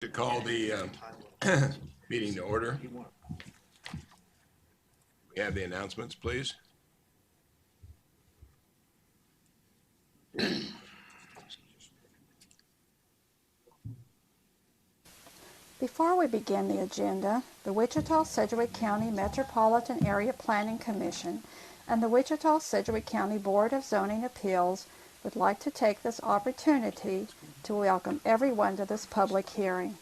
To call the meeting to order. We have the announcements, please. Before we begin the agenda, the Wichita-Sedgwick County Metropolitan Area Planning Commission and the Wichita-Sedgwick County Board of Zoning Appeals would like to take this opportunity to welcome everyone to this public hearing.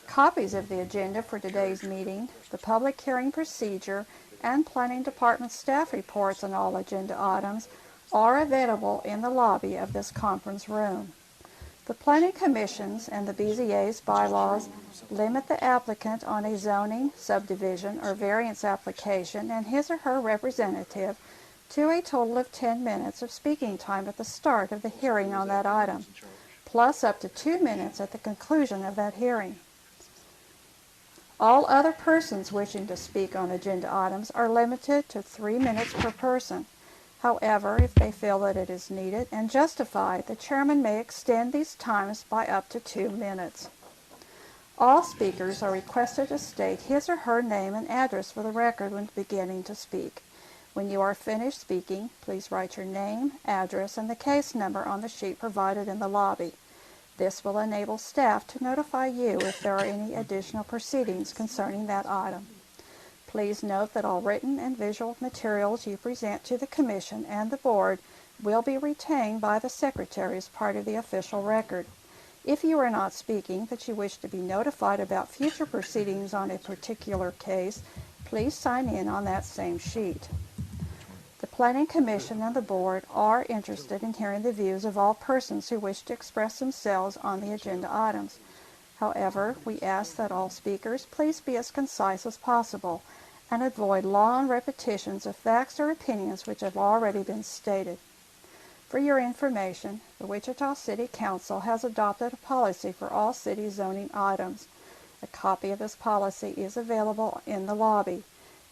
Copies of the agenda for today's meeting, the public hearing procedure, and Planning Department staff reports on all agenda items are available in the lobby of this conference room. The Planning Commission's and the BZA's bylaws limit the applicant on a zoning, subdivision, or variance application and his or her representative to a total of 10 minutes of speaking time at the start of the hearing on that item, plus up to 2 minutes at the conclusion of that hearing. All other persons wishing to speak on agenda items are limited to 3 minutes per person. However, if they feel that it is needed and justified, the chairman may extend these times by up to 2 minutes. All speakers are requested to state his or her name and address for the record when beginning to speak. When you are finished speaking, please write your name, address, and the case number on the sheet provided in the lobby. This will enable staff to notify you if there are any additional proceedings concerning that item. Please note that all written and visual materials you present to the Commission and the Board will be retained by the Secretary as part of the official record. If you are not speaking but you wish to be notified about future proceedings on a particular case, please sign in on that same sheet. The Planning Commission and the Board are interested in hearing the views of all persons who wish to express themselves on the agenda items. However, we ask that all speakers please be as concise as possible and avoid long repetitions of facts or opinions which have already been stated. For your information, the Wichita City Council has adopted a policy for all city zoning items. A copy of this policy is available in the lobby.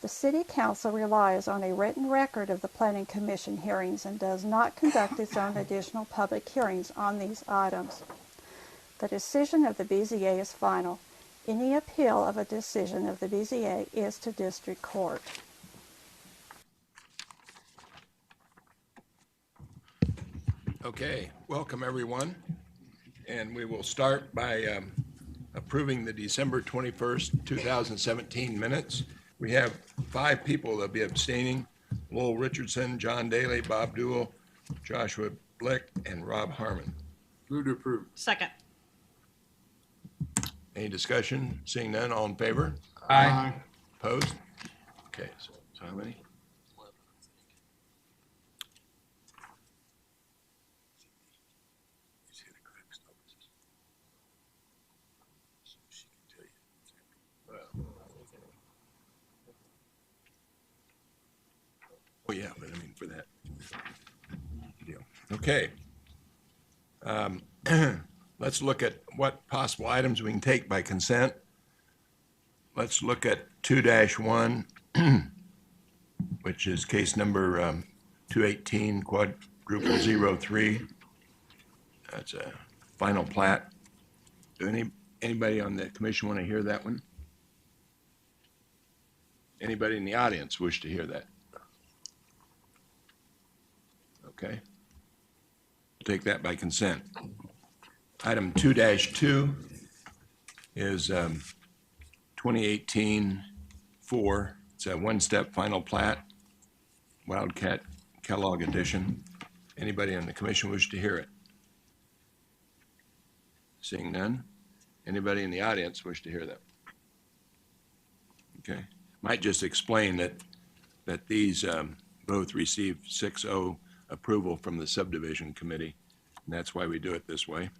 The City Council relies on a written record of the Planning Commission hearings and does not conduct its own additional public hearings on these items. The decision of the BZA is final. Any appeal of a decision of the BZA is to district court. Okay, welcome everyone. And we will start by approving the December 21st, 2017 minutes. We have 5 people that will be abstaining: Lowell Richardson, John Daly, Bob Duell, Joshua Blick, and Rob Harmon. Move to approve. Second. Any discussion? Seeing none, all in favor? Aye. Opposed? Okay, so how many? Oh, yeah, but I mean for that deal. Okay. Let's look at what possible items we can take by consent. Let's look at 2-1, which is case number 218, quadruple 03. That's a final plat. Do anybody on the commission want to hear that one? Anybody in the audience wish to hear that? Okay. We'll take that by consent. Item 2-2 is 2018-4. It's a one-step final plat, Wildcat Kellogg edition. Anybody on the commission wish to hear it? Seeing none. Anybody in the audience wish to hear that? Okay. Might just explain that these both received 6-0 approval from the subdivision committee, and that's why we do it this way.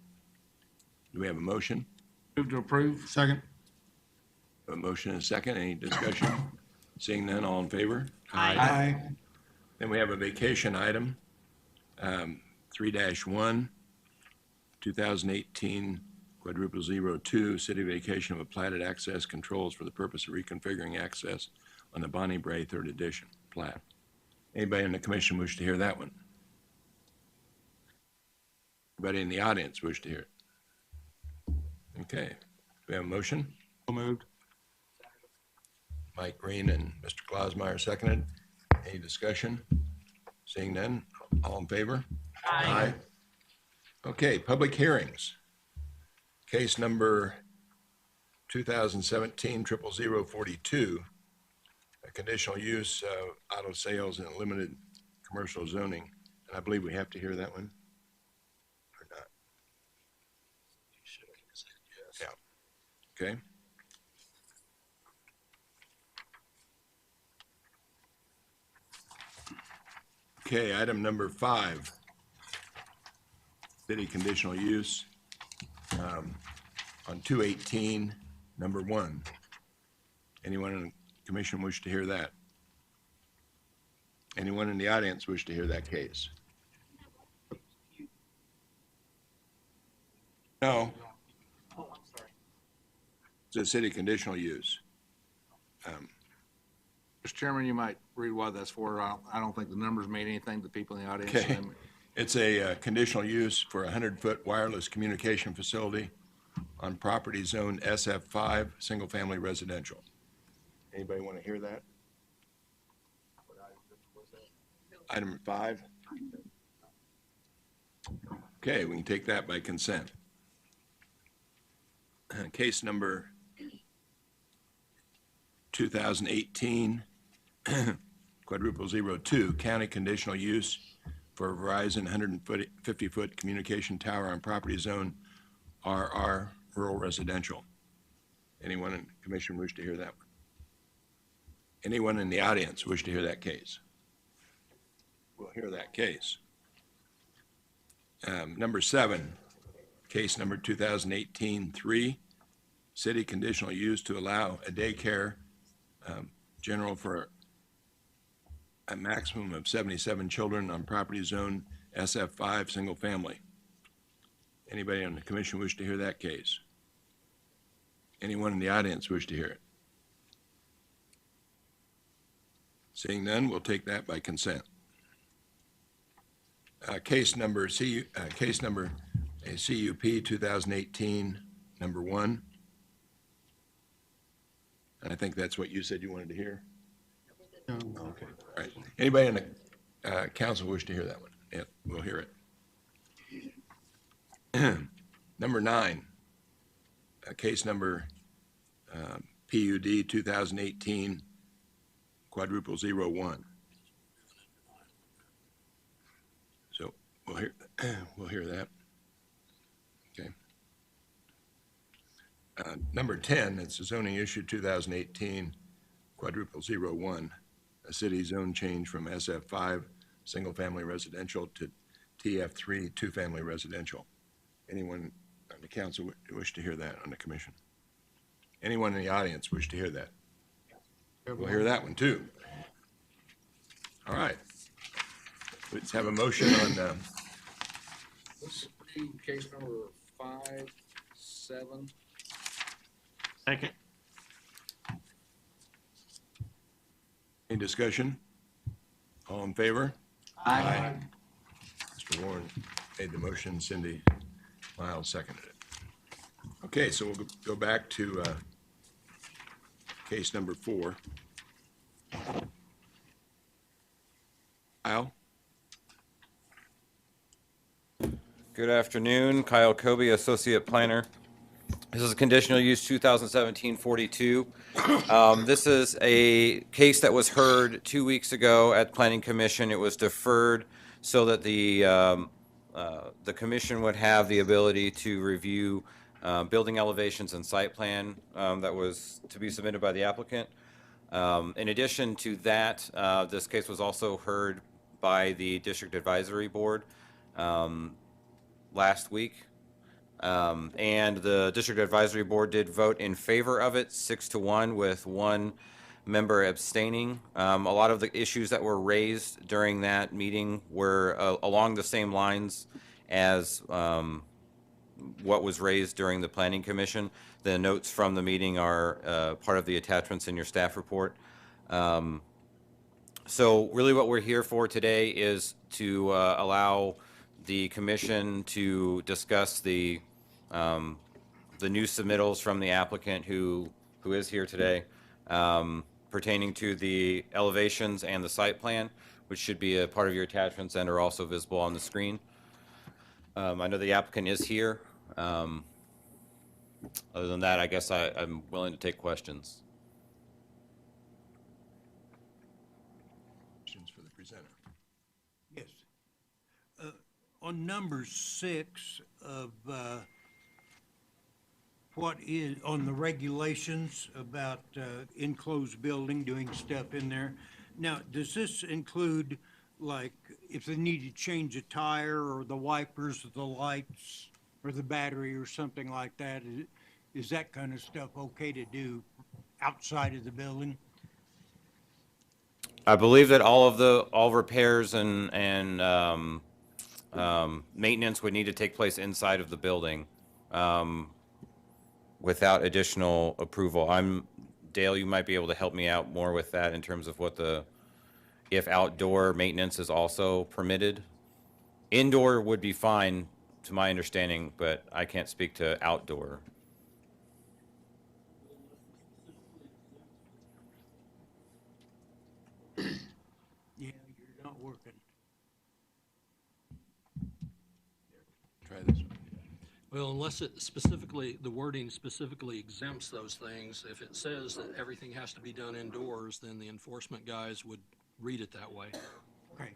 Do we have a motion? Move to approve. Second. A motion and a second. Any discussion? Seeing none, all in favor? Aye. Then we have a vacation item, 3-1, 2018 quadruple 02, city vacation of a platted access controls for the purpose of reconfiguring access on the Bonnie Bray 3rd edition plat. Anybody in the commission wish to hear that one? Anybody in the audience wish to hear it? Okay. we have a motion? So moved. Mike Green and Mr. Klausmeyer seconded. Any discussion? Seeing none, all in favor? Aye. Okay, public hearings. Case number 2017-00042, a conditional use auto sales in limited commercial zoning. And I believe we have to hear that one, or not? Yeah. Okay. Okay, item number 5, city conditional use on 218, number 1. Anyone in the commission wish to hear that? Anyone in the audience wish to hear that case? No. Oh, I'm sorry. It's a city conditional use. Mr. Chairman, you might read what that's for. I don't think the numbers mean anything to people in the audience. Okay. It's a conditional use for a 100-foot wireless communication facility on property zone SF5, single-family residential. Anybody want to hear that? Item 5? Okay, we can take that by consent. Case number 2018 quadruple 02, county conditional use for Verizon 150-foot communication tower on property zone RR, rural residential. Anyone in the commission wish to hear that one? Anyone in the audience wish to hear that case? We'll hear that case. Number 7, case number 2018-3, city conditional use to allow a daycare general for a maximum of 77 children on property zone SF5, single family. Anybody on the commission wish to hear that case? Anyone in the audience wish to hear it? Seeing none, we'll take that by consent. Case number CUP 2018, number 1. And I think that's what you said you wanted to hear? Okay, all right. Anybody in the council wish to hear that one? Yeah, we'll hear it. Number 9, case number PUD 2018 quadruple 01. So we'll hear that. Okay. Number 10, it's a zoning issue 2018 quadruple 01, a city zone change from SF5 single family residential to TF3 two-family residential. Anyone on the council wish to hear that on the commission? Anyone in the audience wish to hear that? We'll hear that one too. All right. Let's have a motion on Let's do case number 5, 7. Second. any discussion? All in favor? Aye. Mr. Warren made the motion, Cindy Miles seconded it. Okay, so we'll go back to case number 4. Kyle? Good afternoon, Kyle Kobe, Associate Planner. This is a conditional use 2017-42. This is a case that was heard 2 weeks ago at Planning Commission. It was deferred so that the commission would have the ability to review building elevations and site plan that was to be submitted by the applicant. In addition to that, this case was also heard by the District Advisory Board last week. And the District Advisory Board did vote in favor of it, 6-1, with one member abstaining. A lot of the issues that were raised during that meeting were along the same lines as what was raised during the Planning Commission. The notes from the meeting are part of the attachments in your staff report. So really what we're here for today is to allow the commission to discuss the the new submittals from the applicant who is here today, pertaining to the elevations and the site plan, which should be a part of your attachments and are also visible on the screen. I know the applicant is here. Other than that, I guess I'm willing to take questions. Questions for the presenter? Yes. On number 6 of what is, on the regulations about enclosed building, doing stuff in there. Now, does this include, like, if they need to change a tire or the wipers or the lights or the battery or something like that? Is that kind of stuff okay to do outside of the building? I believe that all repairs and maintenance would need to take place inside of the building without additional approval. Dale, you might be able to help me out more with that in terms of if outdoor maintenance is also permitted. Indoor would be fine, to my understanding, but I can't speak to outdoor. Yeah, you're not working. Try this one. Well, unless it specifically, the wording specifically exempts those things, if it says that everything has to be done indoors, then the enforcement guys would read it that way. Okay.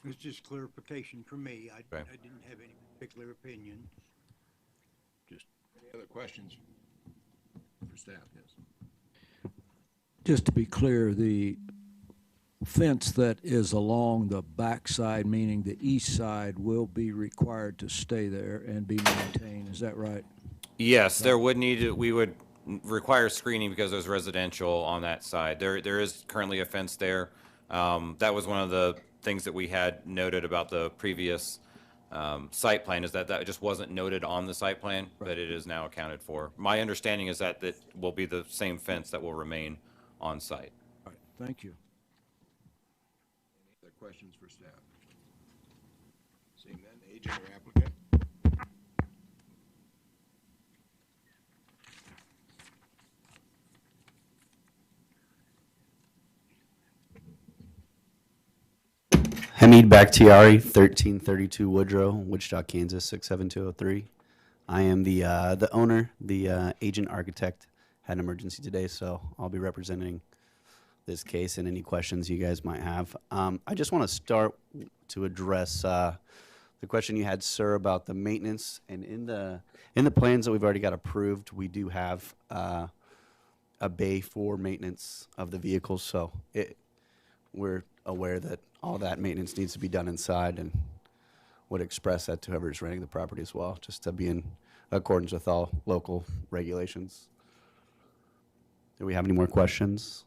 It's just clarification for me. I Okay. didn't have any particular opinion. Any other questions for staff? Yes. Just to be clear, the fence that is along the backside, meaning the east side, will be required to stay there and be maintained. Is that right? Yes, we would require screening because there's residential on that side. There is currently a fence there. That was one of the things that we had noted about the previous site plan, is that just wasn't noted on the site plan, but it is now accounted for. My understanding is that will be the same fence that will remain on site. All right, thank you. Any other questions for staff? Seeing none, agent or applicant? Hamid Bakhtiari, 1332 Woodrow, Wichita, Kansas, 67203. I am the owner, the agent architect. Had an emergency today, so I'll be representing this case and any questions you guys might have. I just want to start to address the question you had, sir, about the maintenance. And in the plans that we've already got approved, we do have a bay for maintenance of the vehicles. So we're aware that all that maintenance needs to be done inside, and would express that to whoever's renting the property as well, just to be in accordance with all local regulations. Do we have any more questions?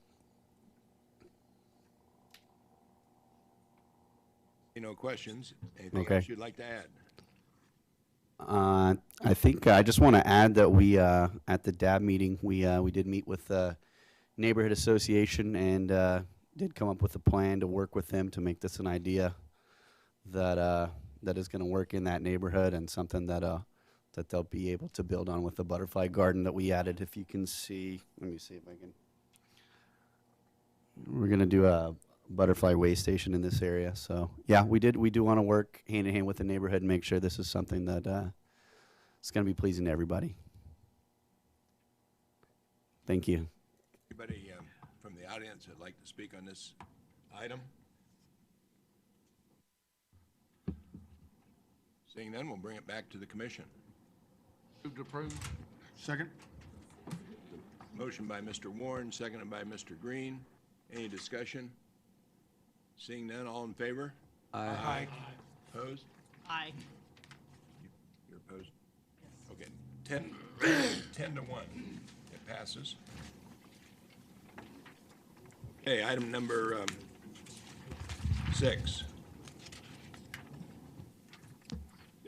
No questions. Anything Okay. else you'd like to add? I think I just want to add that we, at the DAB meeting, we did meet with the neighborhood association and did come up with a plan to work with them to make this an idea that is going to work in that neighborhood, and something that they'll be able to build on with the butterfly garden that we added. If you can see, let me see if I can. We're going to do a butterfly way station in this area. So yeah, we do want to work hand in hand with the neighborhood and make sure this is something that is going to be pleasing to everybody. Thank you. Anybody from the audience that'd like to speak on this item? Seeing none, we'll bring it back to the commission. Move to approve. Second. Motion by Mr. Warren, seconded by Mr. Green. Any discussion? Seeing none, all in favor? Aye. Opposed? Aye. You're opposed? Okay, 10 to 1. It passes. Okay, item number 6.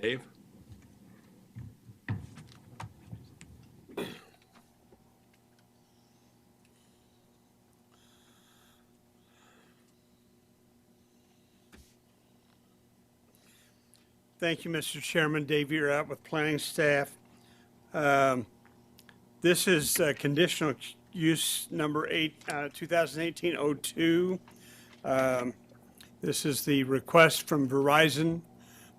Dave? Thank you, Mr. Chairman. Dave, you're out with planning staff. This is conditional use number 2018-02. This is the request from Verizon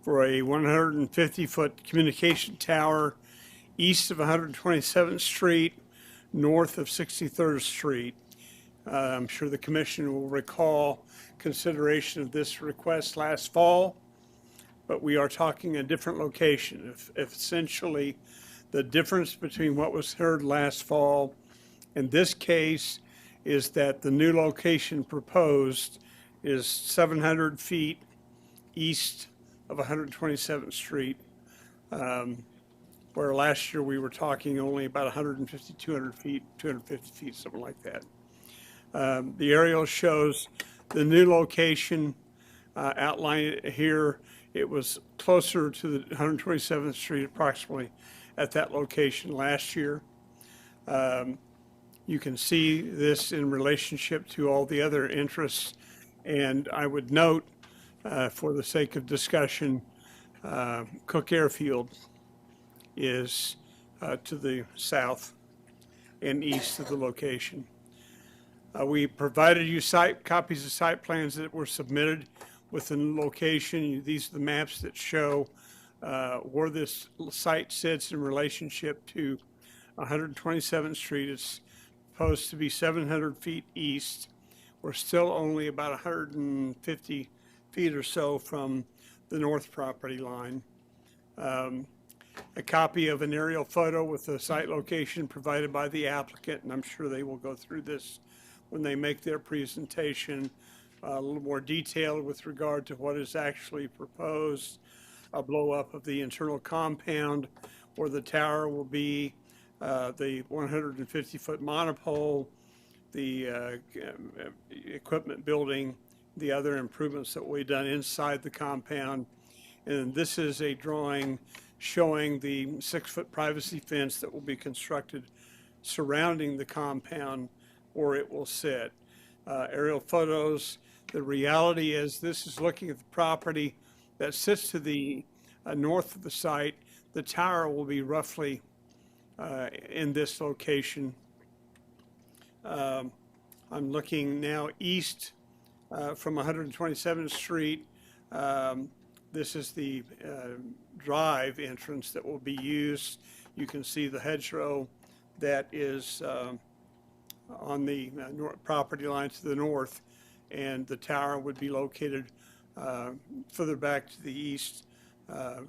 for a 150-foot communication tower east of 127th Street, north of 63rd Street. I'm sure the commission will recall consideration of this request last fall, but we are talking a different location. If essentially the difference between what was heard last fall in this case is that the new location proposed is 700 feet east of 127th Street, where last year we were talking only about 150, 200 feet, 250 feet, something like that. The aerial shows the new location outlined here. It was closer to the 127th Street approximately at that location last year. You can see this in relationship to all the other interests. And I would note, for the sake of discussion, Cook Airfield is to the south and east of the location. We provided you copies of site plans that were submitted with the location. These are the maps that show where this site sits in relationship to 127th Street. It's supposed to be 700 feet east. We're still only about 150 feet or so from the north property line. A copy of an aerial photo with the site location provided by the applicant, and I'm sure they will go through this when they make their presentation, a little more detailed with regard to what is actually proposed, a blow up of the internal compound where the tower will be, the 150-foot monopole, the equipment building, the other improvements that we've done inside the compound. And this is a drawing showing the 6-foot privacy fence that will be constructed surrounding the compound where it will sit. Aerial photos. The reality is this is looking at the property that sits to the north of the site. The tower will be roughly in this location. I'm looking now east from 127th Street. This is the drive entrance that will be used. You can see the hedgerow that is on the property line to the north, and the tower would be located further back to the east,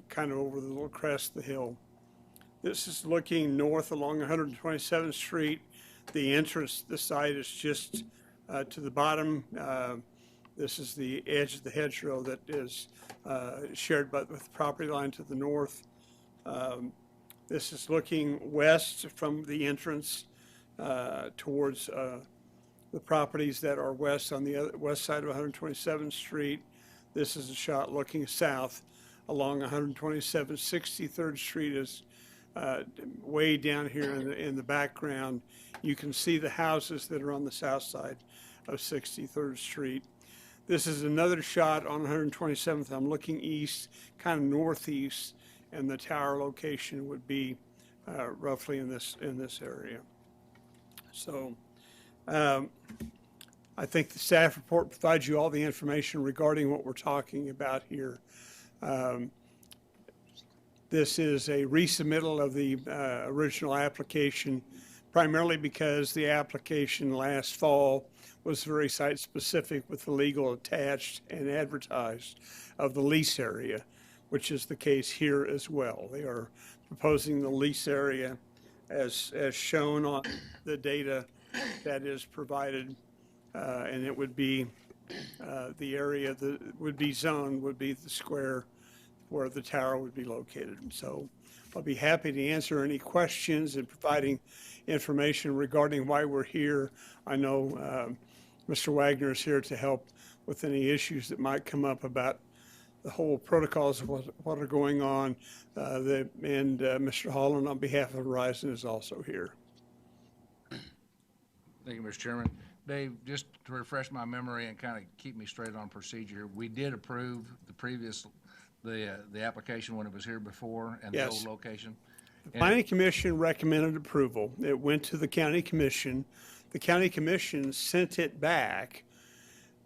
kind of over the little crest of the hill. This is looking north along 127th Street. The entrance to the site is just to the bottom. This is the edge of the hedgerow that is shared with the property line to the north. This is looking west from the entrance towards the properties that are west on the west side of 127th Street. This is a shot looking south along 127th. 63rd Street is way down here in the background. You can see the houses that are on the south side of 63rd Street. This is another shot on 127th. I'm looking east, kind of northeast, and the tower location would be roughly in this area. So I think the staff report provides you all the information regarding what we're talking about here. This is a resubmittal of the original application, primarily because the application last fall was very site-specific with the legal attached and advertised of the lease area, which is the case here as well. They are proposing the lease area as shown on the data that is provided, and it would be the area that would be zoned would be the square where the tower would be located. So I'll be happy to answer any questions and providing information regarding why we're here. I know Mr. Wagner is here to help with any issues that might come up about the whole protocols of what are going on. And Mr. Holland, on behalf of Verizon, is also here. Thank you, Mr. Chairman. Dave, just to refresh my memory and kind of keep me straight on procedure, we did approve the application when it was here before and the Yes. old location. The Planning Commission recommended approval. It went to the County Commission. The County Commission sent it back,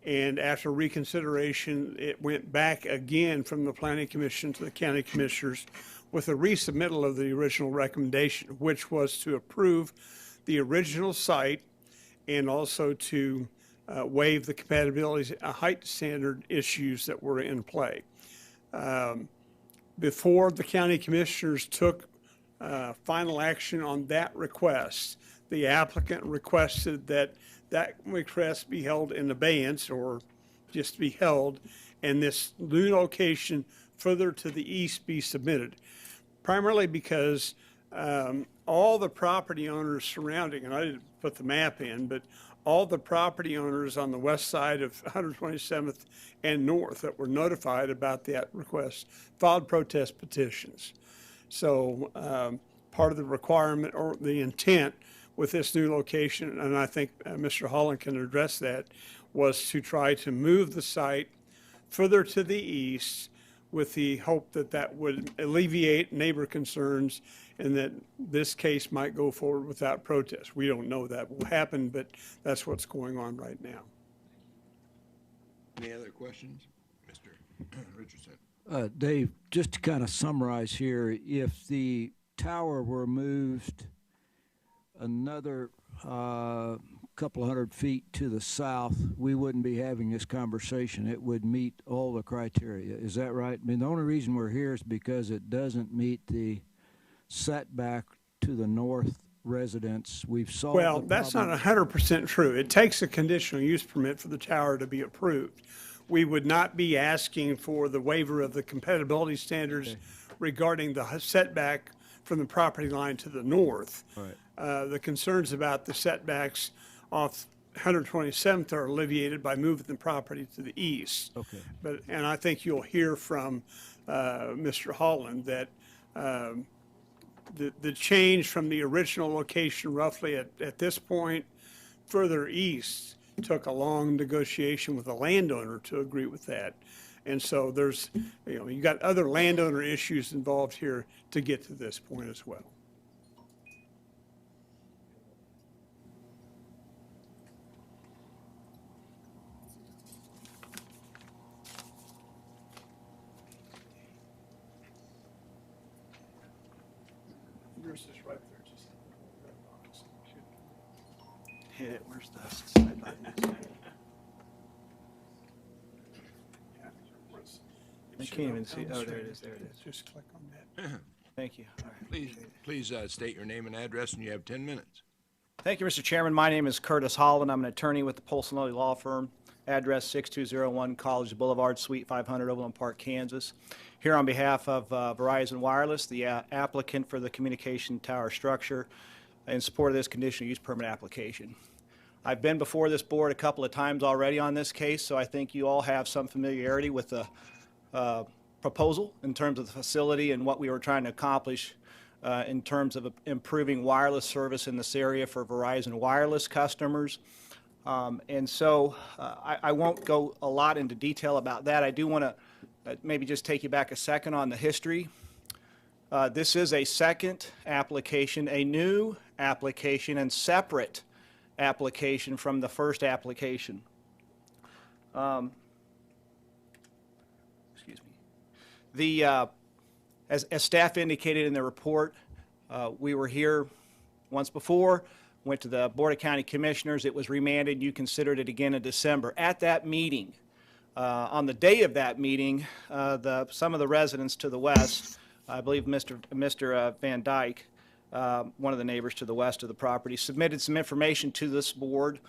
and after reconsideration, it went back again from the Planning Commission to the County Commissioners with a resubmittal of the original recommendation, which was to approve the original site and also to waive the compatibility height standard issues that were in play. Before the County Commissioners took final action on that request, the applicant requested that that request be held in abeyance or just be held, and this new location further to the east be submitted. Primarily because all the property owners surrounding, and I didn't put the map in, but all the property owners on the west side of 127th and north that were notified about that request filed protest petitions. So part of the requirement or the intent with this new location, and I think Mr. Holland can address that, was to try to move the site further to the east with the hope that that would alleviate neighbor concerns and that this case might go forward without protest. We don't know that will happen, but that's what's going on right now. Any other questions? Mr. Richardson. Dave, just to kind of summarize here, if the tower were moved another couple of 100 feet to the south, we wouldn't be having this conversation. It would meet all the criteria. Is that right? I mean, the only reason we're here is because it doesn't meet the setback to the north residence. We've solved the Well, problem. that's not 100% true. It takes a conditional use permit for the tower to be approved. We would not be asking for the waiver of the compatibility standards regarding the setback from the property line to the north. Right. The concerns about the setbacks off 127th are alleviated by moving the property to the east. Okay. And I think you'll hear from Mr. Holland that the change from the original location roughly at this point further east took a long negotiation with the landowner to agree with that. And so there's, you got other landowner issues involved here to get to this point as well. Yours is right there, just red box. Hit, where's the side button? I can't even see. Oh, there it is. There it is. Just click on that. Thank you. All right. Please state your name and address, and you have 10 minutes. Thank you, Mr. Chairman. My name is Curtis Holland. I'm an attorney with the Polson Law Firm, address 6201 College Boulevard, Suite 500, Overland Park, Kansas. Here on behalf of Verizon Wireless, the applicant for the communication tower structure, in support of this conditional use permit application. I've been before this board a couple of times already on this case, so I think you all have some familiarity with the proposal in terms of the facility and what we were trying to accomplish in terms of improving wireless service in this area for Verizon Wireless customers. And so I won't go a lot into detail about that. I do want to maybe just take you back a second on the history. This is a second application, a new application and separate application from the first application. Excuse me. As staff indicated in the report, we were here once before, went to the Board of County Commissioners. It was remanded. You considered it again in December. At that meeting, on the day of that meeting, some of the residents to the west, I believe Mr. Van Dyke, one of the neighbors to the west of the property, submitted some information to this board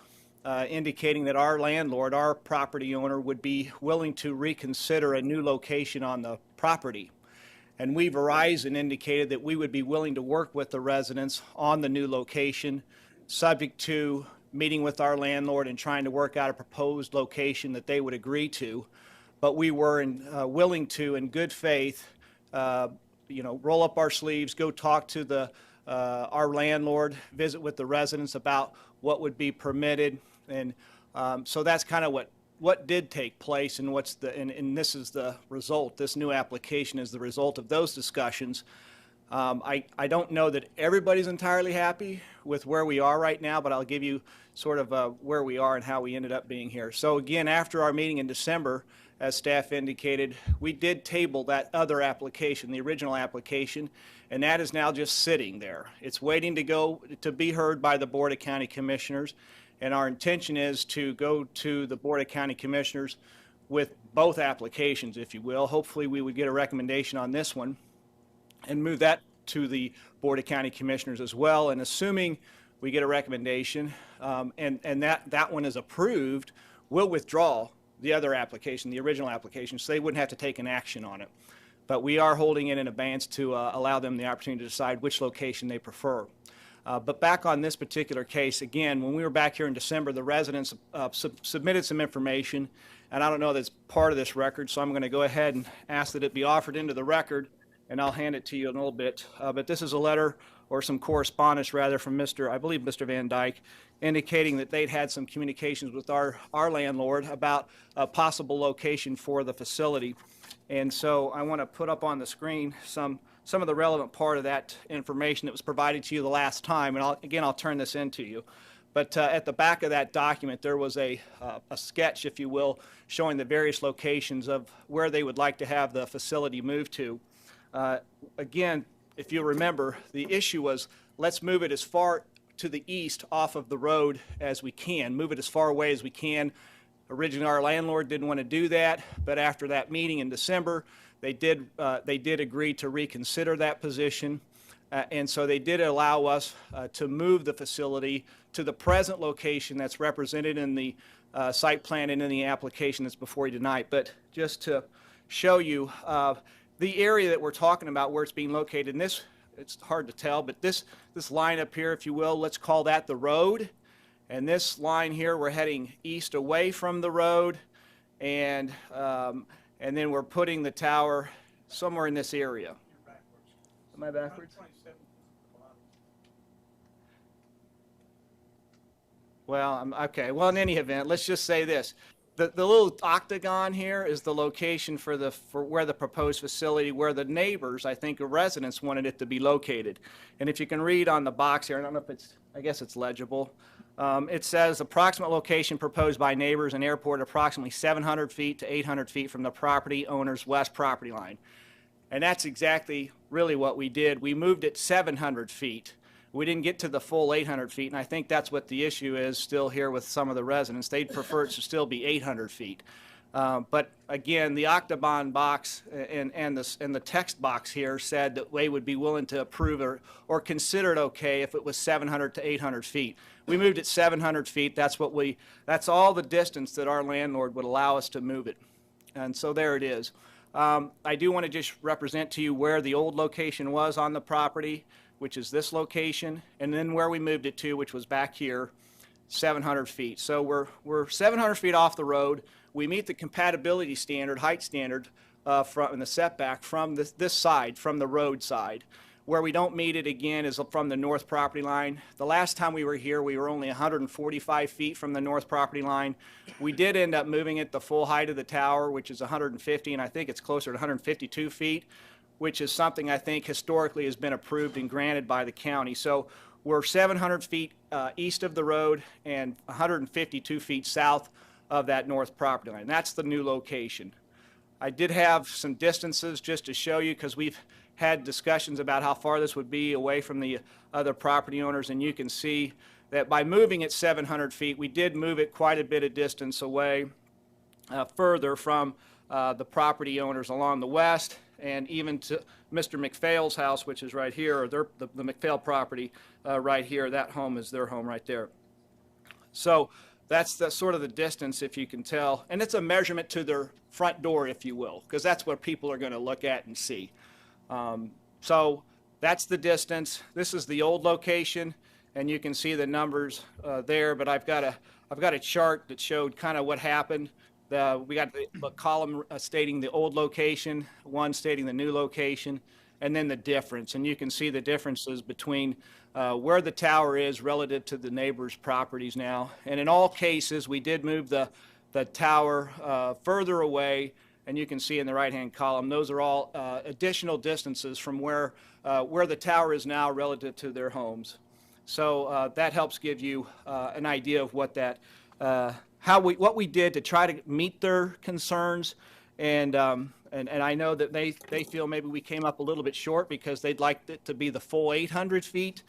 indicating that our landlord, our property owner, would be willing to reconsider a new location on the property. And we, Verizon, indicated that we would be willing to work with the residents on the new location, subject to meeting with our landlord and trying to work out a proposed location that they would agree to. But we were willing to, in good faith, roll up our sleeves, go talk to our landlord, visit with the residents about what would be permitted. And so that's kind of what did take place, and and this is the result. This new application is the result of those discussions. I don't know that everybody's entirely happy with where we are right now, but I'll give you sort of where we are and how we ended up being here. So again, after our meeting in December, as staff indicated, we did table that other application, the original application, and that is now just sitting there. It's waiting to be heard by the Board of County Commissioners, and our intention is to go to the Board of County Commissioners with both applications, if you will. Hopefully we would get a recommendation on this one and move that to the Board of County Commissioners as well. And assuming we get a recommendation and that one is approved, we'll withdraw the other application, the original application, so they wouldn't have to take an action on it. But we are holding it in advance to allow them the opportunity to decide which location they prefer. But back on this particular case, again, when we were back here in December, the residents submitted some information, and I don't know that's part of this record, so I'm going to go ahead and ask that it be offered into the record, and I'll hand it to you in a little bit. But this is a letter, or some correspondence rather, from I believe Mr. Van Dyke, indicating that they'd had some communications with our landlord about a possible location for the facility. And so I want to put up on the screen some of the relevant part of that information that was provided to you the last time, and I'll turn this into you. But at the back of that document, there was a sketch, if you will, showing the various locations of where they would like to have the facility moved to. Again, if you remember, the issue was, let's move it as far to the east off of the road as we can, move it as far away as we can. Originally, our landlord didn't want to do that, but after that meeting in December, they did agree to reconsider that position. And so they did allow us to move the facility to the present location that's represented in the site plan and in the application that's before you tonight. But just to show you the area that we're talking about where it's being located, and this, it's hard to tell, but this line up here, if you will, let's call that the road. And this line here, we're heading east away from the road, and then we're putting the tower somewhere in this area. Am I backwards? Well, okay. Well, in any event, let's just say this. The little octagon here is the location for where the proposed facility, where the neighbors, I think, the residents wanted it to be located. And if you can read on the box here, I don't know if it's, I guess it's legible. It says approximate location proposed by neighbors and airport approximately 700 feet to 800 feet from the property owner's west property line. And that's exactly really what we did. We moved it 700 feet. We didn't get to the full 800 feet, and I think that's what the issue is still here with some of the residents. They'd prefer it to still be 800 feet. But again, the octagon box and the text box here said that they would be willing to approve or consider it okay if it was 700 to 800 feet. We moved it 700 feet. That's all the distance that our landlord would allow us to move it. And so there it is. I do want to just represent to you where the old location was on the property, which is this location, and then where we moved it to, which was back here, 700 feet. So we're 700 feet off the road. We meet the compatibility standard, height standard, in the setback from this side, from the road side. Where we don't meet it, again, is from the north property line. The last time we were here, we were only 145 feet from the north property line. We did end up moving it the full height of the tower, which is 150, and I think it's closer to 152 feet, which is something I think historically has been approved and granted by the county. So we're 700 feet east of the road and 152 feet south of that north property line. That's the new location. I did have some distances just to show you, because we've had discussions about how far this would be away from the other property owners, and you can see that by moving it 700 feet, we did move it quite a bit of distance away further from the property owners along the west, and even to Mr. McPhail's house, which is right here, or the McPhail property right here. That home is their home right there. So that's the sort of the distance, if you can tell. And it's a measurement to their front door, if you will, because that's what people are going to look at and see. So that's the distance. This is the old location, and you can see the numbers there, but I've got a chart that showed kind of what happened. We got the column stating the old location, one stating the new location, and then the difference. And you can see the differences between where the tower is relative to the neighbors' properties now. And in all cases, we did move the tower further away, and you can see in the right-hand column, those are all additional distances from where the tower is now relative to their homes. So that helps give you an idea of what that, what we did to try to meet their concerns, and I know that they feel maybe we came up a little bit short because they'd like it to be the full 800 feet.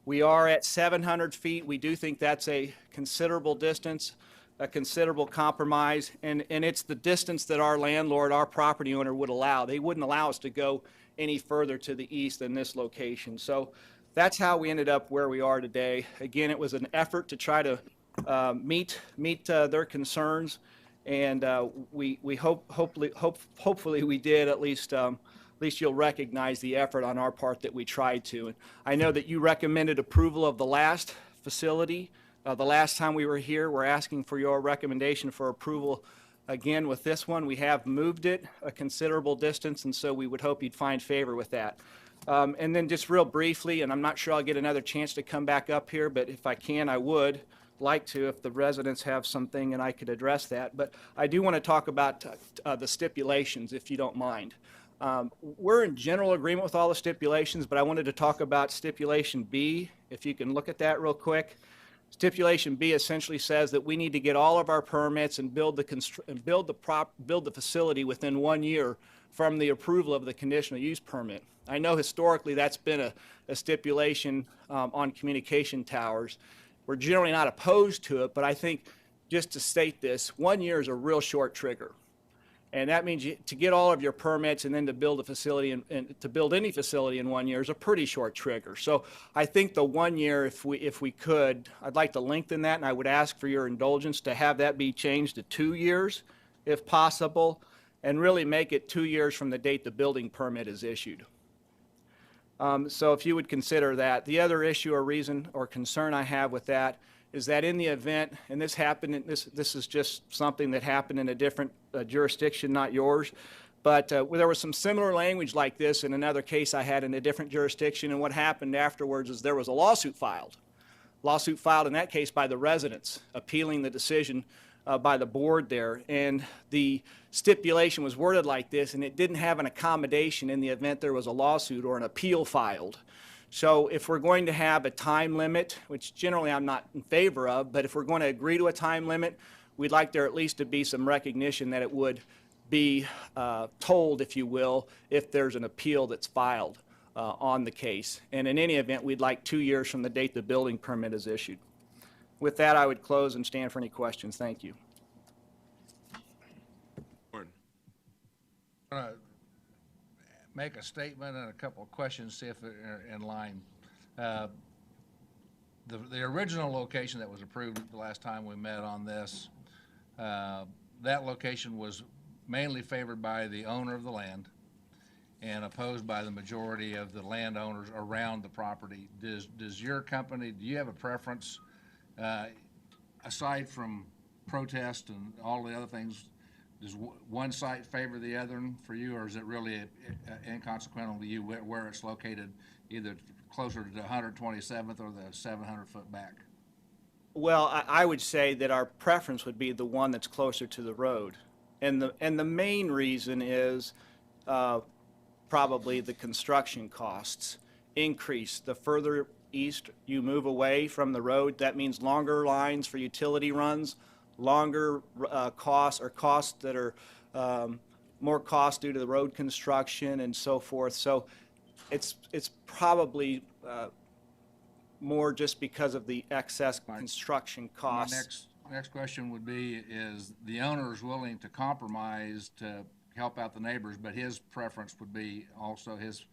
We are at 700 feet. We do think that's a considerable distance, a considerable compromise, and it's the distance that our landlord, our property owner, would allow. They wouldn't allow us to go any further to the east than this location. So that's how we ended up where we are today. Again, it was an effort to try to meet their concerns, and we hopefully we did. At least you'll recognize the effort on our part that we tried to. And I know that you recommended approval of the last facility. The last time we were here, we're asking for your recommendation for approval again with this one. We have moved it a considerable distance, and so we would hope you'd find favor with that. And then just real briefly, and I'm not sure I'll get another chance to come back up here, but if I can, I would like to if the residents have something and I could address that. But I do want to talk about the stipulations, if you don't mind. We're in general agreement with all the stipulations, but I wanted to talk about stipulation B, if you can look at that real quick. Stipulation B essentially says that we need to get all of our permits and build the facility within 1 year from the approval of the conditional use permit. I know historically that's been a stipulation on communication towers. We're generally not opposed to it, but I think just to state this, 1 year is a real short trigger. And that means to get all of your permits and then to build a facility and to build any facility in 1 year is a pretty short trigger. So I think the 1 year, if we could, I'd like to lengthen that, and I would ask for your indulgence to have that be changed to 2 years, if possible, and really make it 2 years from the date the building permit is issued. So if you would consider that. The other issue or reason or concern I have with that is that in the event, and this happened, this is just something that happened in a different jurisdiction, not yours, but there was some similar language like this in another case I had in a different jurisdiction, and what happened afterwards is there was a lawsuit filed. Lawsuit filed in that case by the residents, appealing the decision by the board there, and the stipulation was worded like this, and it didn't have an accommodation in the event there was a lawsuit or an appeal filed. So if we're going to have a time limit, which generally I'm not in favor of, but if we're going to agree to a time limit, we'd like there at least to be some recognition that it would be told, if you will, if there's an appeal that's filed on the case. And in any event, we'd like 2 years from the date the building permit is issued. With that, I would close and stand for any questions. Thank you. Make a statement and a couple of questions, see if they're in line. The original location that was approved the last time we met on this, that location was mainly favored by the owner of the land and opposed by the majority of the landowners around the property. Does your company, do you have a preference, aside from protest and all the other things? Does one site favor the other for you, or is it really inconsequential to you where it's located, either closer to the 127th or the 700-foot back? Well, I would say that our preference would be the one that's closer to the road. And the main reason is probably the construction costs increase. The further east you move away from the road, that means longer lines for utility runs, longer costs, or costs that are more costs due to the road construction and so forth. So it's probably more just because of the excess construction costs. My next question would be, is the owner is willing to compromise to help out the neighbors, but his preference would be also his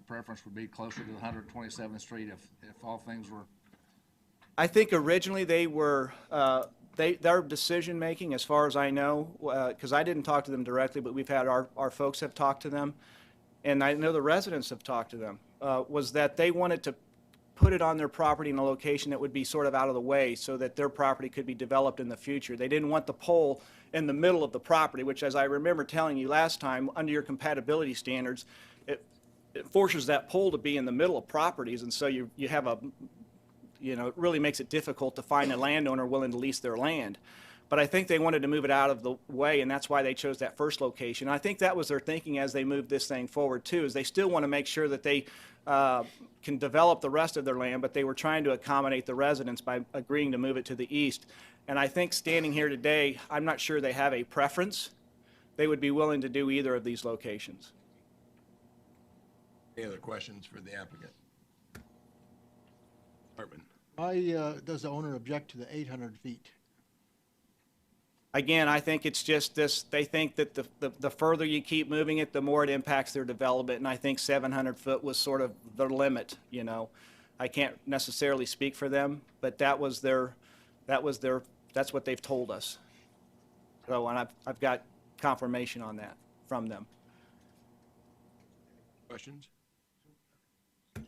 preference would be closer to 127th Street if all things were. I think originally they were their decision making, as far as I know, because I didn't talk to them directly, but we've had our folks have talked to them, and I know the residents have talked to them, was that they wanted to put it on their property in a location that would be sort of out of the way so that their property could be developed in the future. They didn't want the pole in the middle of the property, which, as I remember telling you last time, under your compatibility standards, it forces that pole to be in the middle of properties, and so you have a, it really makes it difficult to find a landowner willing to lease their land. but I think they wanted to move it out of the way, and that's why they chose that first location. I think that was their thinking as they moved this thing forward too, is they still want to make sure that they can develop the rest of their land, but they were trying to accommodate the residents by agreeing to move it to the east. And I think standing here today, I'm not sure they have a preference. They would be willing to do either of these locations. Any other questions for the applicant? Hartman. Why does the owner object to the 800 feet? Again, I think it's just this, they think that the further you keep moving it, the more it impacts their development, and I think 700 foot was sort of the limit, you know. I can't necessarily speak for them, but that's what they've told us. So, and I've got confirmation on that from them. Questions? I'd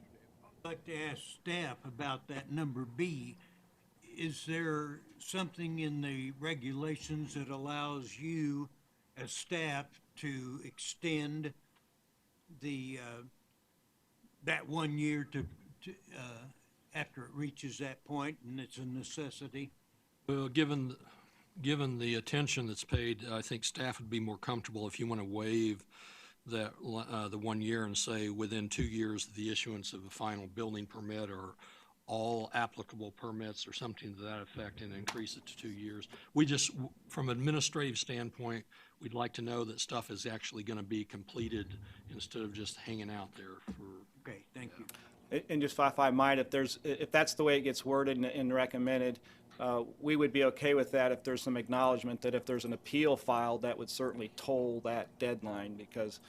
like to ask staff about that number B. Is there something in the regulations that allows you as staff to extend the, that 1 year to after it reaches that point and it's a necessity? Well, given the attention that's paid, I think staff would be more comfortable if you want to waive that, the 1 year and say within 2 years of the issuance of a final building permit or all applicable permits or something to that effect and increase it to 2 years. We just, from an administrative standpoint, we'd like to know that stuff is actually going to be completed instead of just hanging out there for. Okay, thank you. And just if I might, if that's the way it gets worded and recommended, we would be okay with that if there's some acknowledgement that if there's an appeal filed, that would certainly toll that deadline, because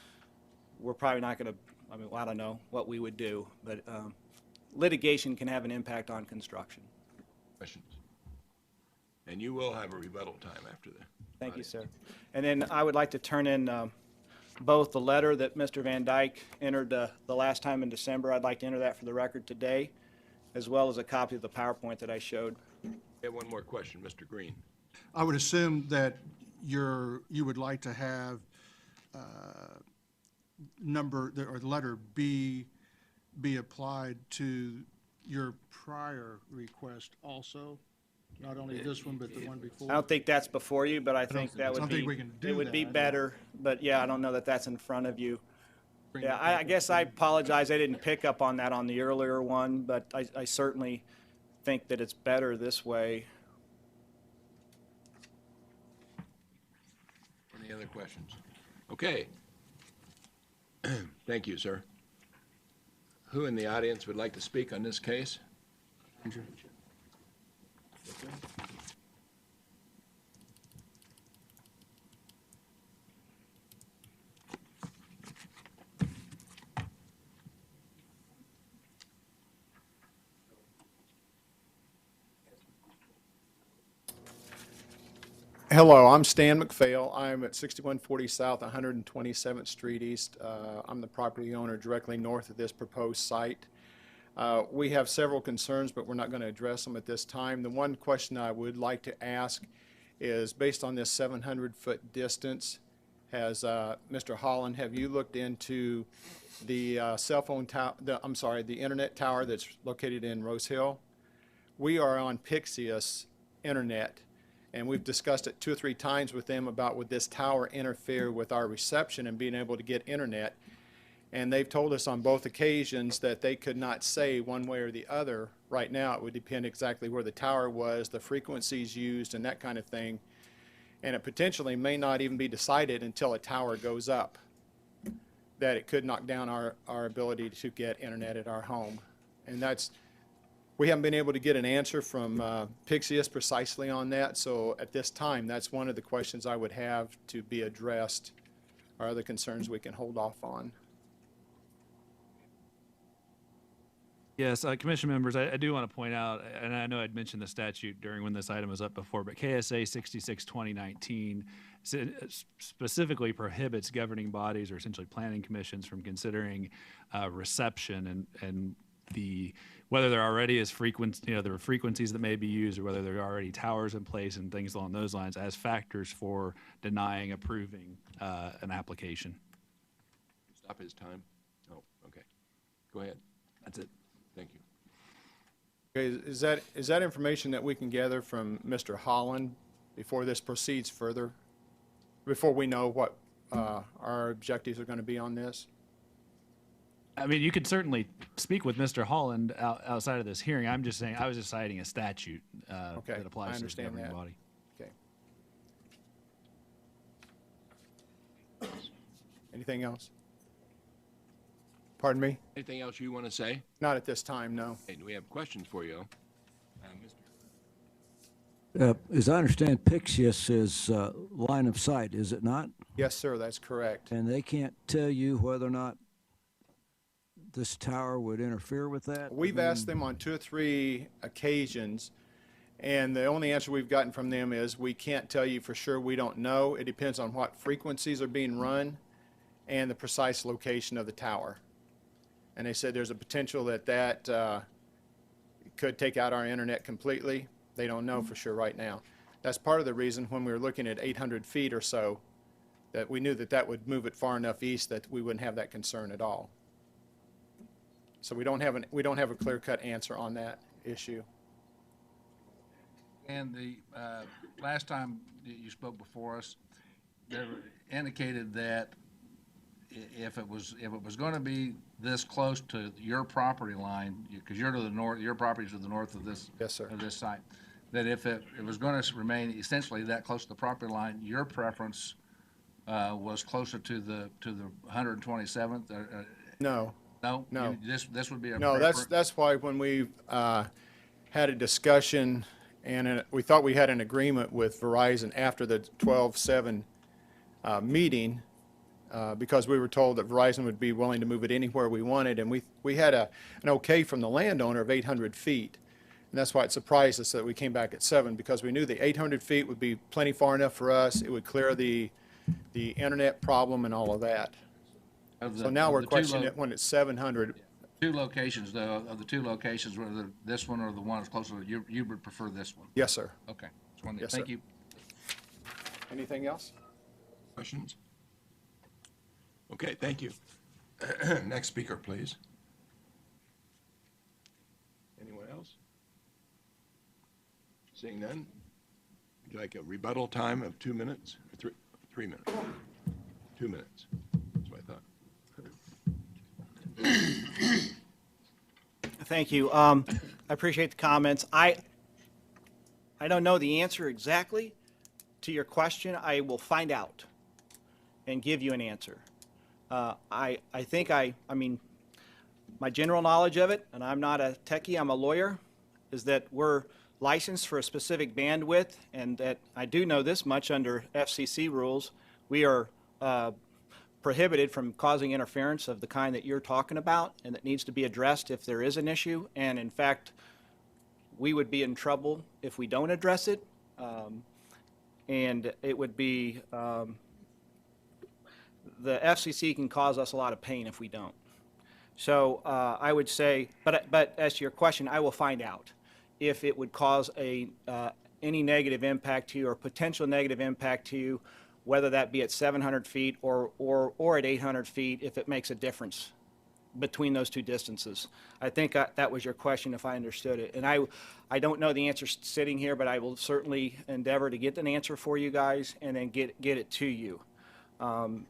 we're probably not going to, I mean, I don't know what we would do, but litigation can have an impact on construction. Questions? And you will have a rebuttal time after that. Thank you, sir. And then I would like to turn in both the letter that Mr. Van Dyke entered the last time in December. I'd like to enter that for the record today, as well as a copy of the PowerPoint that I showed. I have one more question, Mr. Green. I would assume that you would like to have or letter B be applied to your prior request also, not only this one, but the one before? I don't think that's before you, but I think that I would don't be, think we can do it would be that. better, but yeah, I don't know that that's in front of you. Yeah, I guess I apologize, I didn't pick up on that on the earlier one, but I certainly think that it's better this way. Any other questions? Okay. Thank you, sir. Who in the audience would like to speak on this case? Andrew. Hello, I'm Stan McPhail. I'm at 6140 South, 127th Street East. I'm the property owner directly north of this proposed site. We have several concerns, but we're not going to address them at this time. The one question I would like to ask is, based on this 700-foot distance, has Mr. Holland, have you looked into the cell phone tower, the internet tower that's located in Rose Hill? We are on Pixius internet, and we've discussed it 2 or 3 times with them about would this tower interfere with our reception and being able to get internet. And they've told us on both occasions that they could not say one way or the other. Right now, it would depend exactly where the tower was, the frequencies used, and that kind of thing. And it potentially may not even be decided until a tower goes up that it could knock down our ability to get internet at our home. And we haven't been able to get an answer from Pixius precisely on that. So at this time, that's one of the questions I would have to be addressed, or other concerns we can hold off on. Yes, Commission members, I do want to point out, and I know I'd mentioned the statute during when this item was up before, but KSA 66-2019 specifically prohibits governing bodies, or essentially planning commissions, from considering reception and whether there already is there are frequencies that may be used, or whether there are already towers in place and things along those lines as factors for denying, approving an application. Stop his time. Oh, okay. Go ahead. That's it. Thank you. Okay, is that information that we can gather from Mr. Holland before this proceeds further, before we know what our objectives are going to be on this? I mean, you could certainly speak with Mr. Holland outside of this hearing. I'm just saying, I was just citing a statute Okay, that applies I to the understand governing that. body. Okay. Anything else? Pardon me? Anything else you want to say? Not at this time, no. Hey, we have questions for you. As I understand, Pixius is line of sight, is it not? Yes, sir, that's correct. And they can't tell you whether or not this tower would interfere with that? We've asked them on 2 or 3 occasions, and the only answer we've gotten from them is, we can't tell you for sure, we don't know. It depends on what frequencies are being run and the precise location of the tower. And they said there's a potential that could take out our internet completely. They don't know for sure right now. That's part of the reason when we were looking at 800 feet or so, that we knew that that would move it far enough east that we wouldn't have that concern at all. So we don't have a clear-cut answer on that issue. And the last time you spoke before us, they indicated that if it was going to be this close to your property line, because you're to the north, your property's to the north of this. Yes, sir. Of this site, that if it was going to remain essentially that close to the property line, your preference was closer to the 127th. No. No. No. This would be a No, that's why when we had a discussion and we thought we had an agreement with Verizon after the 12/7 meeting, because we were told that Verizon would be willing to move it anywhere we wanted, and we had an okay from the landowner of 800 feet. And that's why it surprised us that we came back at 7, because we knew the 800 feet would be plenty far enough for us. It would clear the internet problem and all of that. So now we're questioning it when it's 700. 2 locations, though, of the 2 locations, whether this one or the one that's closer, you would prefer this one? Yes, sir. Okay. Yes, Thank sir. you. Anything else? Questions? Okay, thank you. Next speaker, please. Anyone else? Seeing none, would you like a rebuttal time of 2 minutes? Or 3 minutes? 2 minutes. That's what I thought. Thank you. I appreciate the comments. I don't know the answer exactly to your question. I will find out and give you an answer. I think I mean, my general knowledge of it, and I'm not a techie, I'm a lawyer, is that we're licensed for a specific bandwidth, and that I do know this much under FCC rules. We are prohibited from causing interference of the kind that you're talking about, and that needs to be addressed if there is an issue. And in fact, we would be in trouble if we don't address it. And it would be, the FCC can cause us a lot of pain if we don't. So I would say, but as to your question, I will find out if it would cause any negative impact to you or potential negative impact to you, whether that be at 700 feet or at 800 feet, if it makes a difference between those 2 distances. I think that was your question, if I understood it. And I don't know the answer sitting here, but I will certainly endeavor to get an answer for you guys and then get it to you. And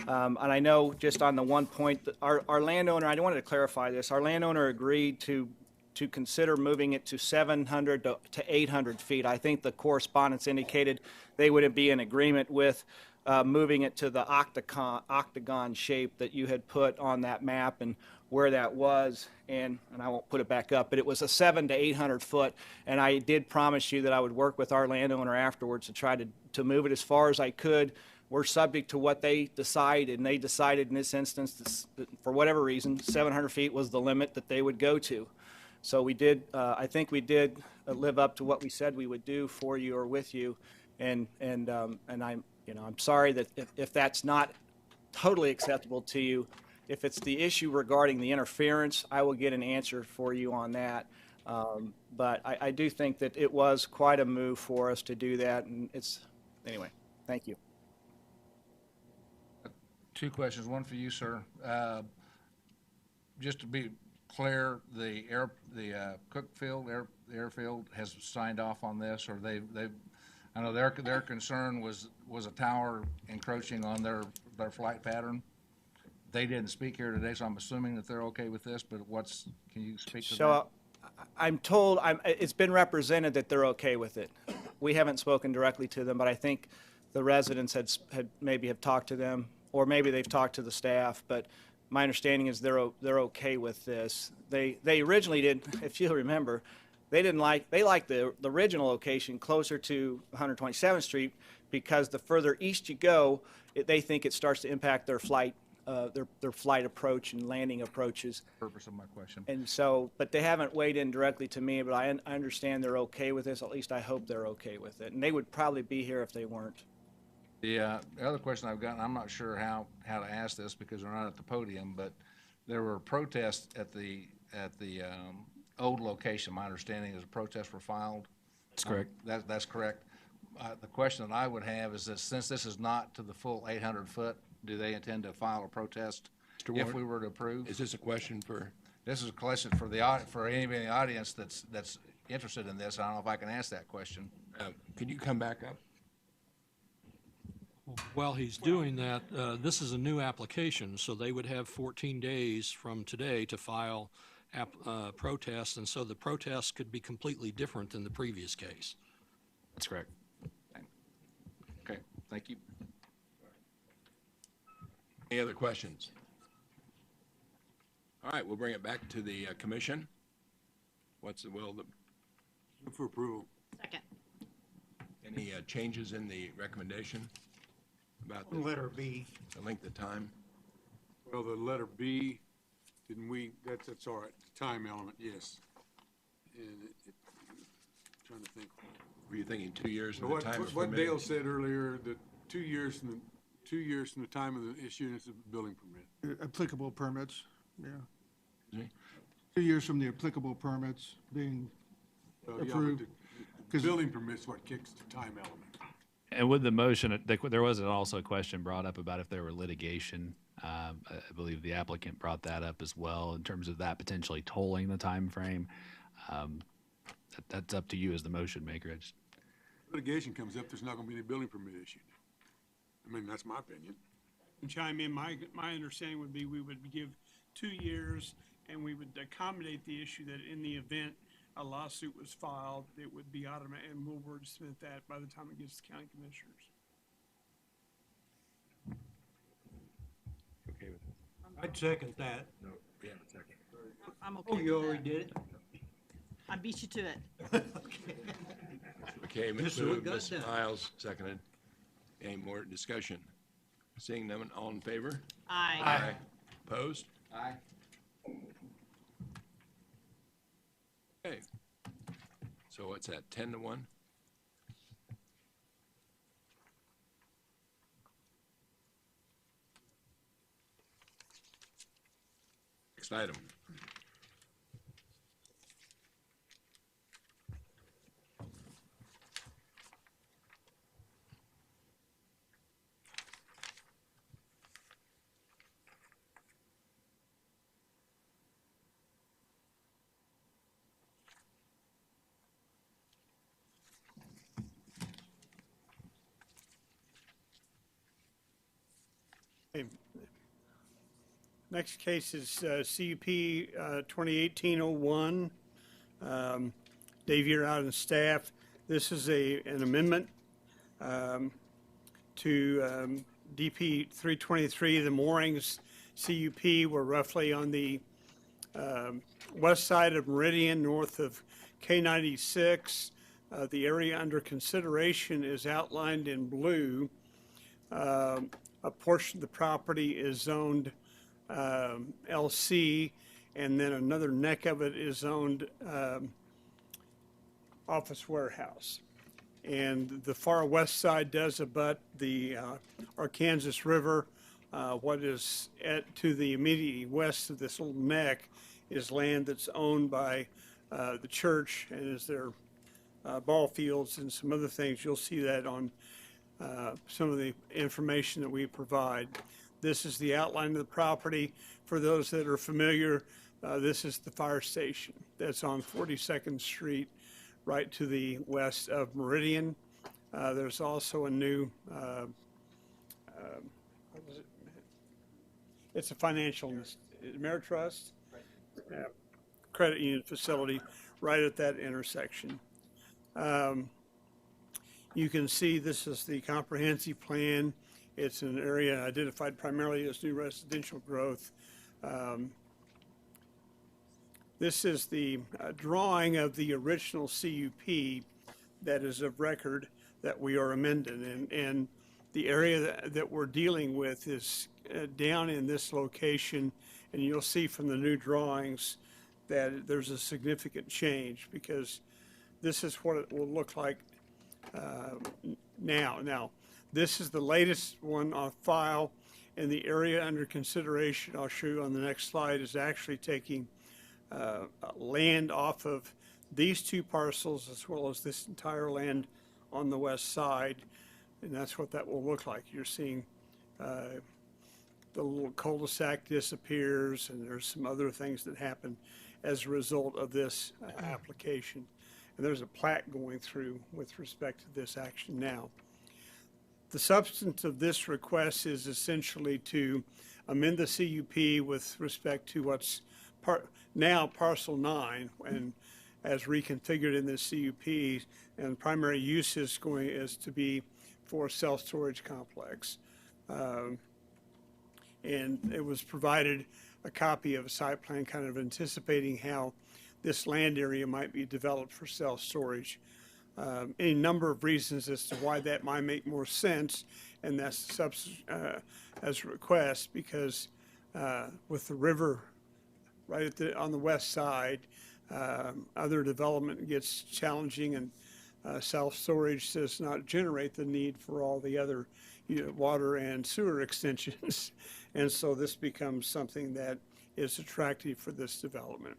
I know just on the one point, that our landowner, I wanted to clarify this, our landowner agreed to consider moving it to 700 to 800 feet. I think the correspondence indicated they would be in agreement with moving it to the octagon shape that you had put on that map and where that was, and I won't put it back up, but it was a 700 to 800 foot, and I did promise you that I would work with our landowner afterwards to try to move it as far as I could. We're subject to what they decide, and they decided in this instance, that for whatever reason, 700 feet was the limit that they would go to. So we did, I think we did live up to what we said we would do for you or with you, and I'm sorry that if that's not totally acceptable to you. If it's the issue regarding the interference, I will get an answer for you on that. But I do think that it was quite a move for us to do that, and anyway, thank you. 2 questions, one for you, sir. Just to be clear, the Cook Field, the airfield has signed off on this, or I know their concern was a tower encroaching on their flight pattern. They didn't speak here today, so I'm assuming that they're okay with this, but can you speak to that? So I'm told, it's been represented that they're okay with it. We haven't spoken directly to them, but I think the residents had maybe have talked to them, or maybe they've talked to the staff, but my understanding is they're okay with this. They originally didn't, if you remember, they liked the original location closer to 127th Street because the further east you go, they think it starts to impact their flight approach and landing approaches. Purpose of my question. And so, but they haven't weighed in directly to me, but I understand they're okay with this. At least I hope they're okay with it. And they would probably be here if they weren't. The other question I've got, and I'm not sure how to ask this because they're not at the podium, but there were protests at the old location. My understanding is protests were filed. That's correct. That's correct. The question that I would have is that since this is not to the full 800 foot, do they intend to file a protest Mr. if Ward, we were to approve? is this a question for, This is a question for for anybody in the audience that's interested in this. I don't know if I can ask that question. could you come back up? While he's doing that, this is a new application, so they would have 14 days from today to file protests, and so the protest could be completely different than the previous case. That's correct. Okay, thank you. Any other questions? All right, we'll bring it back to the commission. What's the will of the, Move for approval. Second. any changes in the recommendation about On letter B, the length of time? Well, the letter B, didn't we, that's all right, the time element, yes. And trying to think. Were you thinking 2 years from the What, time it's what permitted? Dale said earlier, that 2 years from the time of the issuance of the building permit. Applicable permits, yeah. Excuse me? 2 years from the applicable permits being Yeah, but approved. the building permit's what kicks the time element. And with the motion, there was also a question brought up about if there were litigation. I believe the applicant brought that up as well in terms of that potentially tolling the time frame. That's up to you as the motion maker. Litigation comes up, there's not gonna be any building permit issued. I mean, that's my opinion. Chime in, my understanding would be we would give 2 years and we would accommodate the issue that in the event a lawsuit was filed, it would be automatic, and we'll wordsmith that by the time it gets to county commissioners. Okay with it? I'd second that. No, we have a second. I'm okay Oh, with you already that. did it? I beat you to it. Okay, Just so it moved, got Ms. done. Miles, seconded. Any more discussion? Seeing none, all in favor? Aye. Opposed? Aye. Okay. So what's that, 10 to 1? Next item. Okay. Next case is CUP 2018-01. Dave, you're out and staff. This is an amendment to DP 323. The moorings CUP were roughly on the west side of Meridian, north of K96. The area under consideration is outlined in blue. A portion of the property is zoned LC, and then another neck of it is zoned office warehouse. And the far west side does abut the Arkansas River. What is to the immediate west of this little neck is land that's owned by the church, and is their ball fields and some other things. You'll see that on some of the information that we provide. This is the outline of the property. For those that are familiar, this is the fire station that's on 42nd Street, right to the west of Meridian. There's also a new, what is it? It's a financial, Ameritrust? Yeah, credit union facility right at that intersection. You can see this is the comprehensive plan. It's an area identified primarily as new residential growth. This is the drawing of the original CUP that is of record that we are amending. And the area that we're dealing with is down in this location, and you'll see from the new drawings that there's a significant change because this is what it will look like now. Now, this is the latest one on file, and the area under consideration, I'll show you on the next slide, is actually taking land off of these two parcels as well as this entire land on the west side, and that's what that will look like. You're seeing the little cul-de-sac disappears, and there's some other things that happen as a result of this application. And there's a plat going through with respect to this action now. The substance of this request is essentially to amend the CUP with respect to what's now parcel 9, and as reconfigured in this CUP, and primary use is to be for a self-storage complex. And it was provided a copy of a site plan kind of anticipating how this land area might be developed for self-storage. A number of reasons as to why that might make more sense, and that's as a request, because with the river right on the west side, other development gets challenging, and self-storage does not generate the need for all the other water and sewer extensions. And so this becomes something that is attractive for this development.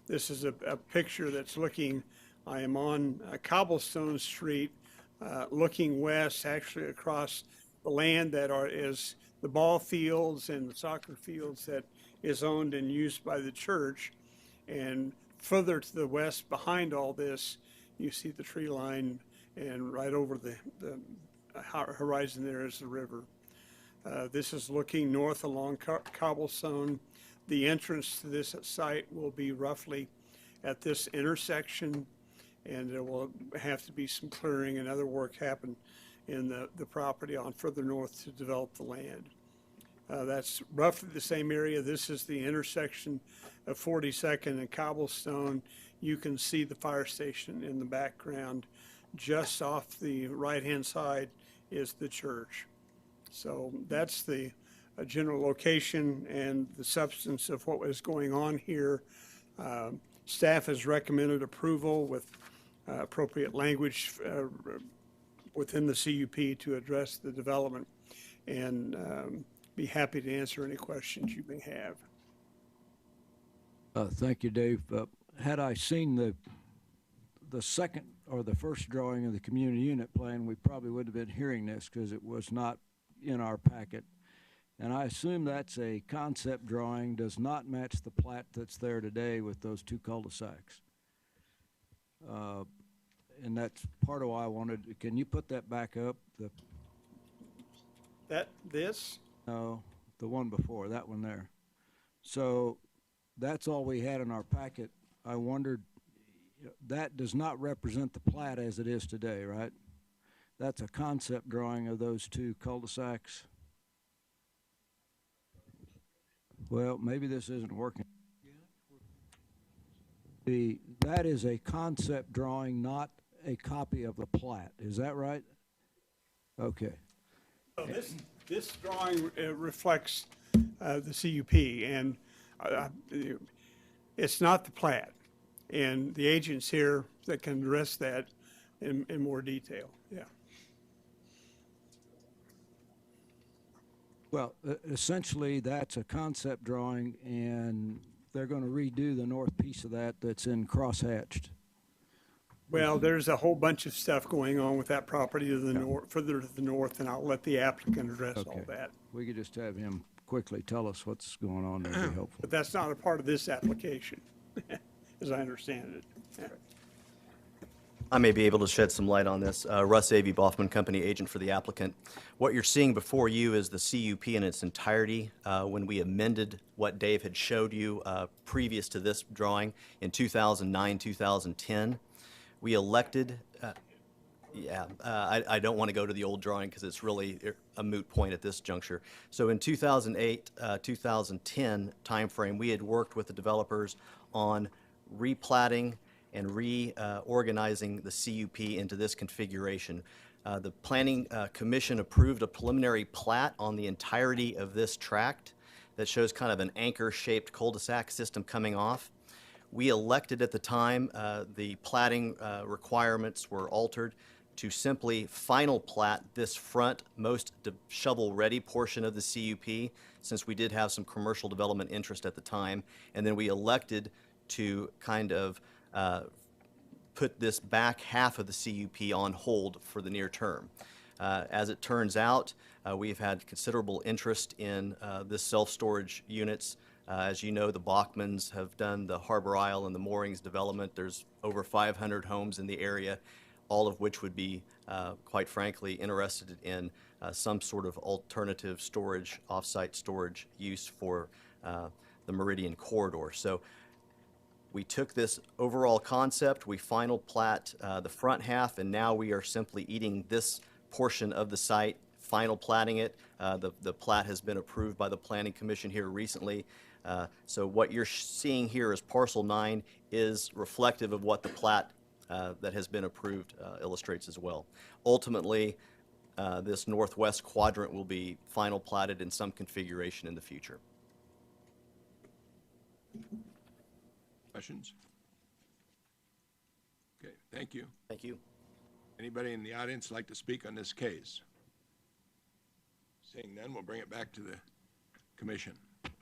This is a picture that's looking, I am on Cobblestone Street, looking west, actually across the land that is the ball fields and the soccer fields that is owned and used by the church. And further to the west behind all this, you see the tree line, and right over the horizon there is the river. This is looking north along Cobblestone. The entrance to this site will be roughly at this intersection, and there will have to be some clearing and other work happen in the property on further north to develop the land. That's roughly the same area. This is the intersection of 42nd and Cobblestone. You can see the fire station in the background. Just off the right-hand side is the church. So that's the general location and the substance of what was going on here. Staff has recommended approval with appropriate language within the CUP to address the development, and be happy to answer any questions you may have. Thank you, Dave. Had I seen the second or the first drawing of the community unit plan, we probably would have been hearing this because it was not in our packet. And I assume that's a concept drawing, does not match the plat that's there today with those two cul-de-sacs. And that's part of why I wanted, can you put that back up? This? No, the one before, that one there. So that's all we had in our packet. I wondered, that does not represent the plat as it is today, right? That's a concept drawing of those two cul-de-sacs. Well, maybe this isn't working. That is a concept drawing, not a copy of the plat. Is that right? Okay. So this drawing reflects the CUP, and it's not the plat. And the agents here that can address that in more detail. Yeah. Well, essentially, that's a concept drawing, and they're going to redo the north piece of that that's in crosshatched. Well, there's a whole bunch of stuff going on with that property to the north, further to the north, and I'll let the applicant address all that. We could just have him quickly tell us what's going on. That'd be helpful. But that's not a part of this application, as I understand it. Yeah. I may be able to shed some light on this. Russ Avey, Boffman Company, agent for the applicant. What you're seeing before you is the CUP in its entirety. When we amended what Dave had showed you previous to this drawing in 2009, 2010, we elected, I don't want to go to the old drawing because it's really a moot point at this juncture. So in 2008, 2010 timeframe, we had worked with the developers on replatting and reorganizing the CUP into this configuration. The Planning Commission approved a preliminary plat on the entirety of this tract that shows kind of an anchor-shaped cul-de-sac system coming off. We elected at the time, the platting requirements were altered to simply final plat this front, most shovel-ready portion of the CUP, since we did have some commercial development interest at the time. And then we elected to kind of put this back half of the CUP on hold for the near term. As it turns out, we've had considerable interest in this self-storage units. As you know, the Bachmans have done the Harbor Isle and the Moorings development. There's over 500 homes in the area, all of which would be, quite frankly, interested in some sort of alternative storage, off-site storage use for the Meridian corridor. So we took this overall concept, we final plat the front half, and now we are simply eating this portion of the site, final platting it. The plat has been approved by the Planning Commission here recently. So what you're seeing here as Parcel 9 is reflective of what the plat that has been approved illustrates as well. Ultimately, this northwest quadrant will be final platted in some configuration in the future. Questions? Okay, thank you. Thank you. Anybody in the audience like to speak on this case? Seeing none, we'll bring it back to the commission.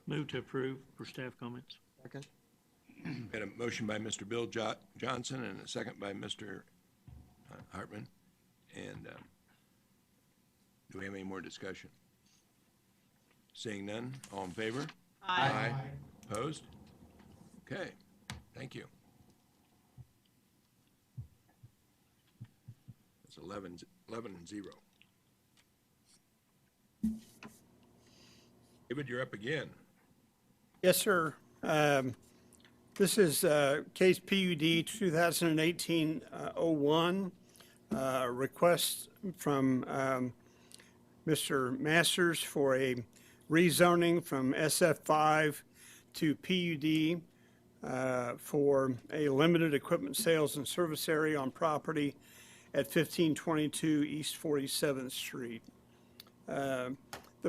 Move to approve for staff comments. Second. Got a motion by Mr. Bill Johnson and a second by Mr. Hartman. And do we have any more discussion? Seeing none, all in favor? Aye. Opposed? Okay, thank you. It's 11-0. David, you're up again. Yes, sir. This is case PUD 2018-01, request from Mr. Masters for a rezoning from SF5 to PUD for a limited equipment sales and service area on property at 1522 East 47th Street. The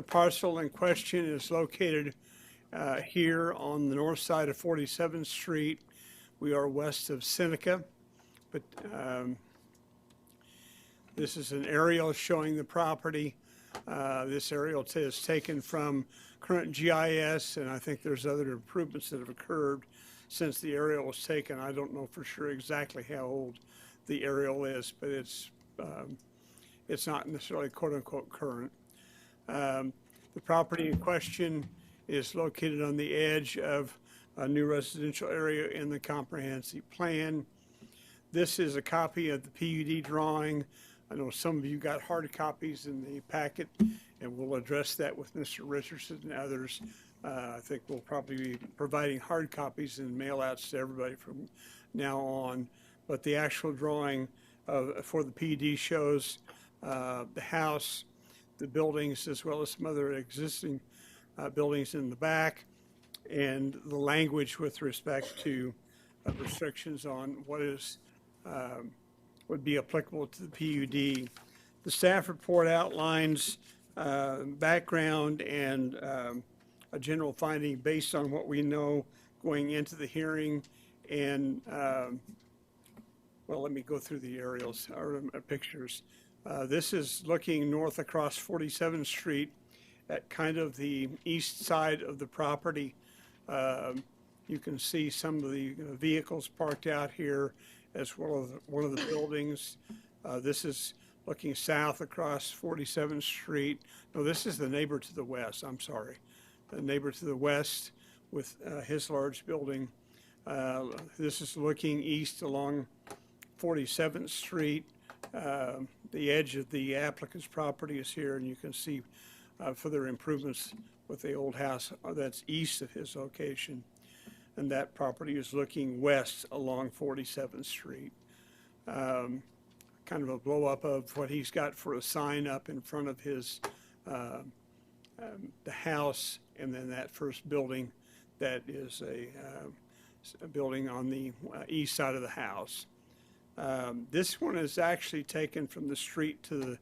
parcel in question is located here on the north side of 47th Street. We are west of Seneca, but this is an aerial showing the property. This aerial is taken from current GIS, and I think there's other improvements that have occurred since the aerial was taken. I don't know for sure exactly how old the aerial is, but it's not necessarily quote-unquote current. The property in question is located on the edge of a new residential area in the comprehensive plan. This is a copy of the PUD drawing. I know some of you got hard copies in the packet, and we'll address that with Mr. Richardson and others. I think we'll probably be providing hard copies and mail-outs to everybody from now on. But the actual drawing for the PUD shows the house, the buildings, as well as some other existing buildings in the back, and the language with respect to restrictions on what is would be applicable to the PUD. The staff report outlines background and a general finding based on what we know going into the hearing. And well, let me go through the aerials or pictures. This is looking north across 47th Street at kind of the east side of the property. You can see some of the vehicles parked out here, as well as one of the buildings. This is looking south across 47th Street. No, this is the neighbor to the west, I'm sorry. The neighbor to the west with his large building. This is looking east along 47th Street. The edge of the applicant's property is here, and you can see further improvements with the old house that's east of his location. And that property is looking west along 47th Street. Kind of a blow-up of what he's got for a sign up in front of his, the house, and then that first building that is a building on the east side of the house. This one is actually taken from the street to the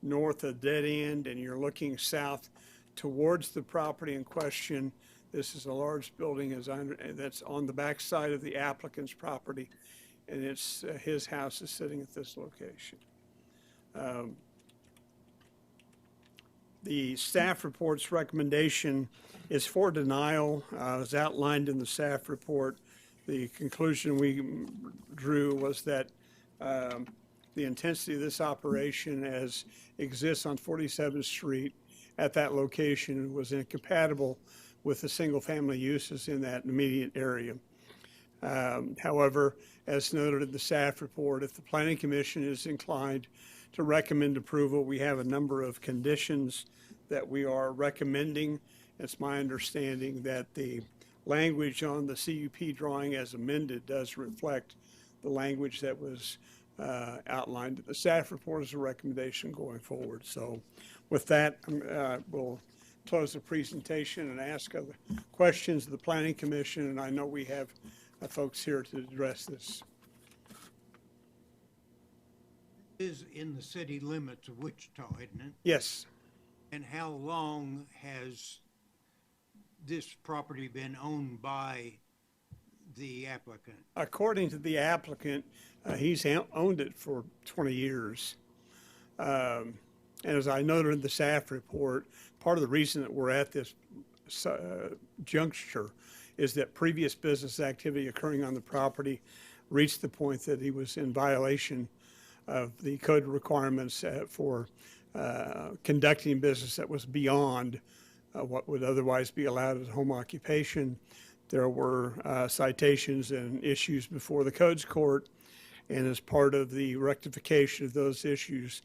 north of dead end, and you're looking south towards the property in question. This is a large building that's on the back side of the applicant's property, and it's his house is sitting at this location. The staff report's recommendation is for denial, as outlined in the staff report. The conclusion we drew was that the intensity of this operation as exists on 47th Street at that location was incompatible with the single-family uses in that immediate area. However, as noted in the staff report, if the Planning Commission is inclined to recommend approval, we have a number of conditions that we are recommending. It's my understanding that the language on the CUP drawing as amended does reflect the language that was outlined in the staff report as a recommendation going forward. So with that, we'll close the presentation and ask other questions of the Planning Commission, and I know we have folks here to address this. It is in the city limits of Wichita, isn't it? Yes. And how long has this property been owned by the applicant? According to the applicant, he's owned it for 20 years. And as I noted in the staff report, part of the reason that we're at this juncture is that previous business activity occurring on the property reached the point that he was in violation of the code requirements for conducting business that was beyond what would otherwise be allowed as a home occupation. There were citations and issues before the codes court, and as part of the rectification of those issues,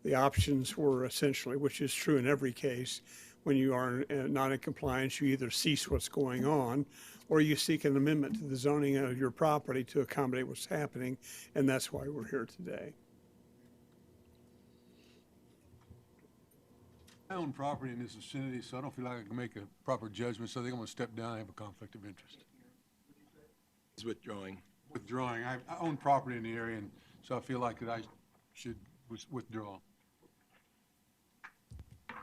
the options were essentially, which is true in every case, when you are not in compliance, you either cease what's going on or you seek an amendment to the zoning of your property to accommodate what's happening, and that's why we're here today. I own property in this vicinity, so I don't feel like I can make a proper judgment, so I think I'm gonna step down. I have a conflict of interest. He's withdrawing. Withdrawing. I own property in the area, and so I feel like that I should withdraw.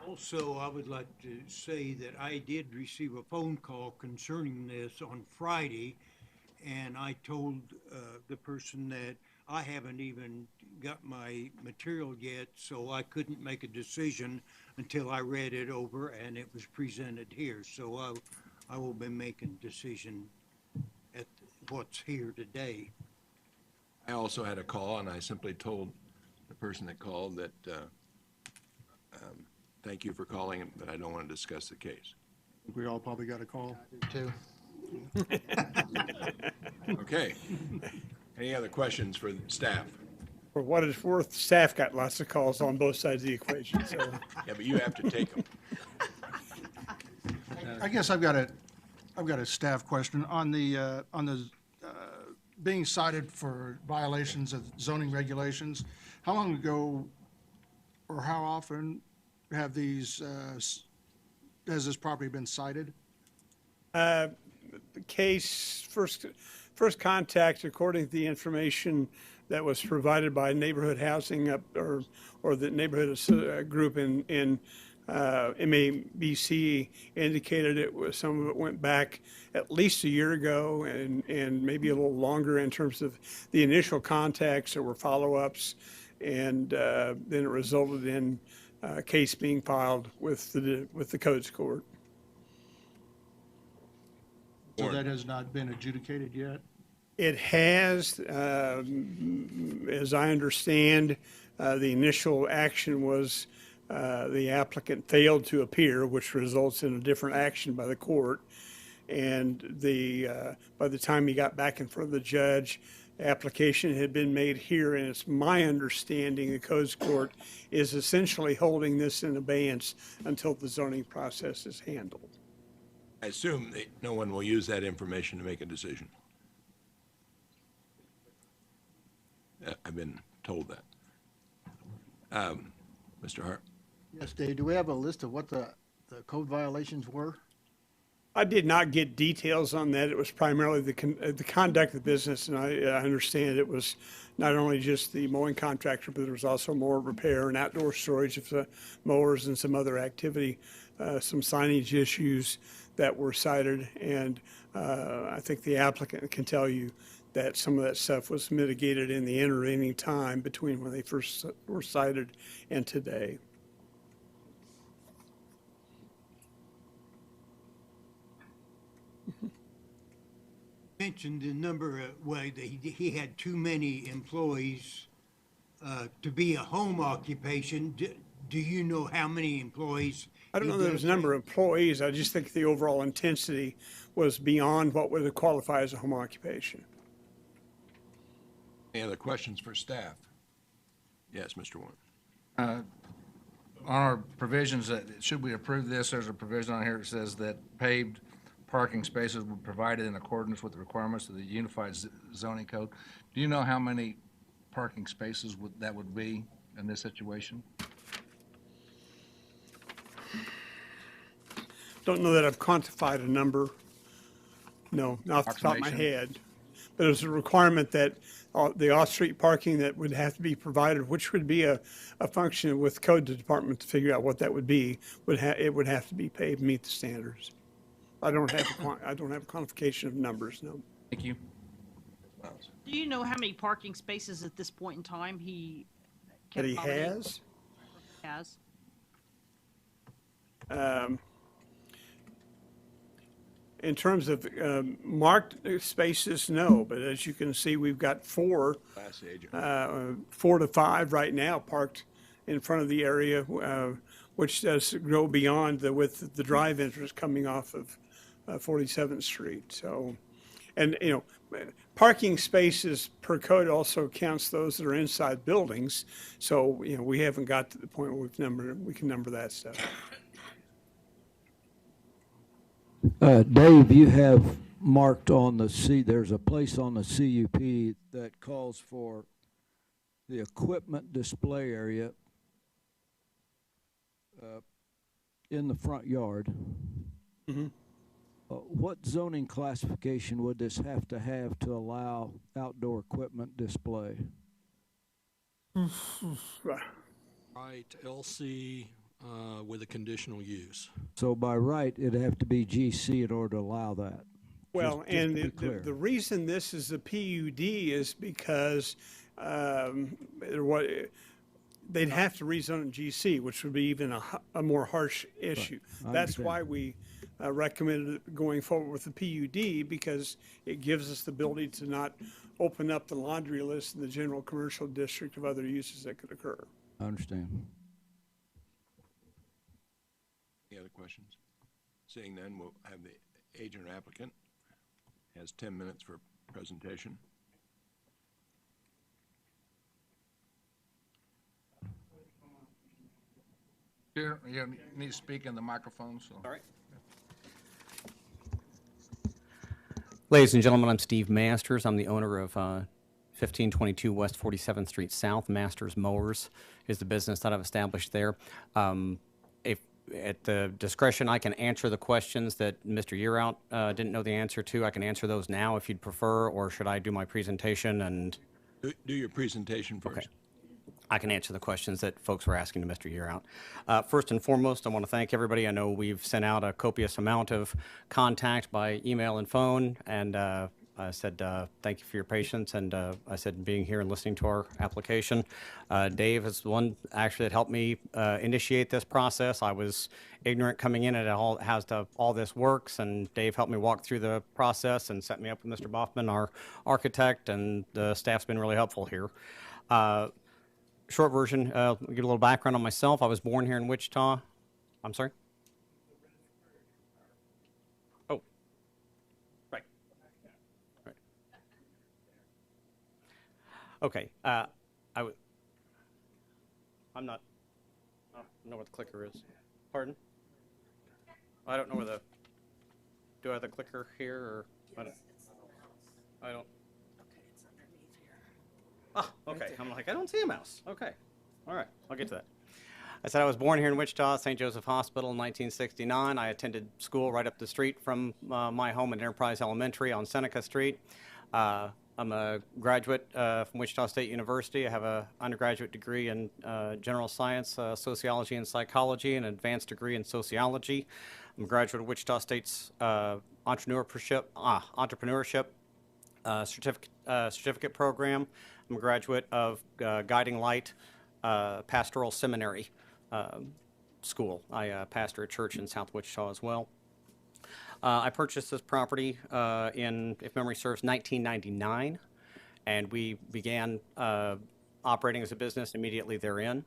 Also, I would like to say that I did receive a phone call concerning this on Friday, and I told the person that I haven't even got my material yet, so I couldn't make a decision until I read it over and it was presented here. So I will be making a decision at what's here today. I also had a call, and I simply told the person that called that, thank you for calling, but I don't want to discuss the case. We all probably got a call. Too. Okay. Any other questions for staff? For what it's worth, staff got lots of calls on both sides of the equation, so. Yeah, but you have to take them. I guess I've got a staff question on the being cited for violations of zoning regulations. How long ago or how often have these, has this property been cited? The case, first contact, according to the information that was provided by neighborhood housing or the neighborhood group in MAPC, indicated it was, some of it went back at least a year ago and maybe a little longer in terms of the initial contacts. There were follow-ups, and then it resulted in a case being filed with the codes court. So that has not been adjudicated yet? It has, as I understand, the initial action was the applicant failed to appear, which results in a different action by the court. And by the time he got back in front of the judge application had been made here, and it's my understanding the codes court is essentially holding this in abeyance until the zoning process is handled. I assume that no one will use that information to make a decision. I've been told that. Mr. Hart? Yes, Dave, do we have a list of what the code violations were? I did not get details on that. It was primarily the conduct of the business, and I understand it was not only just the mowing contractor, but there was also more repair and outdoor storage of the mowers and some other activity, some signage issues that were cited, and I think the applicant can tell you that some of that stuff was mitigated in the intervening time between when they first were cited and today. Mentioned the number of way that he had too many employees to be a home occupation. Do you know how many employees? I don't know that it was a number of employees. I just think the overall intensity was beyond what would qualify as a home occupation. Any other questions for staff? Yes, Mr. Warren. On our provisions, should we approve this, there's a provision on here that says that paved parking spaces were provided in accordance with the requirements of the Unified Zoning Code. Do you know how many parking spaces that would be in this situation? Don't know that I've quantified a number. No, not off the top of my head. But it was a requirement that the off-street parking that would have to be provided, which would be a function with code department to figure out what that would be, it would have to be paved, meet the standards. I don't have a quantification of numbers, no. Thank you. Do you know how many parking spaces at this point in time he That he has? has? In terms of marked spaces, no, but as you can see, we've got 4 to 5 right now parked in front of the area, which does go beyond the width of the drive entrance coming off of 47th Street. So, and you know, parking spaces per code also counts those that are inside buildings. So, you know, we haven't got to the point where we can number that stuff. Dave, you have marked on the there's a place on the CUP that calls for the equipment display area in the front yard. Mm-hmm. What zoning classification would this have to allow outdoor equipment display? Right, LC with a conditional use. So by right, it'd have to be GC in order to allow that. Well, just and to be clear. the reason this is a PUD is because they'd have to rezone GC, which would be even a more harsh issue. Right. That's why we recommended going forward with the PUD, because it gives us the ability to not open up the laundry list in the general commercial district of other uses that could occur. I understand. Any other questions? Seeing none, we'll have the agent or applicant has 10 minutes for presentation. You need to speak in the microphone, so. All right. Ladies and gentlemen, I'm Steve Masters. I'm the owner of 1522 West 47th Street South. Masters Mowers is the business that I've established there. If at the discretion, I can answer the questions that Mr. Yearout didn't know the answer to. I can answer those now if you'd prefer, or should I do my presentation and... Do your presentation first. Okay. I can answer the questions that folks were asking to Mr. Yearout. First and foremost, I want to thank everybody. I know we've sent out a copious amount of contact by email and phone, and I said thank you for your patience, and I said being here and listening to our application. Dave is the one actually that helped me initiate this process. I was ignorant coming in at all this works, and Dave helped me walk through the process and set me up with Mr. Boffman, our architect, and the staff's been really helpful here. Short version, give a little background on myself. I was born here in Wichita. I'm sorry? Oh. Right. Okay, I'm not, I don't know what the clicker is. Pardon? I don't know where do I have the clicker here, or? I don't. Ah, okay, I'm like, I don't see a mouse. Okay, all right, I'll get to that. I said I was born here in Wichita, St. Joseph Hospital in 1969. I attended school right up the street from my home at Enterprise Elementary on Seneca Street. I'm a graduate from Wichita State University. I have an undergraduate degree in general science, sociology and psychology, and an advanced degree in sociology. I'm a graduate of Wichita State's entrepreneurship certificate program. I'm a graduate of Guiding Light Pastoral Seminary school. I pastor a church in South Wichita as well. I purchased this property in, if memory serves, 1999, and we began operating as a business immediately therein.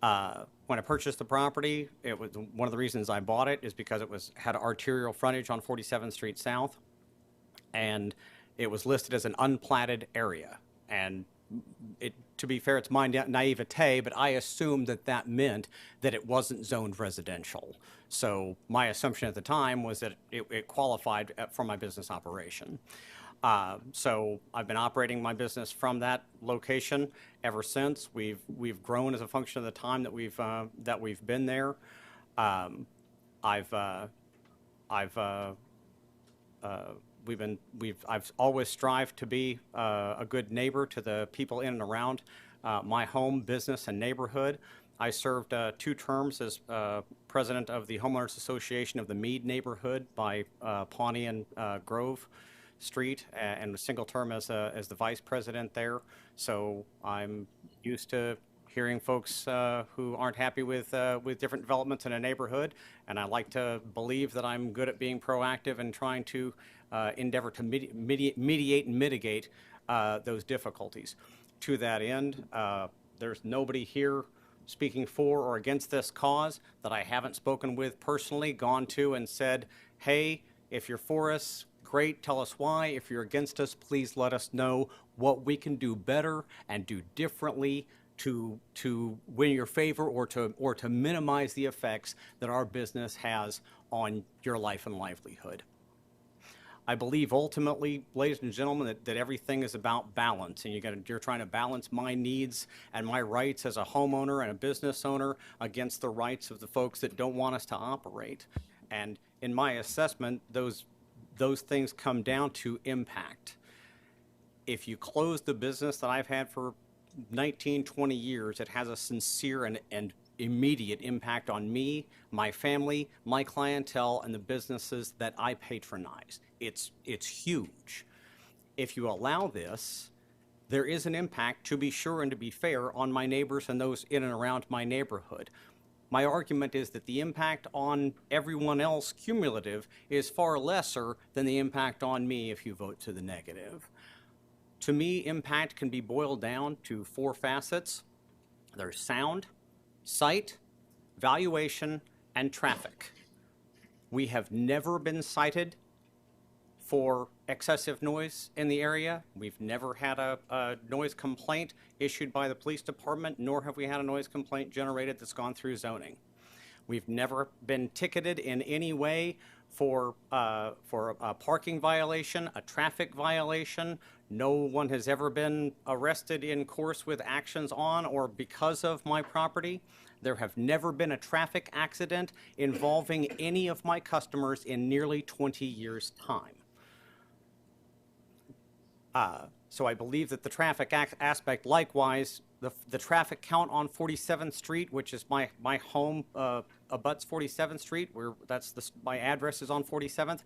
When I purchased the property, it was one of the reasons I bought it is because it had arterial frontage on 47th Street South, and it was listed as an unplatted area. And to be fair, it's my naivete, but I assumed that meant that it wasn't zoned residential. So my assumption at the time was that it qualified for my business operation. So I've been operating my business from that location ever since. We've grown as a function of the time that we've been there. I've always strived to be a good neighbor to the people in and around my home, business, and neighborhood. I served 2 terms as president of the Homeowners Association of the Mead neighborhood by Pawnee and Grove Street, and a single term as the vice president there. So I'm used to hearing folks who aren't happy with different developments in a neighborhood, and I like to believe that I'm good at being proactive and trying to endeavor to mediate and mitigate those difficulties. To that end, there's nobody here speaking for or against this cause that I haven't spoken with personally, gone to and said, hey, if you're for us, great, tell us why. If you're against us, please let us know what we can do better and do differently to win your favor or to minimize the effects that our business has on your life and livelihood. I believe ultimately, ladies and gentlemen, that everything is about balance, and you're trying to balance my needs and my rights as a homeowner and a business owner against the rights of the folks that don't want us to operate. And in my assessment, those things come down to impact. If you close the business that I've had for 19, 20 years, it has a sincere and immediate impact on me, my family, my clientele, and the businesses that I patronize. It's huge. If you allow this, there is an impact, to be sure and to be fair, on my neighbors and those in and around my neighborhood. My argument is that the impact on everyone else, cumulative, is far lesser than the impact on me if you vote to the negative. To me, impact can be boiled down to 4 facets. There's sound, sight, valuation, and traffic. We have never been cited for excessive noise in the area. We've never had a noise complaint issued by the police department, nor have we had a noise complaint generated that's gone through zoning. We've never been ticketed in any way for a parking violation, a traffic violation. No one has ever been arrested in course with actions on or because of my property. There have never been a traffic accident involving any of my customers in nearly 20 years' time. So I believe that the traffic aspect, likewise, the traffic count on 47th Street, which is my home, abuts 47th Street, where my address is on 47th.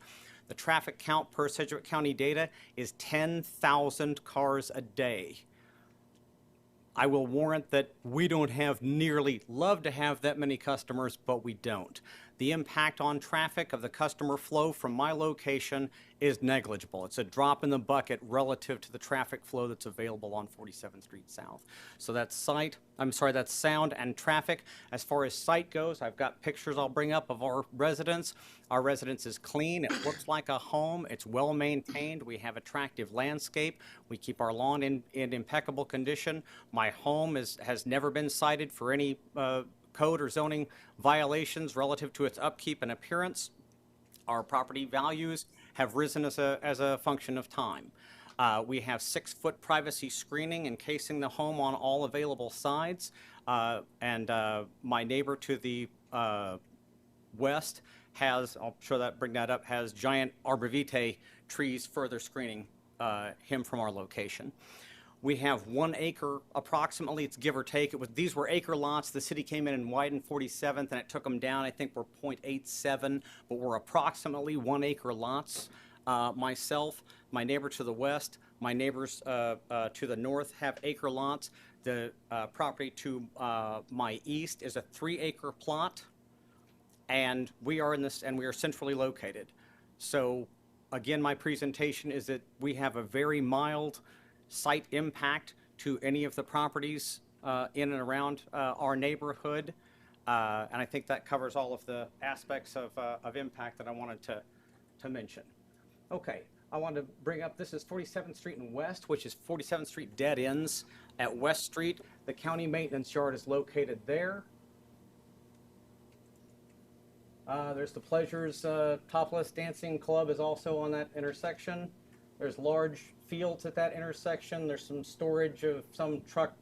The traffic count per Sedgwick County data is 10,000 cars a day. I will warrant that we don't have love to have that many customers, but we don't. The impact on traffic of the customer flow from my location is negligible. It's a drop in the bucket relative to the traffic flow that's available on 47th Street South. So that's that's sound and traffic. As far as sight goes, I've got pictures I'll bring up of our residence. Our residence is clean. It looks like a home. It's well maintained. We have attractive landscape. We keep our lawn in impeccable condition. My home has never been cited for any code or zoning violations relative to its upkeep and appearance. Our property values have risen as a function of time. We have 6-foot privacy screening encasing the home on all available sides. And my neighbor to the west has, bring that up, has giant arborvitae trees further screening him from our location. We have 1 acre, approximately, it's give or take. These were acre lots. The city came in and widened 47th, and it took them down. I think we're 0.87, but we're approximately 1 acre lots. Myself, my neighbor to the west, my neighbors to the north have acre lots. The property to my east is a 3-acre plot, and we are centrally located. So, again, my presentation is that we have a very mild site impact to any of the properties in and around our neighborhood. And I think that covers all of the aspects of impact that I wanted to mention. Okay, I wanted to bring up, this is 47th Street and West, which is 47th Street dead ends at West Street. The county maintenance yard is located there. There's the Pleasures Topless Dancing Club is also on that intersection. There's large fields at that intersection. There's some storage of some truck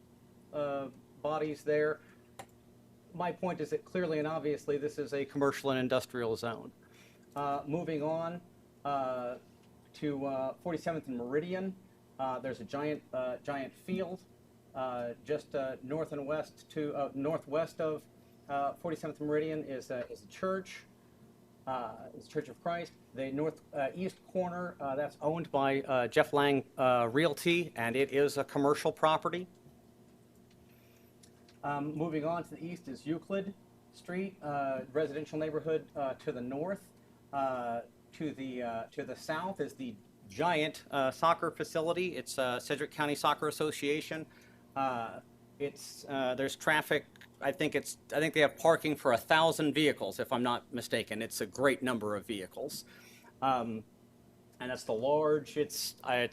bodies there. My point is that clearly and obviously this is a commercial and industrial zone. Moving on to 47th and Meridian, there's a giant field just north and west to northwest of 47th and Meridian is a church. It's Church of Christ. The northeast corner, that's owned by Jeff Lang Realty, and it is a commercial property. Moving on to the east is Euclid Street, residential neighborhood to the north. To the south is the giant soccer facility. It's Sedgwick County Soccer Association. There's traffic. I think they have parking for 1,000 vehicles, if I'm not mistaken. It's a great number of vehicles, and that's the large. It's I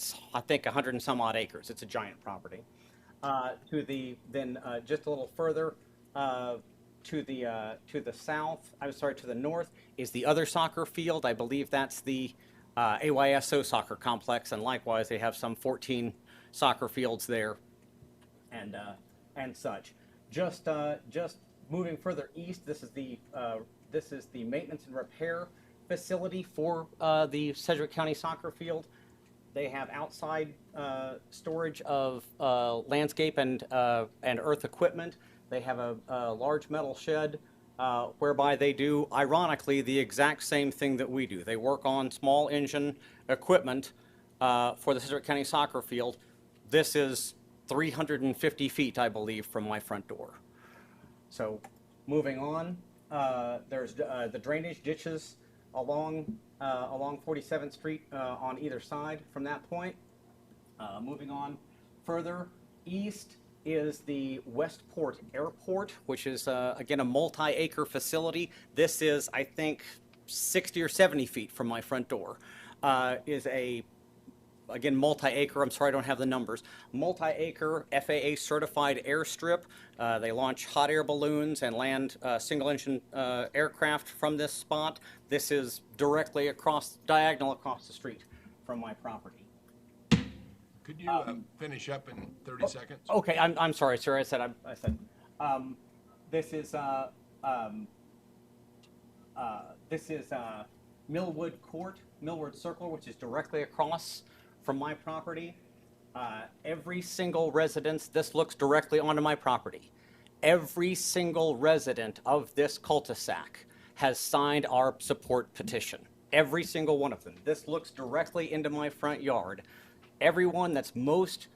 think 100 and some odd acres. It's a giant property. Just a little further to the south. I'm sorry, to the north is the other soccer field. I believe that's the AYSO soccer complex, and likewise they have some 14 soccer fields there, and such. Just moving further east, this is the maintenance and repair facility for the Sedgwick County soccer field. They have outside storage of landscape and earth equipment. They have a large metal shed whereby they do, ironically, the exact same thing that we do. They work on small engine equipment for the Sedgwick County soccer field. This is 350 feet, I believe, from my front door. So moving on, there's the drainage ditches along 47th Street on either side from that point. Moving on further east is the Westport Airport, which is, again, a multi-acre facility. This is, I think, 60 or 70 feet from my front door. Is a again, multi-acre, I'm sorry I don't have the numbers, multi-acre FAA certified airstrip. They launch hot air balloons and land single-engine aircraft from this spot. This is directly diagonal across the street from my property. Could you finish up in 30 seconds? Okay, I'm sorry, sir. This is Millwood Court, Millwood Circle, which is directly across from my property. Every single residence, this looks directly onto my property. Every single resident of this cul-de-sac has signed our support petition. Every single one of them. This looks directly into my front yard. Everyone that's most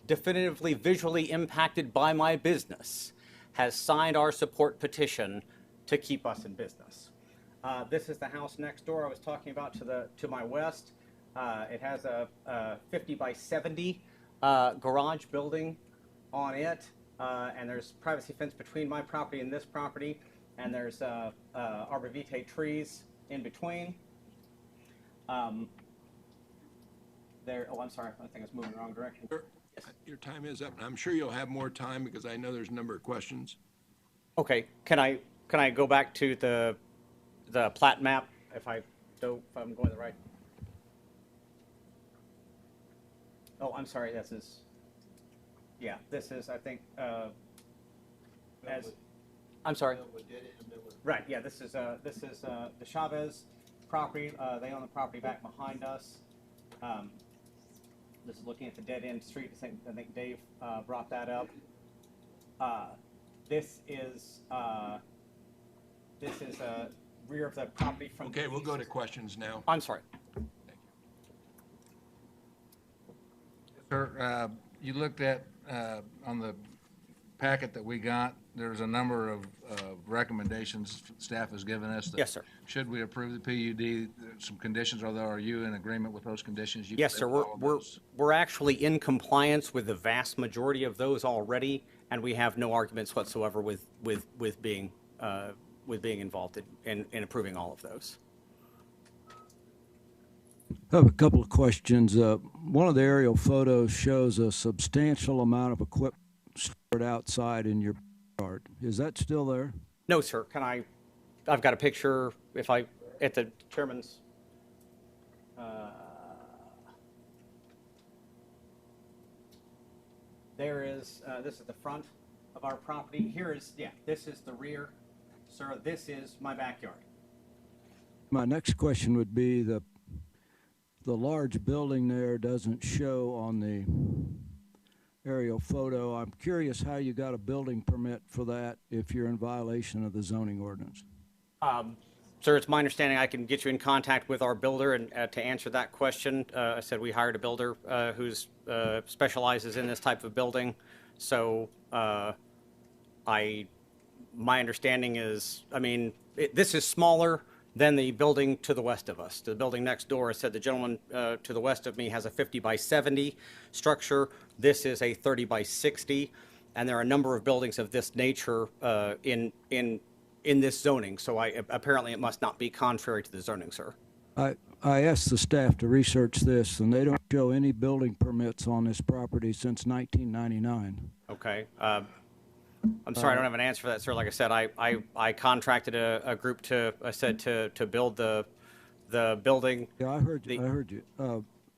definitively visually impacted by my business has signed our support petition to keep us in business. This is the house next door I was talking about to my west. It has a 50 by 70 garage building on it, and there's privacy fence between my property and this property, and there's arbor vitae trees in between. Oh, I'm sorry, I think it's moving in the wrong direction. Your time is up. I'm sure you'll have more time because I know there's a number of questions. Okay, can I go back to the plat map if I'm going the right? Oh, I'm sorry, this is, I think, I'm sorry. Right, yeah, this is the Chavez property. They own the property back behind us. This is looking at the dead-end street. I think Dave brought that up. This is rear of the property from. Okay, we'll go to questions now. I'm sorry. Sir, you looked at, on the packet that we got, there's a number of recommendations staff has given us. Yes, sir. Should we approve the PUD, some conditions, are you in agreement with those conditions? Yes, sir. We're actually in compliance with the vast majority of those already, and we have no arguments whatsoever with being involved in approving all of those. I have a couple of questions. One of the aerial photos shows a substantial amount of equipment stored outside in your yard. Is that still there? No, sir. I've got a picture at the chairman's. This is the front of our property. This is the rear. Sir, this is my backyard. My next question would be the large building there doesn't show on the aerial photo. I'm curious how you got a building permit for that if you're in violation of the zoning ordinance. Sir, it's my understanding I can get you in contact with our builder and to answer that question. I said we hired a builder who specializes in this type of building. So my understanding is, this is smaller than the building to the west of us. The building next door, I said the gentleman to the west of me has a 50 by 70 structure. This is a 30 by 60, and there are a number of buildings of this nature in this zoning. So apparently it must not be contrary to the zoning, sir. I asked the staff to research this, and they don't show any building permits on this property since 1999. Okay. I'm sorry, I don't have an answer for that, sir. Like I said, I contracted a group to build the building. Yeah, I heard you.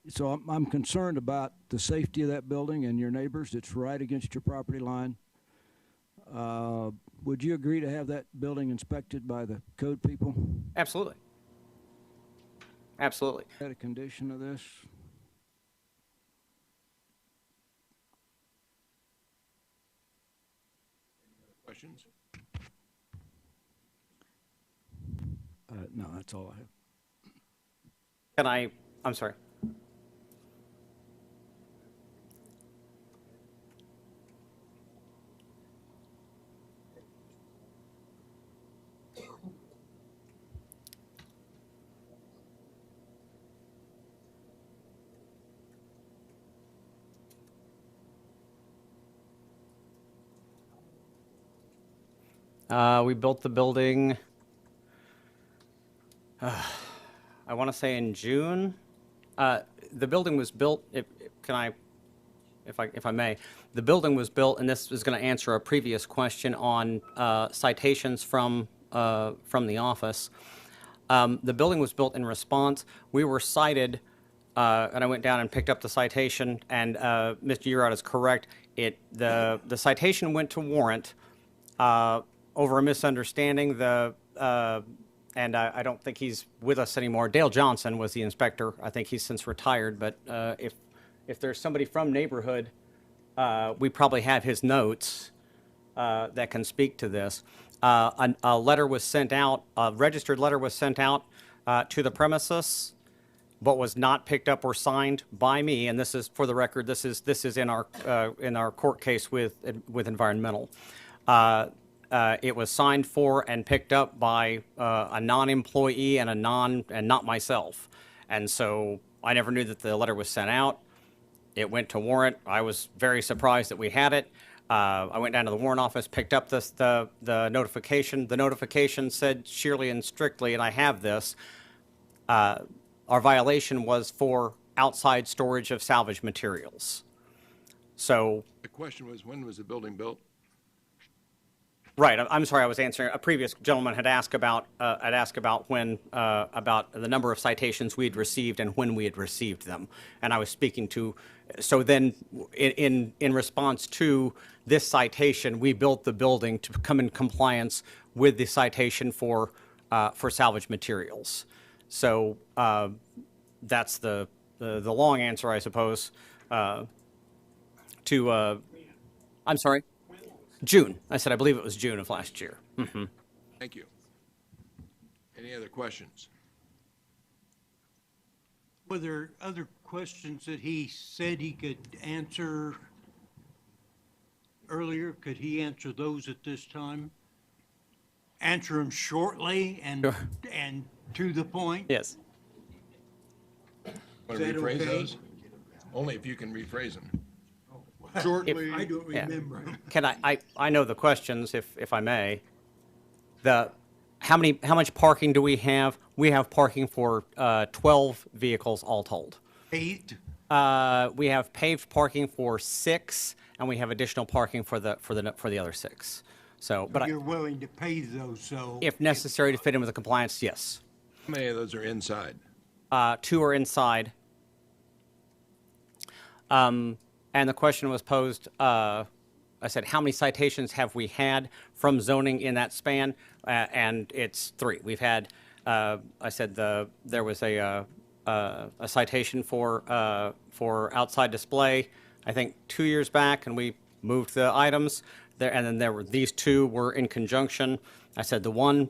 So I'm concerned about the safety of that building and your neighbors. It's right against your property line. Would you agree to have that building inspected by the code people? Absolutely. Absolutely. Is that a condition of this? Questions? No, that's all I have. I'm sorry. We built the building, I want to say in June. The building was built, if I may, the building was built, and this is going to answer a previous question on citations from the office. The building was built in response. We were cited, and I went down and picked up the citation, and Mr. Urad is correct. The citation went to warrant over a misunderstanding. And I don't think he's with us anymore. Dale Johnson was the inspector. I think he's since retired. But if there's somebody from neighborhood, we probably have his notes that can speak to this. A letter was sent out. A registered letter was sent out to the premises, but was not picked up or signed by me. And this is, for the record, this is in our court case with environmental. it was signed for and picked up by a non-employee and not myself. And so I never knew that the letter was sent out. It went to warrant. I was very surprised that we had it. I went down to the warrant office, picked up the notification. The notification said sheerly and strictly, and I have this, our violation was for outside storage of salvage materials. So. The question was, when was the building built? Right. I'm sorry. I was answering. A previous gentleman had asked about when about the number of citations we'd received and when we had received them, and I was speaking to. So then, in response to this citation, we built the building to come in compliance with the citation for salvage materials. So that's the long answer, I suppose. I'm sorry. June. I said I believe it was June of last year. Mm-hmm. Thank you. Any other questions? Were there other questions that he said he could answer earlier? Could he answer those at this time? Answer them shortly and to the point? Yes. Want to Is that rephrase okay? those? Only if you can rephrase them. Shortly. I don't Yeah. remember. Can I know the questions if I may. How much parking do we have? We have parking for 12 vehicles all told. 8? We have paved parking for 6, and we have additional parking for the other 6. So, but You're willing to pay those, so. if necessary to fit in with the compliance, yes. How many of those are inside? 2 are inside. And the question was posed, I said, how many citations have we had from zoning in that span? And it's 3. We've had, I said there was a citation for outside display, I think 2 years back, and we moved the items there. And then there were these 2 were in conjunction. I said the one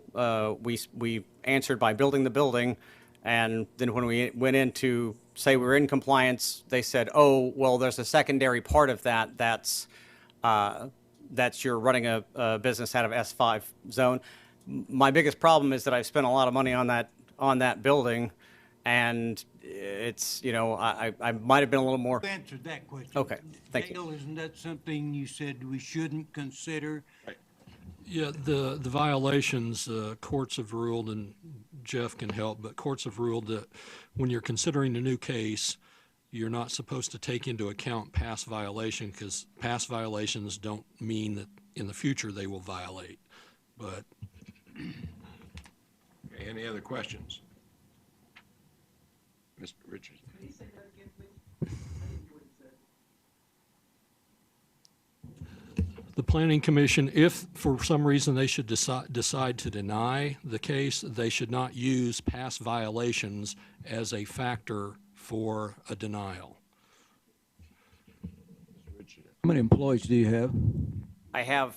we answered by building the building, and then when we went in to say we were in compliance, they said, oh, well, there's a secondary part of that. That's you're running a business out of S5 zone. My biggest problem is that I've spent a lot of money on that building, and it's, I might have been a little more. You answered that question. Okay, thank you. Dale, isn't that something you said we shouldn't consider? Yeah, the violations, courts have ruled, and Jeff can help, but courts have ruled that when you're considering a new case, you're not supposed to take into account past violation, because past violations don't mean that in the future they will violate. But Okay, any other questions? Mr. Richards. the Planning Commission, if for some reason they should decide to deny the case, they should not use past violations as a factor for a denial. How many employees do you have? I have,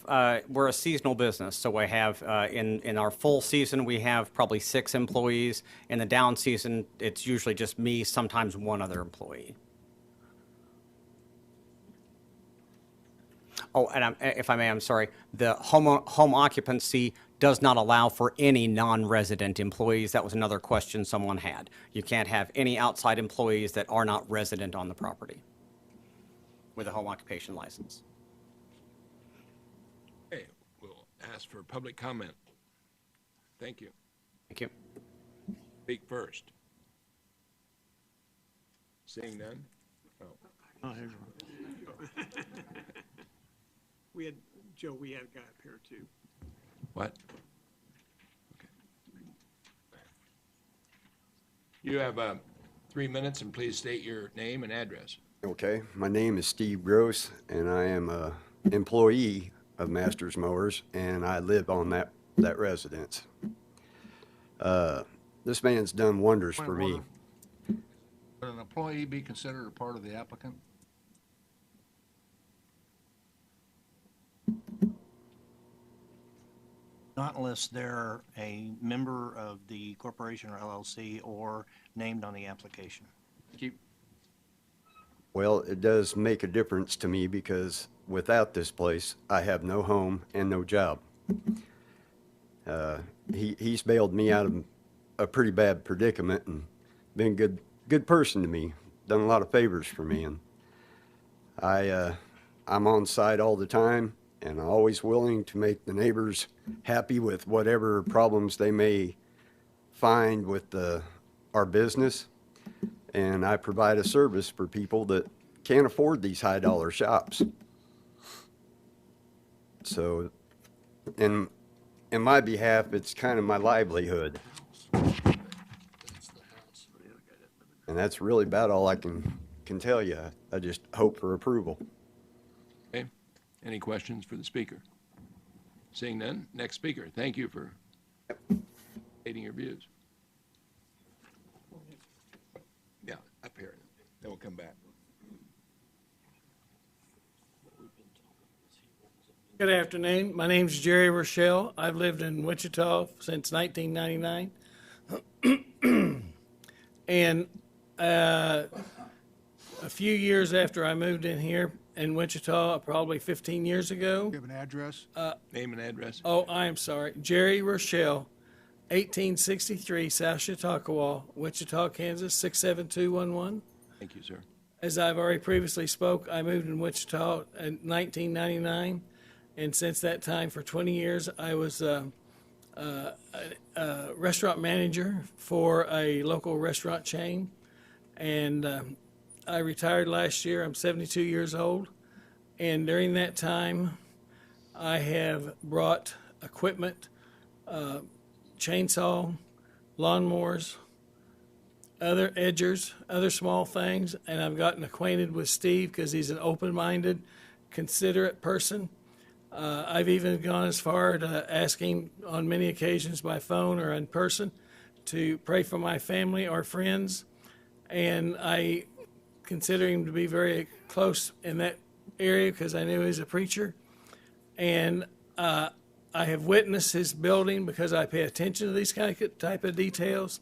we're a seasonal business, so I have, in our full season, we have probably 6 employees. In the down season, it's usually just me, sometimes one other employee. Oh, and if I may, I'm sorry, the home occupancy does not allow for any non-resident employees. That was another question someone had. You can't have any outside employees that are not resident on the property with a home occupation license. Okay, we'll ask for public comment. Thank you. Thank you. Speak first. Seeing none? Oh. We had, Joe, we had a guy up here too. What? Okay. You have 3 minutes, and please state your name and address. Okay, my name is Steve Gross, and I am a employee of Masters Mowers, and I live on that residence. This man's done wonders for me. Would an employee be considered a part of the applicant? Not unless they're a member of the corporation or LLC or named on the application. Well, it does make a difference to me because without this place, I have no home and no job. He's bailed me out of a pretty bad predicament and been a good person to me, done a lot of favors for me, and I'm on site all the time and always willing to make the neighbors happy with whatever problems they may find with our business. And I provide a service for people that can't afford these high dollar shops. So in my behalf, it's kind of my livelihood. And that's really about all I can tell you. I just hope for approval. Okay. Any questions for the speaker? Seeing none, next speaker. Thank you for stating your views. Yeah, up here. Then we'll come back. Good afternoon. My name's Jerry Rochelle. I've lived in Wichita since 1999. And a few years after I moved in here in Wichita, probably 15 years ago. You have an address? Name and address. Oh, I am sorry. Jerry Rochelle, 1863 South Chautauqua, Wichita, Kansas, 67211. Thank you, sir. As I've already previously spoke, I moved in Wichita in 1999. And since that time, for 20 years, I was a restaurant manager for a local restaurant chain. And I retired last year. I'm 72 years old. And during that time, I have brought equipment, chainsaw, lawnmowers, other edgers, other small things. And I've gotten acquainted with Steve because he's an open-minded, considerate person. I've even gone as far to asking on many occasions by phone or in person to pray for my family or friends. And I consider him to be very close in that area because I knew he was a preacher. And I have witnessed his building because I pay attention to these type of details,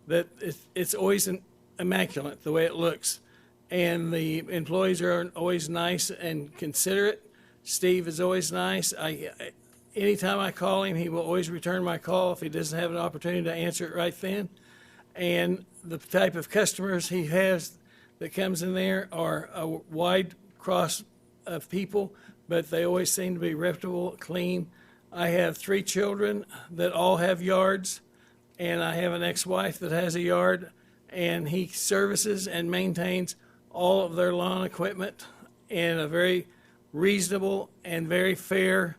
that it's always immaculate the way it looks. And the employees are always nice and considerate. Steve is always nice. Anytime I call him, he will always return my call if he doesn't have an opportunity to answer it right then. And the type of customers he has that comes in there are a wide cross of people, but they always seem to be reputable, clean. I have 3 children that all have yards, and I have an ex-wife that has a yard, and he services and maintains all of their lawn equipment in a very reasonable and very fair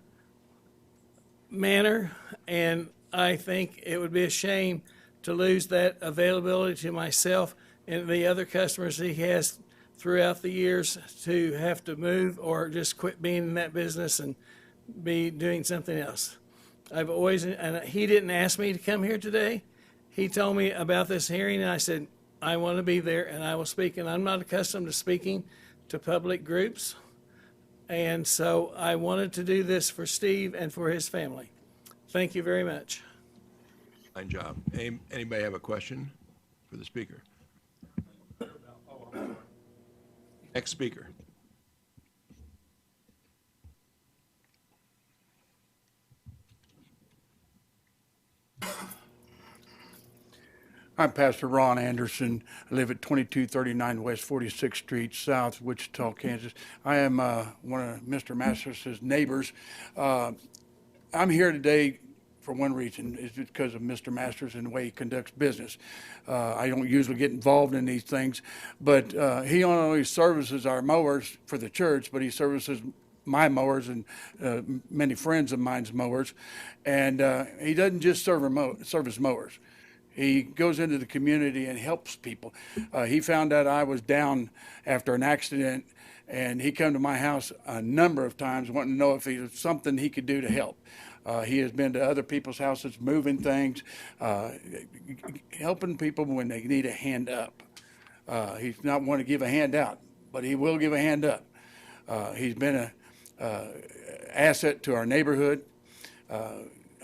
manner. And I think it would be a shame to lose that availability to myself and the other customers he has throughout the years to have to move or just quit being in that business and be doing something else. I've always, and he didn't ask me to come here today. He told me about this hearing, and I said, I want to be there and I will speak. And I'm not accustomed to speaking to public groups. And so I wanted to do this for Steve and for his family. Thank you very much. Fine job. Anybody have a question for the speaker? Next speaker. I'm Pastor Ron Anderson. I live at 2239 West 46th Street, South Wichita, Kansas. I am one of Mr. Masters' neighbors. I'm here today for one reason, is because of Mr. Masters and the way he conducts business. I don't usually get involved in these things, but he not only services our mowers for the church, but he services my mowers and many friends of mine's mowers. And he doesn't just service mowers. He goes into the community and helps people. He found out I was down after an accident, and he came to my house a number of times wanting to know if there was something he could do to help. He has been to other people's houses, moving things, helping people when they need a hand up. He's not one to give a hand out, but he will give a hand up. He's been an asset to our neighborhood.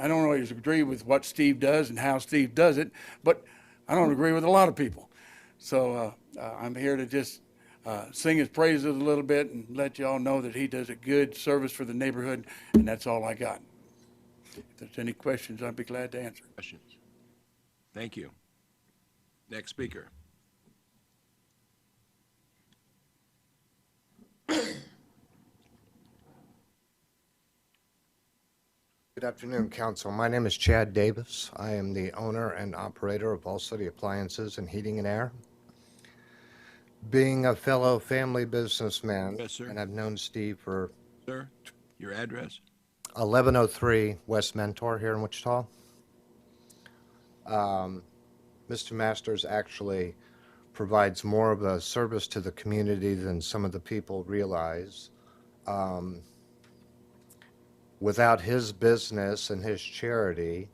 I don't always agree with what Steve does and how Steve does it, but I don't agree with a lot of people. So I'm here to just sing his praises a little bit and let you all know that he does a good service for the neighborhood, and that's all I got. If there's any questions, I'd be glad to answer. Questions? Thank you. Next speaker. Good afternoon, Council. My name is Chad Davis. I am the owner and operator of All City Appliances and Heating and Air. Being a fellow family businessman, Yes, sir. and I've known Steve for Sir, your address? 1103 West Mentor here in Wichita. Mr. Masters actually provides more of a service to the community than some of the people realize. Without his business and his charity,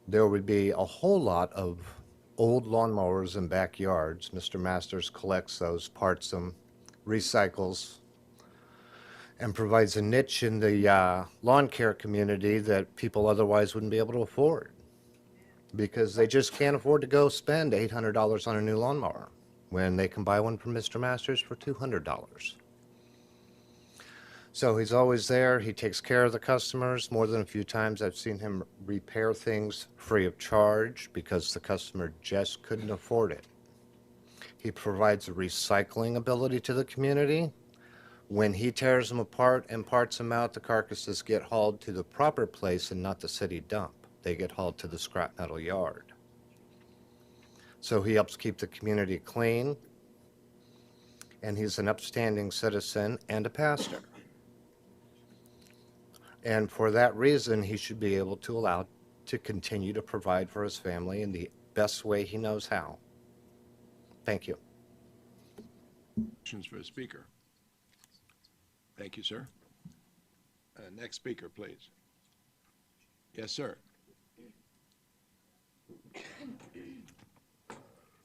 there would be a whole lot of old lawnmowers in backyards. Mr. Masters collects those, parts them, recycles, and provides a niche in the lawn care community that people otherwise wouldn't be able to afford because they just can't afford to go spend $800 on a new lawnmower when they can buy one from Mr. Masters for $200. So he's always there. He takes care of the customers. More than a few times I've seen him repair things free of charge because the customer just couldn't afford it. He provides a recycling ability to the community. When he tears them apart and parts them out, the carcasses get hauled to the proper place and not the city dump. They get hauled to the scrap metal yard. So he helps keep the community clean, and he's an upstanding citizen and a pastor. And for that reason, he should be able to allow to continue to provide for his family in the best way he knows how. Thank you. Questions for the speaker? Thank you, sir. Next speaker, please. Yes, sir.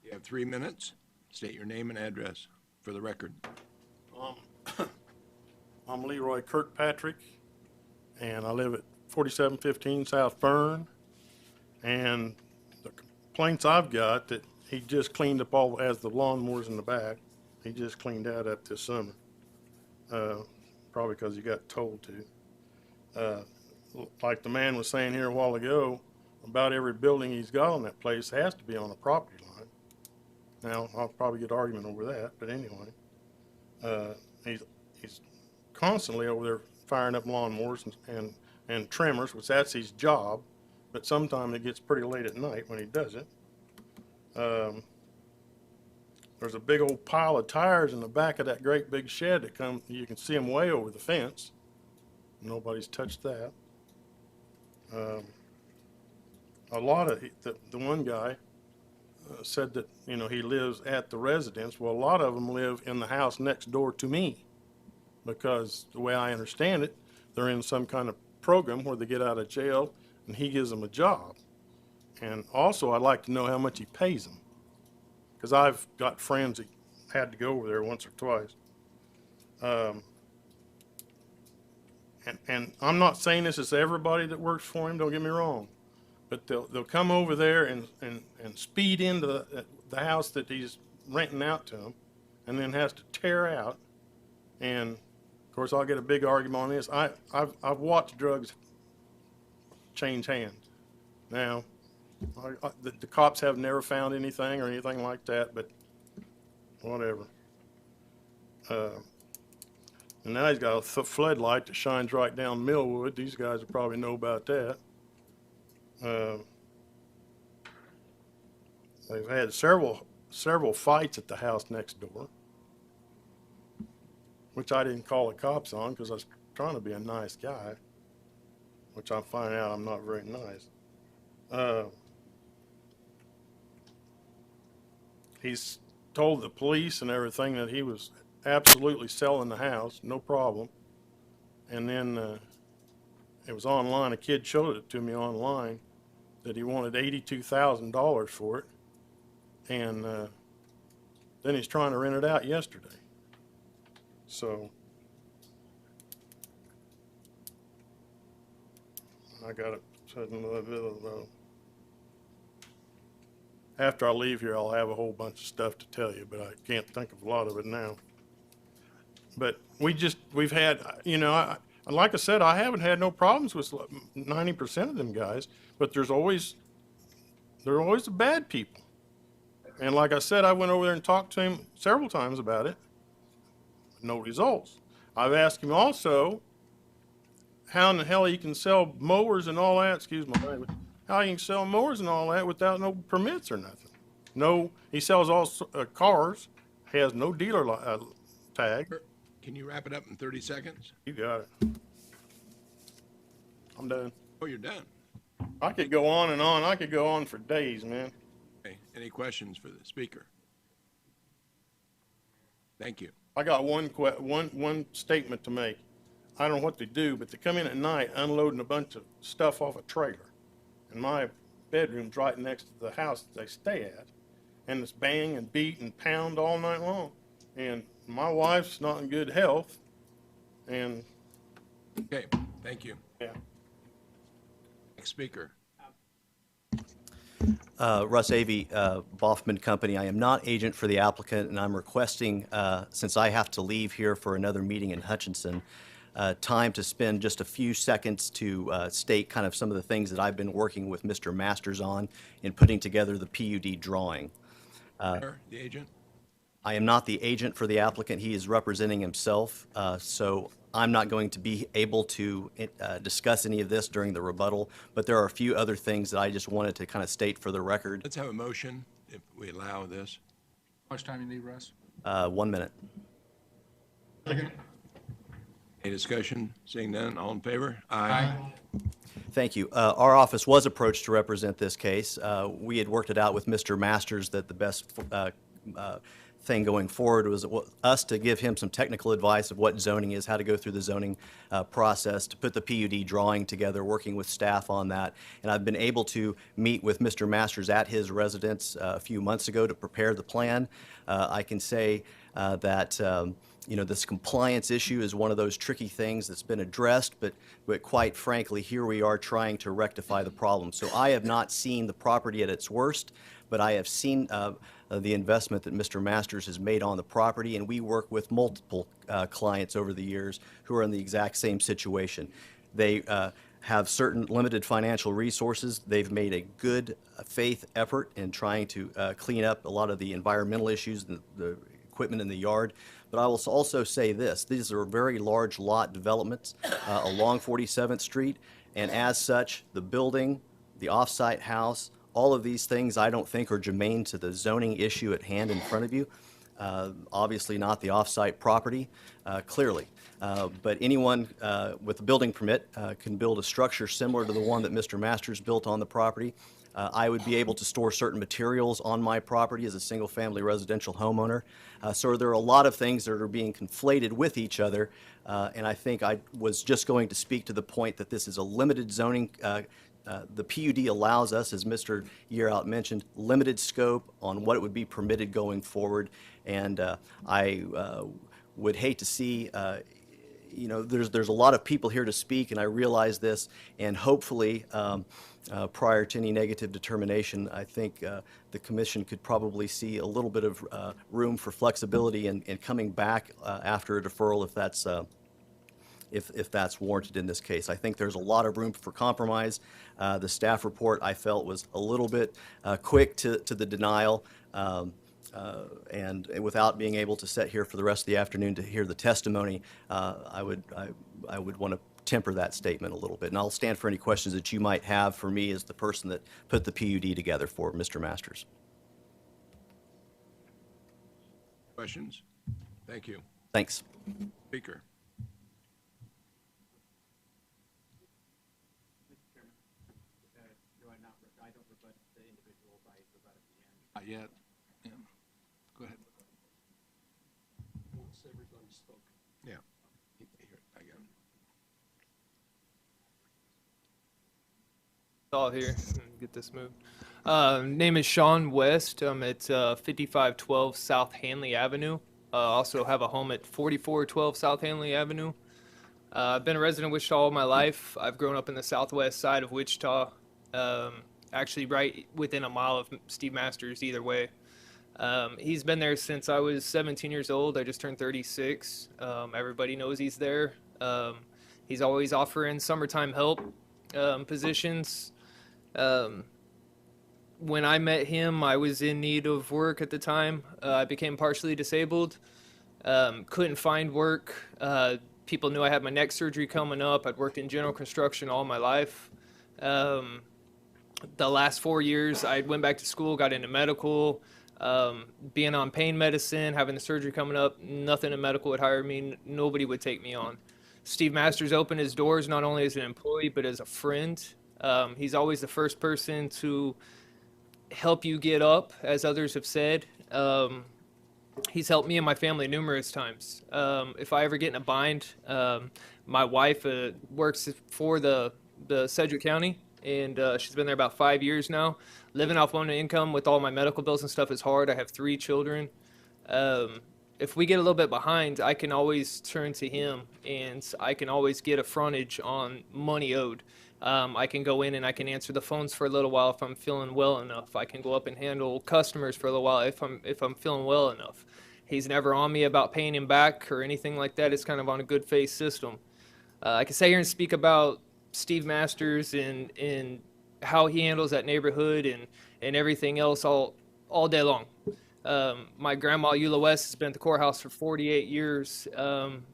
You have 3 minutes. State your name and address for the record. I'm Leroy Kirkpatrick, and I live at 4715 South Fern. And the complaints I've got that he just cleaned up all, as the lawnmowers in the back, he just cleaned that up this summer. Probably because he got told to. Like the man was saying here a while ago, about every building he's got on that place has to be on a property line. Now, I'll probably get an argument over that, but anyway. He's constantly over there firing up lawnmowers and trimmers, which that's his job, but sometimes it gets pretty late at night when he does it. There's a big old pile of tires in the back of that great big shed that come, you can see them way over the fence. Nobody's touched that. A lot of, the one guy said that, you know, he lives at the residence. Well, a lot of them live in the house next door to me because the way I understand it, they're in some kind of program where they get out of jail and he gives them a job. And also I'd like to know how much he pays them, because I've got friends that had to go over there once or twice. And I'm not saying this is everybody that works for him, don't get me wrong, but they'll come over there and speed into the house that he's renting out to them and then has to tear out. And of course I'll get a big argument on this. I've watched drugs change hands. Now, the cops have never found anything or anything like that, but whatever. And now he's got a floodlight that shines right down Millwood. These guys will probably know about that. They've had several fights at the house next door, which I didn't call the cops on because I was trying to be a nice guy, which I'm finding out I'm not very nice. He's told the police and everything that he was absolutely selling the house, no problem. And then it was online, a kid showed it to me online, that he wanted $82,000 for it. And then he's trying to rent it out yesterday. So I got it said in a little bit of after I leave here, I'll have a whole bunch of stuff to tell you, but I can't think of a lot of it now. But we've had, you know, And like I said, I haven't had no problems with 90% of them guys, but there are always the bad people. And like I said, I went over there and talked to him several times about it. No results. I've asked him also how in the hell he can sell mowers and all that, excuse my language, how he can sell mowers and all that without no permits or nothing. No, he sells all cars, he has no dealer tag. Can you wrap it up in 30 seconds? You got it. I'm done. Oh, you're done. I could go on and on. I could go on for days, man. Okay, any questions for the speaker? Thank you. I got one statement to make. I don't know what they do, but they come in at night unloading a bunch of stuff off a trailer. And my bedroom's right next to the house that they stay at. And it's bang and beat and pound all night long. And my wife's not in good health. And Okay, thank you. yeah. Next speaker. Russ Avey, Boffman Company. I am not agent for the applicant, and I'm requesting, since I have to leave here for another meeting in Hutchinson, time to spend just a few seconds to state kind of some of the things that I've been working with Mr. Masters on in putting together the PUD drawing. The agent? I am not the agent for the applicant. He is representing himself, so I'm not going to be able to discuss any of this during the rebuttal, but there are a few other things that I just wanted to kind of state for the record. Let's have a motion if we allow this. How much time you need, Russ? 1 minute. Any discussion? Seeing none, all in favor? Aye. Thank you. Our office was approached to represent this case. We had worked it out with Mr. Masters that the best thing going forward was us to give him some technical advice of what zoning is, how to go through the zoning process, to put the PUD drawing together, working with staff on that. And I've been able to meet with Mr. Masters at his residence a few months ago to prepare the plan. I can say that you know, this compliance issue is one of those tricky things that's been addressed, but quite frankly, here we are trying to rectify the problem. So I have not seen the property at its worst, but I have seen the investment that Mr. Masters has made on the property, and we work with multiple clients over the years who are in the exact same situation. They have certain limited financial resources. They've made a good faith effort in trying to clean up a lot of the environmental issues, the equipment in the yard. But I will also say this, these are very large lot developments along 47th Street, and as such, the building, the off-site house, all of these things I don't think are germane to the zoning issue at hand in front of you. Obviously not the off-site property, clearly. But anyone with a building permit can build a structure similar to the one that Mr. Masters built on the property. I would be able to store certain materials on my property as a single-family residential homeowner. So there are a lot of things that are being conflated with each other, and I think I was just going to speak to the point that this is a limited zoning. The PUD allows us, as Mr. Yearout mentioned, limited scope on what would be permitted going forward, and I would hate to see you know, there's a lot of people here to speak, and I realize this, and hopefully prior to any negative determination, I think the commission could probably see a little bit of room for flexibility in coming back after a deferral if that's warranted in this case. I think there's a lot of room for compromise. The staff report I felt was a little bit quick to the denial. And without being able to sit here for the rest of the afternoon to hear the testimony, I would want to temper that statement a little bit. And I'll stand for any questions that you might have for me as the person that put the PUD together for Mr. Masters. Questions? Thank you. Thanks. Speaker. Not yet. Yeah. Go ahead. Once everybody's spoken. Yeah. I got it. All here. Get this moved. Name is Sean West. I'm at 5512 South Hanley Avenue. Also have a home at 4412 South Hanley Avenue. I've been a resident of Wichita all my life. I've grown up in the southwest side of Wichita, actually right within a mile of Steve Masters either way. He's been there since I was 17 years old. I just turned 36. Everybody knows he's there. He's always offering summertime help positions. When I met him, I was in need of work at the time. I became partially disabled. Couldn't find work. People knew I had my neck surgery coming up. I'd worked in general construction all my life. The last 4 years, I went back to school, got into medical, being on pain medicine, having the surgery coming up. Nothing in medical would hire me. Nobody would take me on. Steve Masters opened his doors not only as an employee, but as a friend. He's always the first person to help you get up, as others have said. He's helped me and my family numerous times. If I ever get in a bind, my wife works for the Sedgwick County, and she's been there about 5 years now. Living off one income with all my medical bills and stuff is hard. I have 3 children. If we get a little bit behind, I can always turn to him, and I can always get a frontage on money owed. I can go in and I can answer the phones for a little while if I'm feeling well enough. I can go up and handle customers for a little while if I'm feeling well enough. He's never on me about paying him back or anything like that. It's kind of on a good faith system. I can sit here and speak about Steve Masters and how he handles that neighborhood and everything else all day long. My grandma, Eula West, has been at the courthouse for 48 years.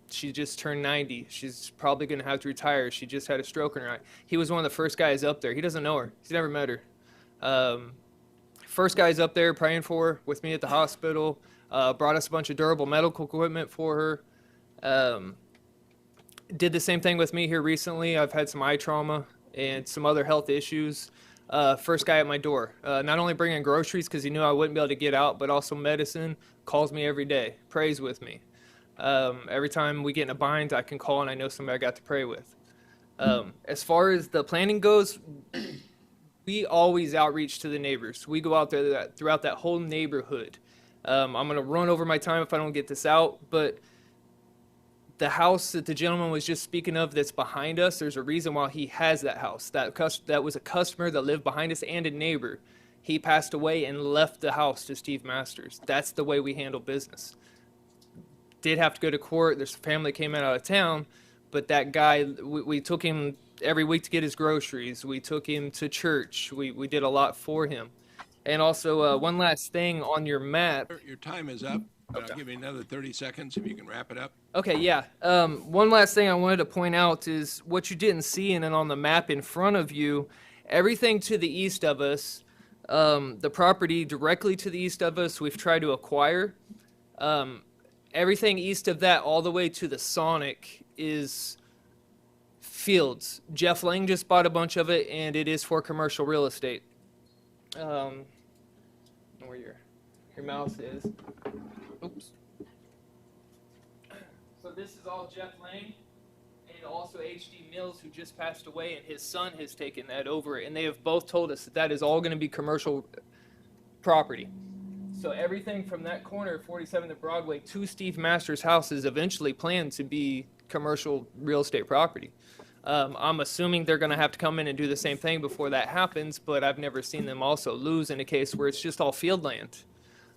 She just turned 90. She's probably going to have to retire. She just had a stroke in her eye. He was one of the first guys up there. He doesn't know her. He's never met her. First guys up there praying for her with me at the hospital. Brought us a bunch of durable medical equipment for her. Did the same thing with me here recently. I've had some eye trauma and some other health issues. First guy at my door, not only bringing groceries because he knew I wouldn't be able to get out, but also medicine. Calls me every day, prays with me. Every time we get in a bind, I can call and I know somebody I got to pray with. As far as the planning goes, we always outreach to the neighbors. We go out there throughout that whole neighborhood. I'm going to run over my time if I don't get this out, but the house that the gentleman was just speaking of that's behind us, there's a reason why he has that house. That was a customer that lived behind us and a neighbor. He passed away and left the house to Steve Masters. That's the way we handle business. Did have to go to court. There's a family that came out of town, but that guy, we took him every week to get his groceries. We took him to church. We did a lot for him. And also, one last thing on your map. Your time is up, but I'll give you another 30 seconds if you can wrap it up. Okay, yeah. One last thing I wanted to point out is what you didn't see and then on the map in front of you, everything to the east of us, the property directly to the east of us, we've tried to acquire. Everything east of that all the way to the Sonic is fields. Jeff Lang just bought a bunch of it, and it is for commercial real estate. Where your mouse is. Oops. So this is all Jeff Lang and also H.D. Mills, who just passed away, and his son has taken that over, and they have both told us that is all going to be commercial property. So everything from that corner, 47th and Broadway, to Steve Masters' house is eventually planned to be commercial real estate property. I'm assuming they're going to have to come in and do the same thing before that happens, but I've never seen them also lose in a case where it's just all field land.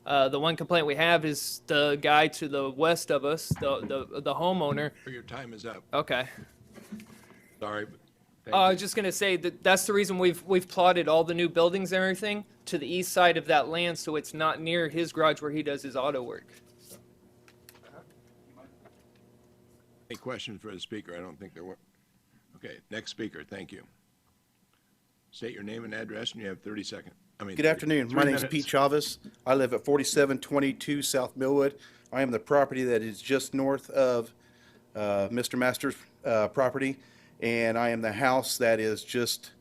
The one complaint we have is the guy to the west of us, the homeowner. Your time is up. Okay. Sorry. I was just going to say that's the reason we've plotted all the new buildings and everything to the east side of that land, so it's not near his garage where he does his auto work. Any questions for the speaker? I don't think there were. Okay, next speaker, thank you. State your name and address, and you have 30 seconds. Good afternoon. My name is Pete Chavez. I live at 4722 South Millwood. I am the property that is just north of Mr. Masters' property, and I am the house that is just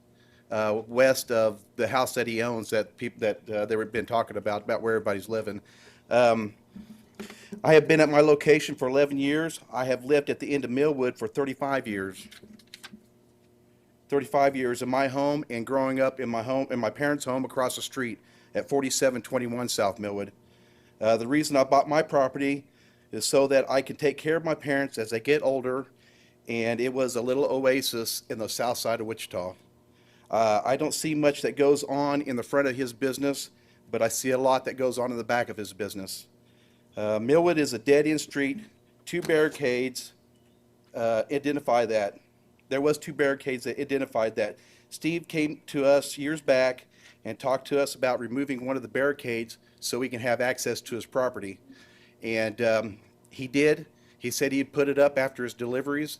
west of the house that he owns that they've been talking about where everybody's living. I have been at my location for 11 years. I have lived at the end of Millwood for 35 years. 35 years in my home and growing up in my parents' home across the street at 4721 South Millwood. The reason I bought my property is so that I can take care of my parents as they get older, and it was a little oasis in the south side of Wichita. I don't see much that goes on in the front of his business, but I see a lot that goes on in the back of his business. Millwood is a dead-end street, 2 barricades, identify that. there was 2 barricades that identified that. Steve came to us years back and talked to us about removing one of the barricades so we can have access to his property. And he did. He said he'd put it up after his deliveries.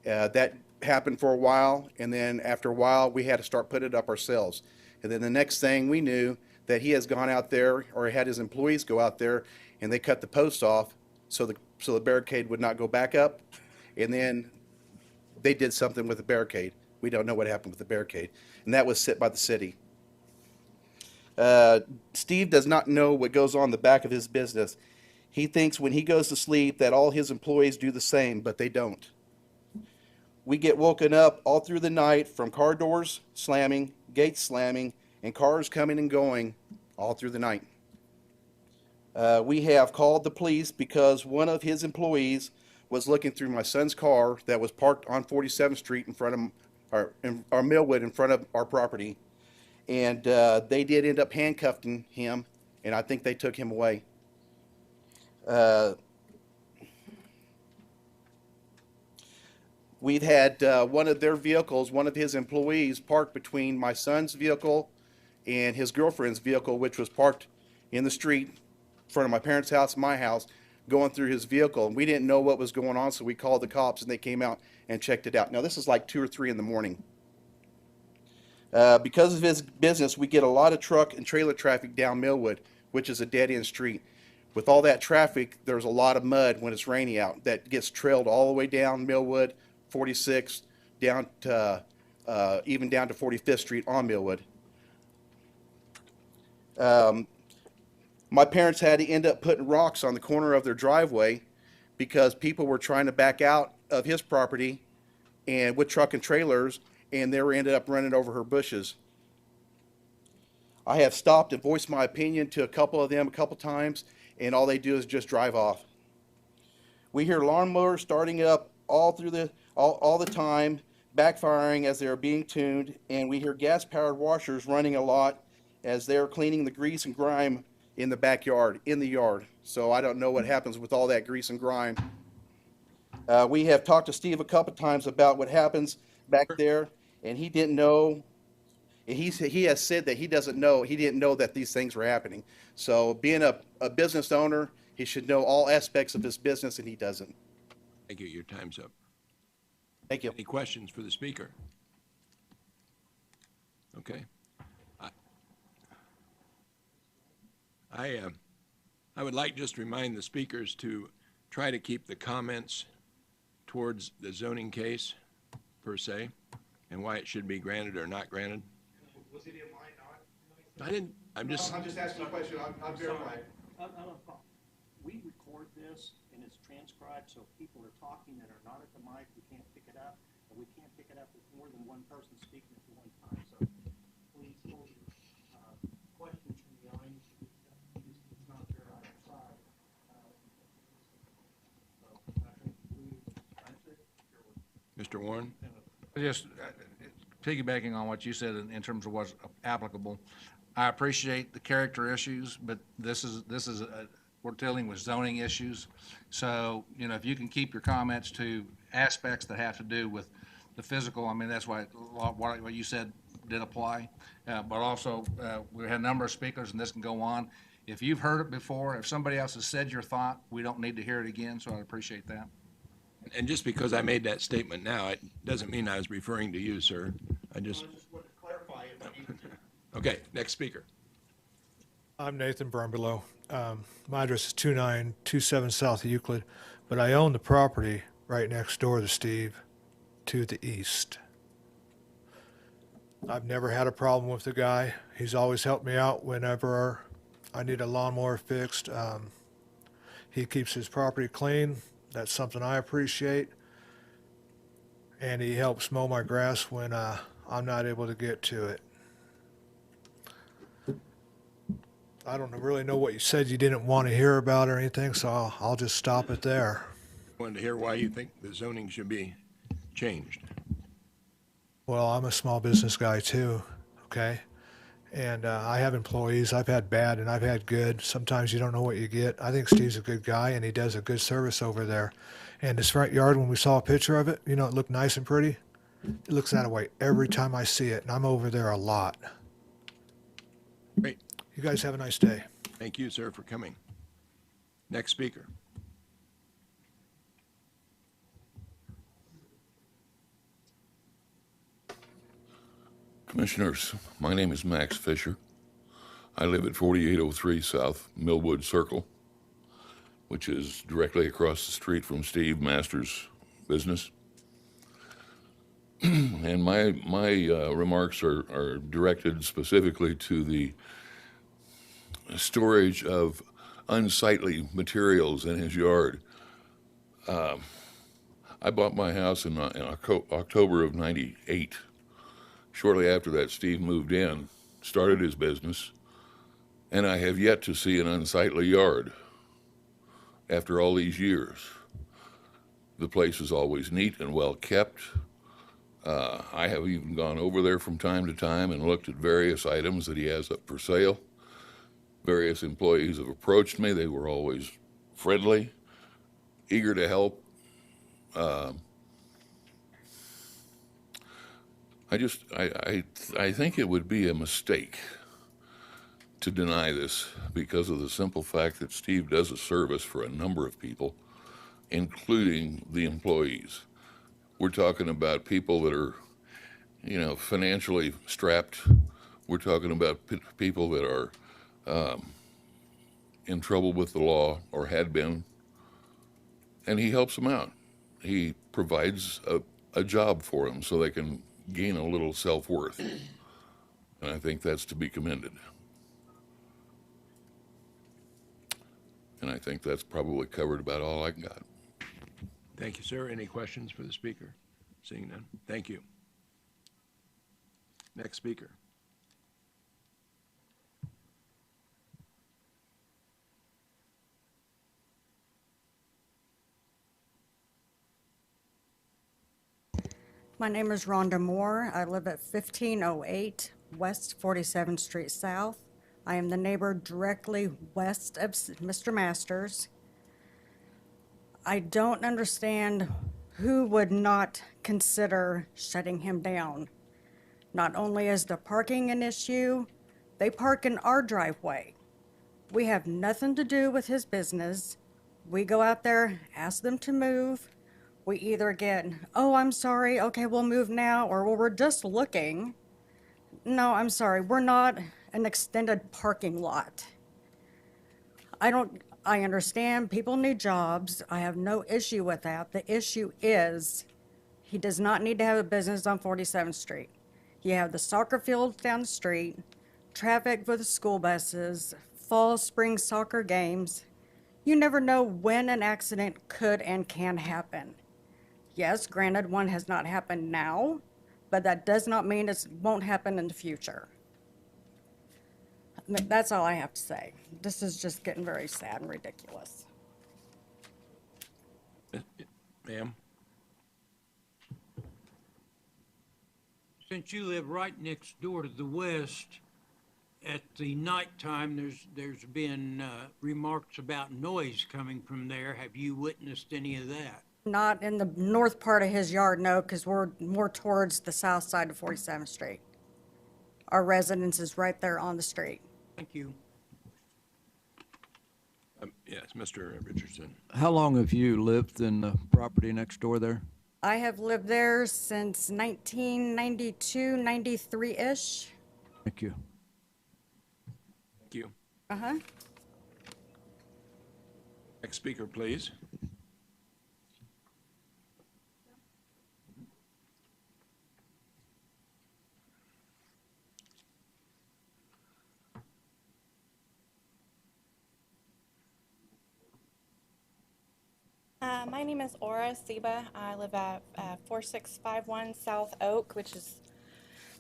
That happened for a while, and then after a while, we had to start putting it up ourselves. And then the next thing we knew, that he has gone out there, or had his employees go out there, and they cut the posts off so the barricade would not go back up. And then they did something with the barricade. We don't know what happened with the barricade, and that was set by the city. Steve does not know what goes on in the back of his business. He thinks when he goes to sleep that all his employees do the same, but they don't. We get woken up all through the night from car doors slamming, gates slamming, and cars coming and going all through the night. We have called the police because one of his employees was looking through my son's car that was parked on 47th Street in front of our Millwood, in front of our property. And they did end up handcuffing him, and I think they took him away. We've had one of their vehicles, one of his employees, parked between my son's vehicle and his girlfriend's vehicle, which was parked in the street in front of my parents' house and my house, going through his vehicle. And we didn't know what was going on, so we called the cops, and they came out and checked it out. Now, this is like 2 or 3 in the morning. Because of his business, we get a lot of truck and trailer traffic down Millwood, which is a dead-end street. With all that traffic, there's a lot of mud when it's rainy out that gets trailed all the way down Millwood, 46th, down to even down to 45th Street on Millwood. My parents had to end up putting rocks on the corner of their driveway because people were trying to back out of his property and with truck and trailers, and they ended up running over her bushes. I have stopped and voiced my opinion to a couple of them a couple times, and all they do is just drive off. We hear lawnmowers starting up all the time, backfiring as they are being tuned, and we hear gas-powered washers running a lot as they are cleaning the grease and grime in the backyard, in the yard. So I don't know what happens with all that grease and grime. We have talked to Steve a couple times about what happens back there, and he didn't know. He has said that he didn't know that these things were happening. So being a business owner, he should know all aspects of his business, and he doesn't. Thank you. Your time's up. Thank you. Any questions for the speaker? Okay. I would like just to remind the speakers to try to keep the comments towards the zoning case per se and why it should be granted or not granted. Was it in mine not? I didn't, I'm just asking a question. I'm verified. We record this and it's transcribed, so if people are talking that are not at the mic, we can't pick it up, and we can't pick it up with more than one person speaking at one time. So please hold your questions from the audience. It's not fair outside. Mr. Warren? Just piggybacking on what you said in terms of what's applicable, I appreciate the character issues, but this is we're dealing with zoning issues. So, if you can keep your comments to aspects that have to do with the physical, I mean, that's why what you said did apply. But also, we had a number of speakers, and this can go on. If you've heard it before, if somebody else has said your thought, we don't need to hear it again, so I appreciate that. And just because I made that statement now, it doesn't mean I was referring to you, sir. I just want to clarify it. Okay, next speaker. I'm Nathan Brumbelow. My address is 2927 South Euclid, but I own the property right next door to Steve to the east. I've never had a problem with the guy. He's always helped me out whenever I need a lawnmower fixed. He keeps his property clean. That's something I appreciate. And he helps mow my grass when I'm not able to get to it. I don't really know what you said you didn't want to hear about or anything, so I'll just stop it there. Wanted to hear why you think the zoning should be changed. Well, I'm a small business guy too, okay? And I have employees. I've had bad and I've had good. Sometimes you don't know what you get. I think Steve's a good guy and he does a good service over there. And his front yard, when we saw a picture of it, it looked nice and pretty. It looks that way every time I see it, and I'm over there a lot. Great. You guys have a nice day. Thank you, sir, for coming. Next speaker. Commissioners, my name is Max Fisher. I live at 4803 South Millwood Circle, which is directly across the street from Steve Masters' business. And my remarks are directed specifically to the storage of unsightly materials in his yard. I bought my house in October of '98. Shortly after that, Steve moved in, started his business, and I have yet to see an unsightly yard after all these years. The place is always neat and well kept. I have even gone over there from time to time and looked at various items that he has up for sale. Various employees have approached me. They were always friendly, eager to help. I think it would be a mistake to deny this because of the simple fact that Steve does a service for a number of people, including the employees. We're talking about people that are, financially strapped. We're talking about people that are in trouble with the law or had been, and he helps them out. He provides a job for them so they can gain a little self-worth, and I think that's to be commended. And I think that's probably covered about all I got. Thank you, sir. Any questions for the speaker? Seeing none. Thank you. Next speaker. My name is Rhonda Moore. I live at 1508 West 47th Street South. I am the neighbor directly west of Mr. Masters. I don't understand who would not consider shutting him down. Not only is the parking an issue, they park in our driveway. We have nothing to do with his business. We go out there, ask them to move. We either get, oh, I'm sorry, okay, we'll move now, or well, we're just looking. No, I'm sorry, we're not an extended parking lot. I understand people need jobs. I have no issue with that. The issue is he does not need to have a business on 47th Street. You have the soccer fields down the street, traffic for the school buses, fall, spring soccer games. You never know when an accident could and can happen. Yes, granted, one has not happened now, but that does not mean it won't happen in the future. That's all I have to say. This is just getting very sad and ridiculous. Ma'am? Since you live right next door to the west, at the nighttime, there's been remarks about noise coming from there. Have you witnessed any of that? Not in the north part of his yard, no, because we're more towards the south side of 47th Street. Our residence is right there on the street. Thank you. Yes, Mr. Richardson. How long have you lived in the property next door there? I have lived there since 1992, 93-ish. Thank you. Thank you. Uh-huh. Next speaker, please. My name is Aura Seba. I live at 4651 South Oak, which is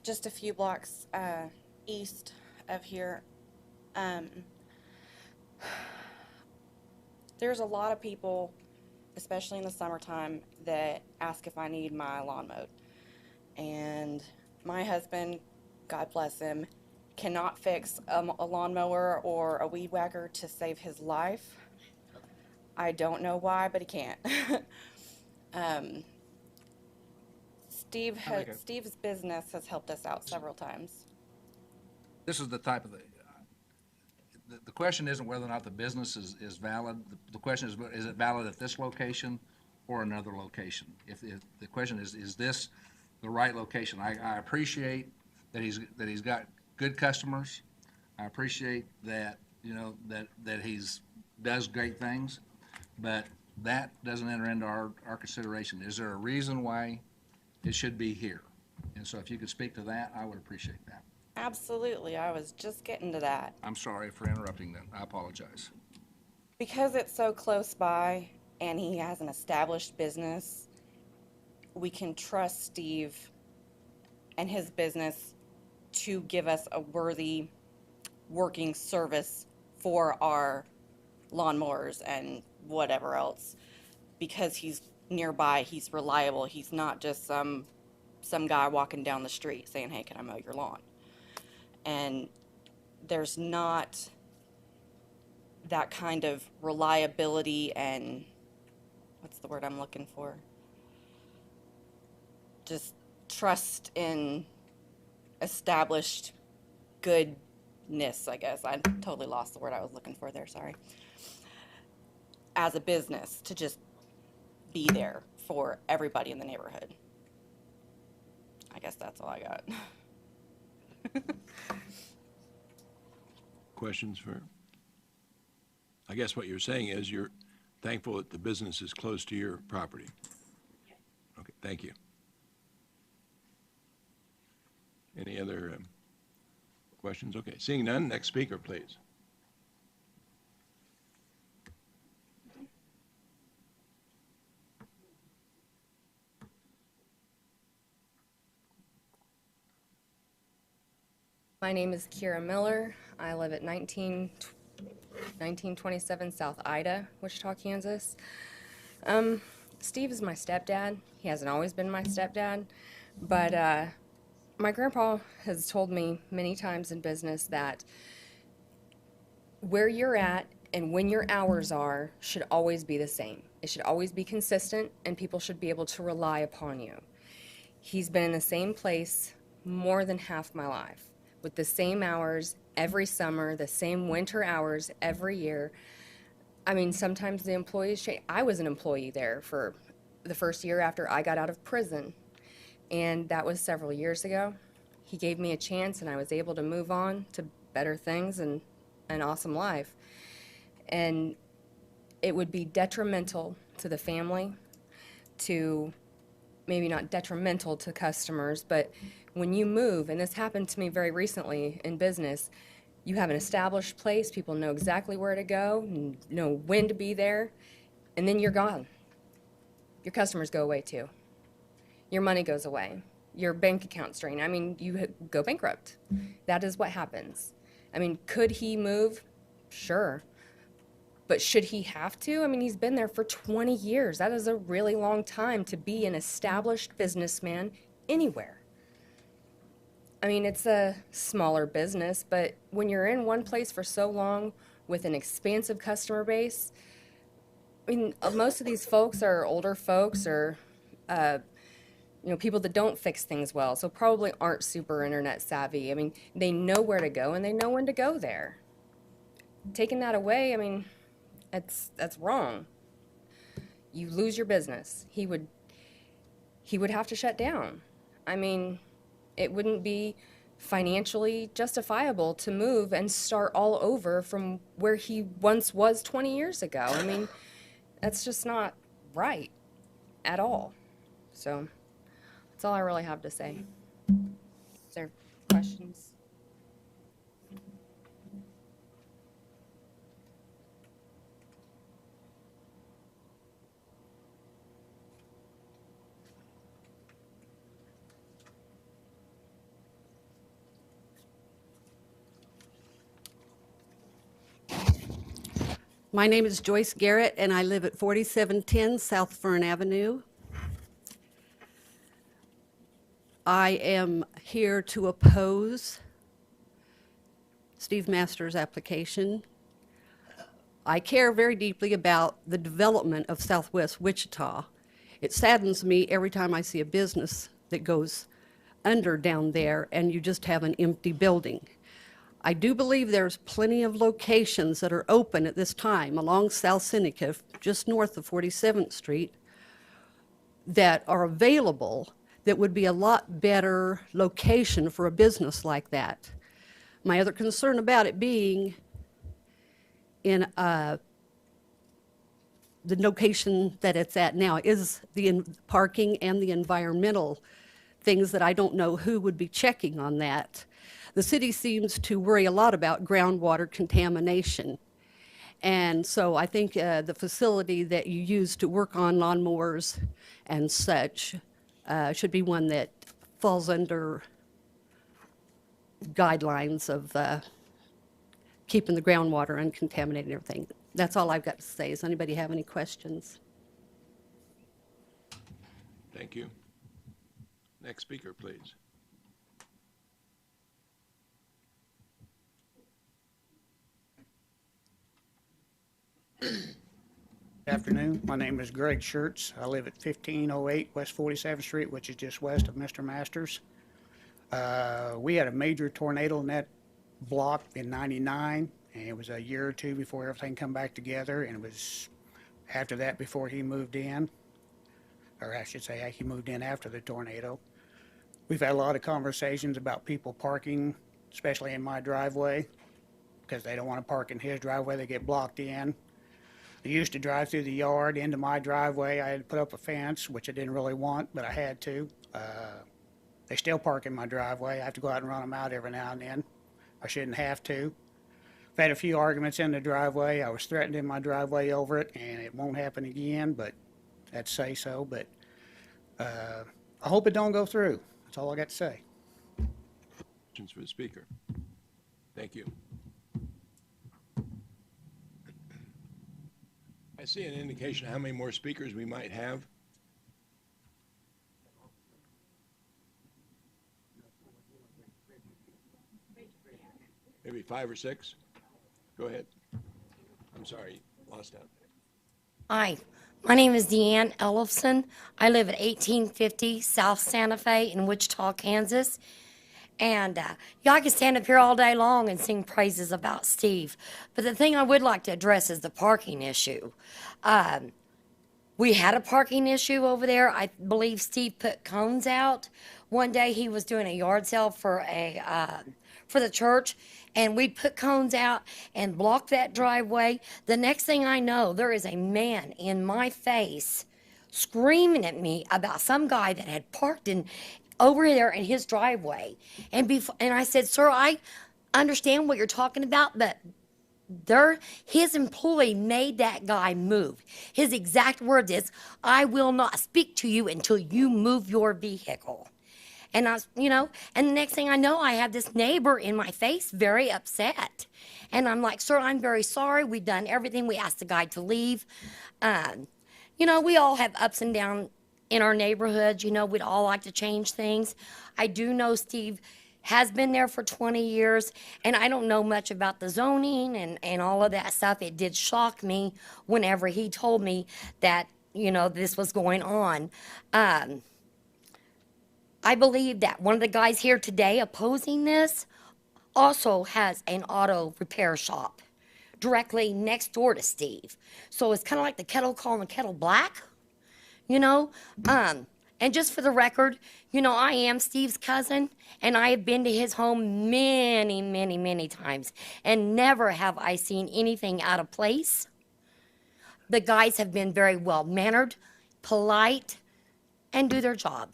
just a few blocks east of here. There's a lot of people, especially in the summertime, that ask if I need my lawn mowed. And my husband, God bless him, cannot fix a lawnmower or a weed whacker to save his life. I don't know why, but he can't. Steve's business has helped us out several times. This is the type of the question isn't whether or not the business is valid. The question is it valid at this location or another location? If the question is this the right location? I appreciate that he's got good customers. I appreciate that, you know, that he's does great things, but that doesn't enter into our consideration. Is there a reason why it should be here? And so if you could speak to that, I would appreciate that. Absolutely, I was just getting to that. I'm sorry for interrupting that. I apologize. Because it's so close by and he has an established business, we can trust Steve and his business to give us a worthy working service for our lawnmowers and whatever else. Because he's nearby, he's reliable. He's not just some guy walking down the street saying, "Hey, can I mow your lawn?" And there's not that kind of reliability and what's the word I'm looking for? Just trust in established goodness, I guess. I totally lost the word I was looking for there, sorry. As a business, to just be there for everybody in the neighborhood. I guess that's all I got. Questions for? I guess what you're saying is you're thankful that the business is close to your property. Okay, thank you. Any other questions? Okay, seeing none, next speaker, please. My name is Kira Miller. I live at 1927 South Ida, Wichita, Kansas. Steve is my stepdad. He hasn't always been my stepdad, but my grandpa has told me many times in business that where you're at and when your hours are should always be the same. It should always be consistent, and people should be able to rely upon you. He's been in the same place more than half my life, with the same hours every summer, the same winter hours every year. I mean, sometimes the employees change. I was an employee there for the first year after I got out of prison, and that was several years ago. He gave me a chance, and I was able to move on to better things and an awesome life. And it would be detrimental to the family, to maybe not detrimental to customers, but when you move, and this happened to me very recently in business, you have an established place, people know exactly where to go, know when to be there, and then you're gone. Your customers go away too. Your money goes away. Your bank account's drained. I mean, you go bankrupt. That is what happens. I mean, could he move? Sure. But should he have to? I mean, he's been there for 20 years. That is a really long time to be an established businessman anywhere. I mean, it's a smaller business, but when you're in one place for so long with an expansive customer base, I mean, most of these folks are older folks or, you know, people that don't fix things well, so probably aren't super internet savvy. I mean, they know where to go and they know when to go there. Taking that away, I mean, that's wrong. You lose your business. He would have to shut down. I mean, it wouldn't be financially justifiable to move and start all over from where he once was 20 years ago. I mean, that's just not right at all. So that's all I really have to say. Is there questions? My name is Joyce Garrett, and I live at 4710 South Fern Avenue. I am here to oppose Steve Masters' application. I care very deeply about the development of Southwest Wichita. It saddens me every time I see a business that goes under down there, and you just have an empty building. I do believe there's plenty of locations that are open at this time along South Seneca, just north of 47th Street, that are available that would be a lot better location for a business like that. My other concern about it being in the location that it's at now is the parking and the environmental things that I don't know who would be checking on that. The city seems to worry a lot about groundwater contamination. And so I think the facility that you use to work on lawnmowers and such should be one that falls under guidelines of keeping the groundwater uncontaminated and everything. That's all I've got to say. Does anybody have any questions? Thank you. Next speaker, please. Good afternoon. My name is Greg Schertz. I live at 1508 West 47th Street, which is just west of Mr. Masters. We had a major tornado in that block in '99, and it was a year or two before everything come back together, and it was after that before he moved in, or I should say he moved in after the tornado. We've had a lot of conversations about people parking, especially in my driveway, because they don't want to park in his driveway. They get blocked in. I used to drive through the yard into my driveway. I had to put up a fence, which I didn't really want, but I had to. They still park in my driveway. I have to go out and run them out every now and then. I shouldn't have to. I've had a few arguments in the driveway. I was threatened in my driveway over it, and it won't happen again, but I'd say so. But I hope it don't go through. That's all I got to say. Questions for the speaker? Thank you. I see an indication of how many more speakers we might have. Maybe 5 or 6. Go ahead. I'm sorry, lost out. Hi, my name is Deanne Ellefson. I live at 1850 South Santa Fe in Wichita, Kansas. And yeah, I could stand up here all day long and sing praises about Steve. But the thing I would like to address is the parking issue. We had a parking issue over there. I believe Steve put cones out. One day he was doing a yard sale for the church, and we put cones out and blocked that driveway. The next thing I know, there is a man in my face screaming at me about some guy that had parked over there in his driveway. And I said, sir, I understand what you're talking about, but his employee made that guy move. His exact words is, I will not speak to you until you move your vehicle. And and the next thing I know, I have this neighbor in my face very upset. And I'm like, sir, I'm very sorry. We've done everything. We asked the guy to leave. We all have ups and downs in our neighborhoods. We'd all like to change things. I do know Steve has been there for 20 years, and I don't know much about the zoning and all of that stuff. It did shock me whenever he told me that, this was going on. I believe that one of the guys here today opposing this also has an auto repair shop directly next door to Steve. So it's kind of like the kettle calling the kettle black, And just for the record, I am Steve's cousin, and I have been to his home many, many, many times, and never have I seen anything out of place. The guys have been very well-mannered, polite, and do their job.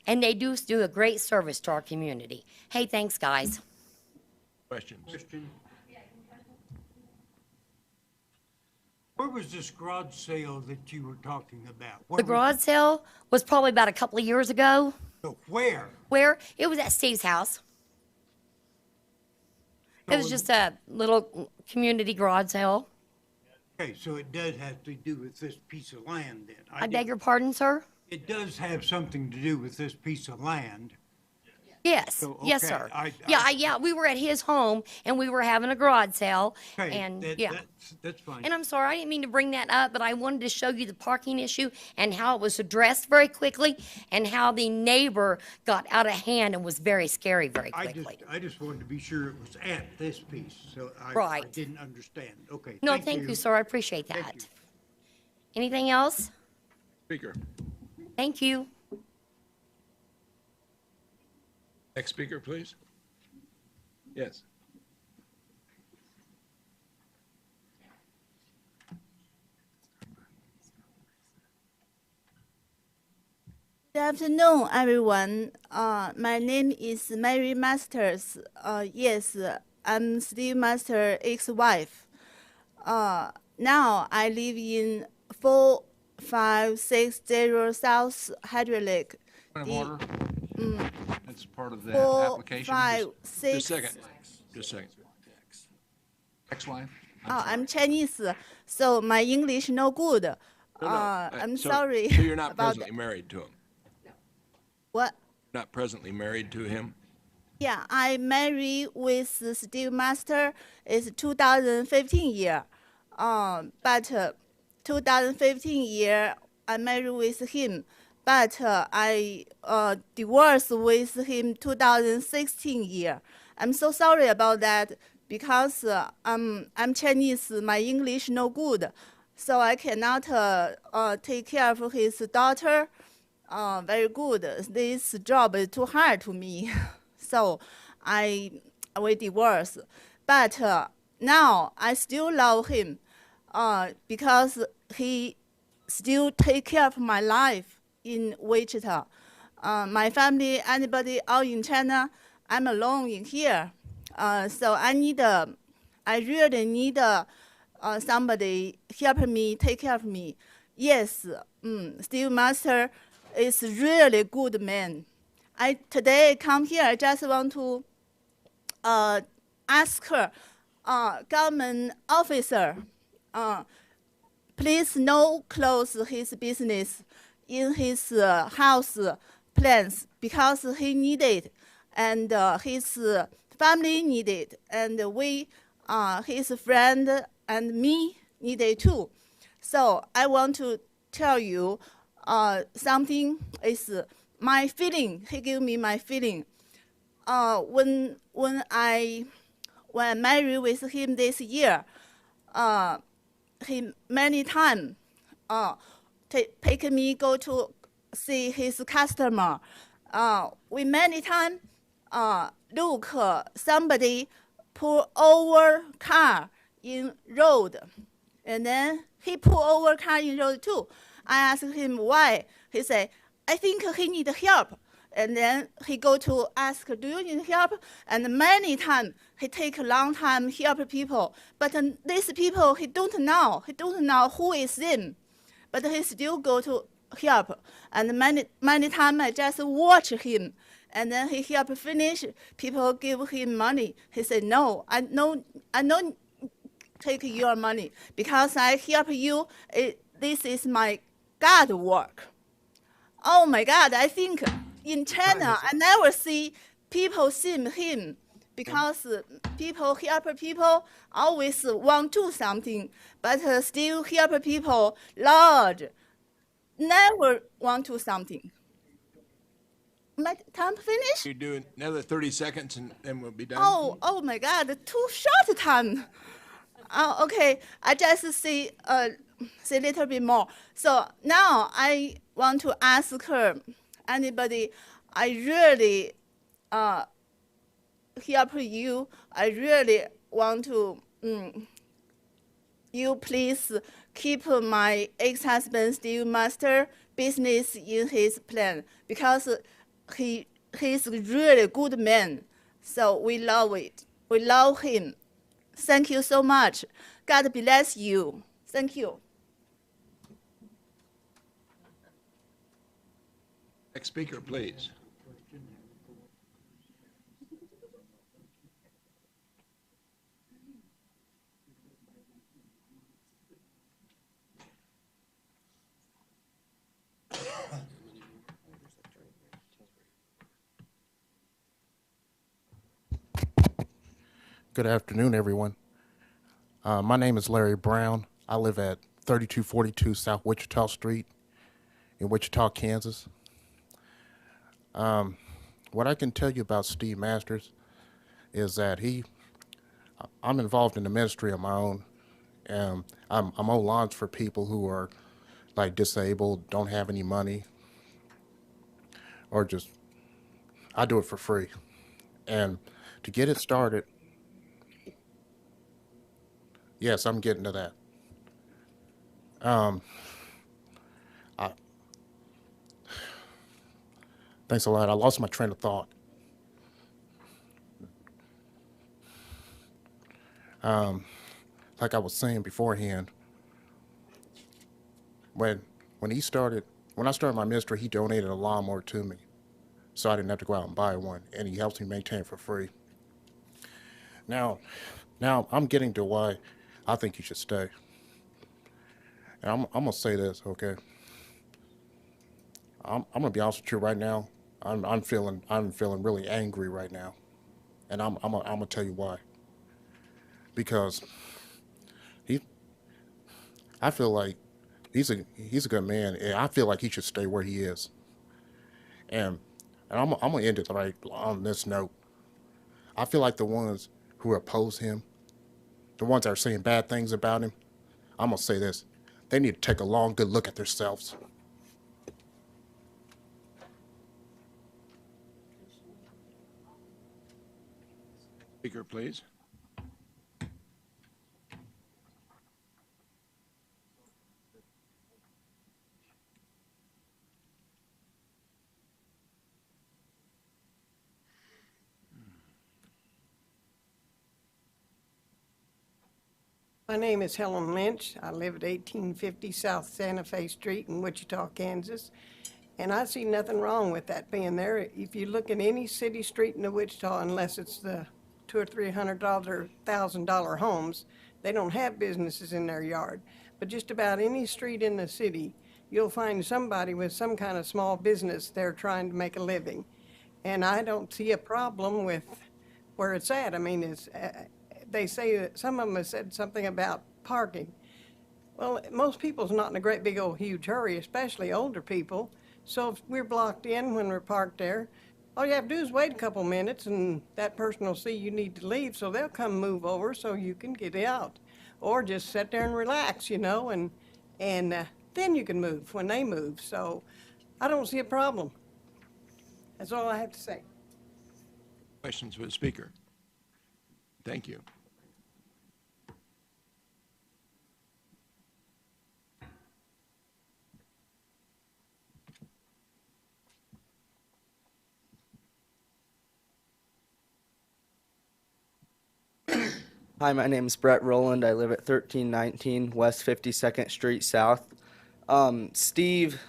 And they do a great service to our community. Hey, thanks, guys. Questions? Where was this garage sale that you were talking about? The garage sale was probably about a couple of years ago. So where? Where? It was at Steve's house. It was just a little community garage sale. Okay, so it does have to do with this piece of land then. I beg your pardon, sir? It does have something to do with this piece of land. Yes, So, yes, okay, sir. Yeah, we were at his home and we were having a garage sale Okay, and, that- yeah. That's fine. And I'm sorry, I didn't mean to bring that up, but I wanted to show you the parking issue and how it was addressed very quickly and how the neighbor got out of hand and was very scary very quickly. I just wanted to be sure it was at this piece, so I Right. didn't understand. Okay, No, thank you, sir. I appreciate that. Anything else? Speaker. Thank you. Next speaker, please. Yes. Good afternoon, everyone. My name is Mary Masters. Yes, I'm Steve Master ex-wife. Now I live in 4560 South Hydraulic. Point of order. That's part of the 4, application. 5, Just 6. a second. Just a second. Ex-wife? I'm Chinese, so my English no good. No, no. I'm So- sorry. So you're not about presently married to him? what? Not presently married to him? Yeah, I married with Steve Master. It's 2015 year. But 2015 year I married with him. But I divorced with him 2016 year. I'm so sorry about that because I'm Chinese. My English no good, so I cannot take care of his daughter. Very good. This job is too hard to me, so we divorced. But now I still love him because he still take care of my life in Wichita. My family, anybody out in China, I'm alone in here. So I really need somebody help me, take care of me. Yes, Steve Master is really good man. I today come here, I just want to ask her, government officer, please no close his business in his house plans because he need it and his family need it and we, his friend and me need it too. So I want to tell you something is my feeling. He gave me my feeling. When I married with him this year, he many times take me go to see his customer. We many times look somebody pull over car in road, and then he pull over car in road too. I asked him why. He said, I think he need help. And then he go to ask, do you need help? And many times he take a long time help people. But these people he don't know. He don't know who is them. But he still go to help. And many times I just watch him. And then he help finish. People give him money. He said, no, I don't take your money because I help you. This is my God work. Oh my God, I think in China, I never see people see him because people help people always want to do something, but still help people large, never want to do something. My time finished? You do another 30 seconds and then we'll be done? Oh my God, too short time. Okay, I just say a little bit more. So now I want to ask her, anybody, I really help you. I really want to, you please keep my ex-husband Steve Master business in his plan because he's really good man. So we love it. We love him. Thank you so much. God bless you. Thank you. Next speaker, please. Good afternoon, everyone. My name is Larry Brown. I live at 3242 South Wichita Street in Wichita, Kansas. What I can tell you about Steve Masters is that I'm involved in the ministry of my own. I'm on lawns for people who are like disabled, don't have any money, or just, I do it for free. And to get it started, yes, I'm getting to that. Thanks a lot. I lost my train of thought. Like I was saying beforehand, when I started my ministry, he donated a lawnmower to me, so I didn't have to go out and buy one, and he helps me maintain it for free. Now I'm getting to why I think he should stay. And I'm gonna say this, okay? I'm gonna be honest with you right now. I'm feeling really angry right now, and I'm gonna tell you why. Because I feel like he's a good man, and I feel like he should stay where he is. And I'm gonna end it right on this note. I feel like the ones who oppose him, the ones that are saying bad things about him, I'm gonna say this: they need to take a long, good look at themselves. Speaker, please. My name is Helen Lynch. I live at 1850 South Santa Fe Street in Wichita, Kansas. And I see nothing wrong with that being there. If you look at any city street in the Wichita, unless it's the $200 or $300, $1,000 homes, they don't have businesses in their yard. But just about any street in the city, you'll find somebody with some kind of small business there trying to make a living. And I don't see a problem with where it's at. I mean, they say that some of them have said something about parking. Well, most people's not in a great big old huge hurry, especially older people. So if we're blocked in when we're parked there, all you have to do is wait a couple minutes and that person will see you need to leave, so they'll come move over so you can get out. Or just sit there and relax, you know, and then you can move when they move. So I don't see a problem. That's all I have to say. Questions for the speaker? Thank you. Hi, my name is Brett Rowland. I live at 1319 West 52nd Street South. Steve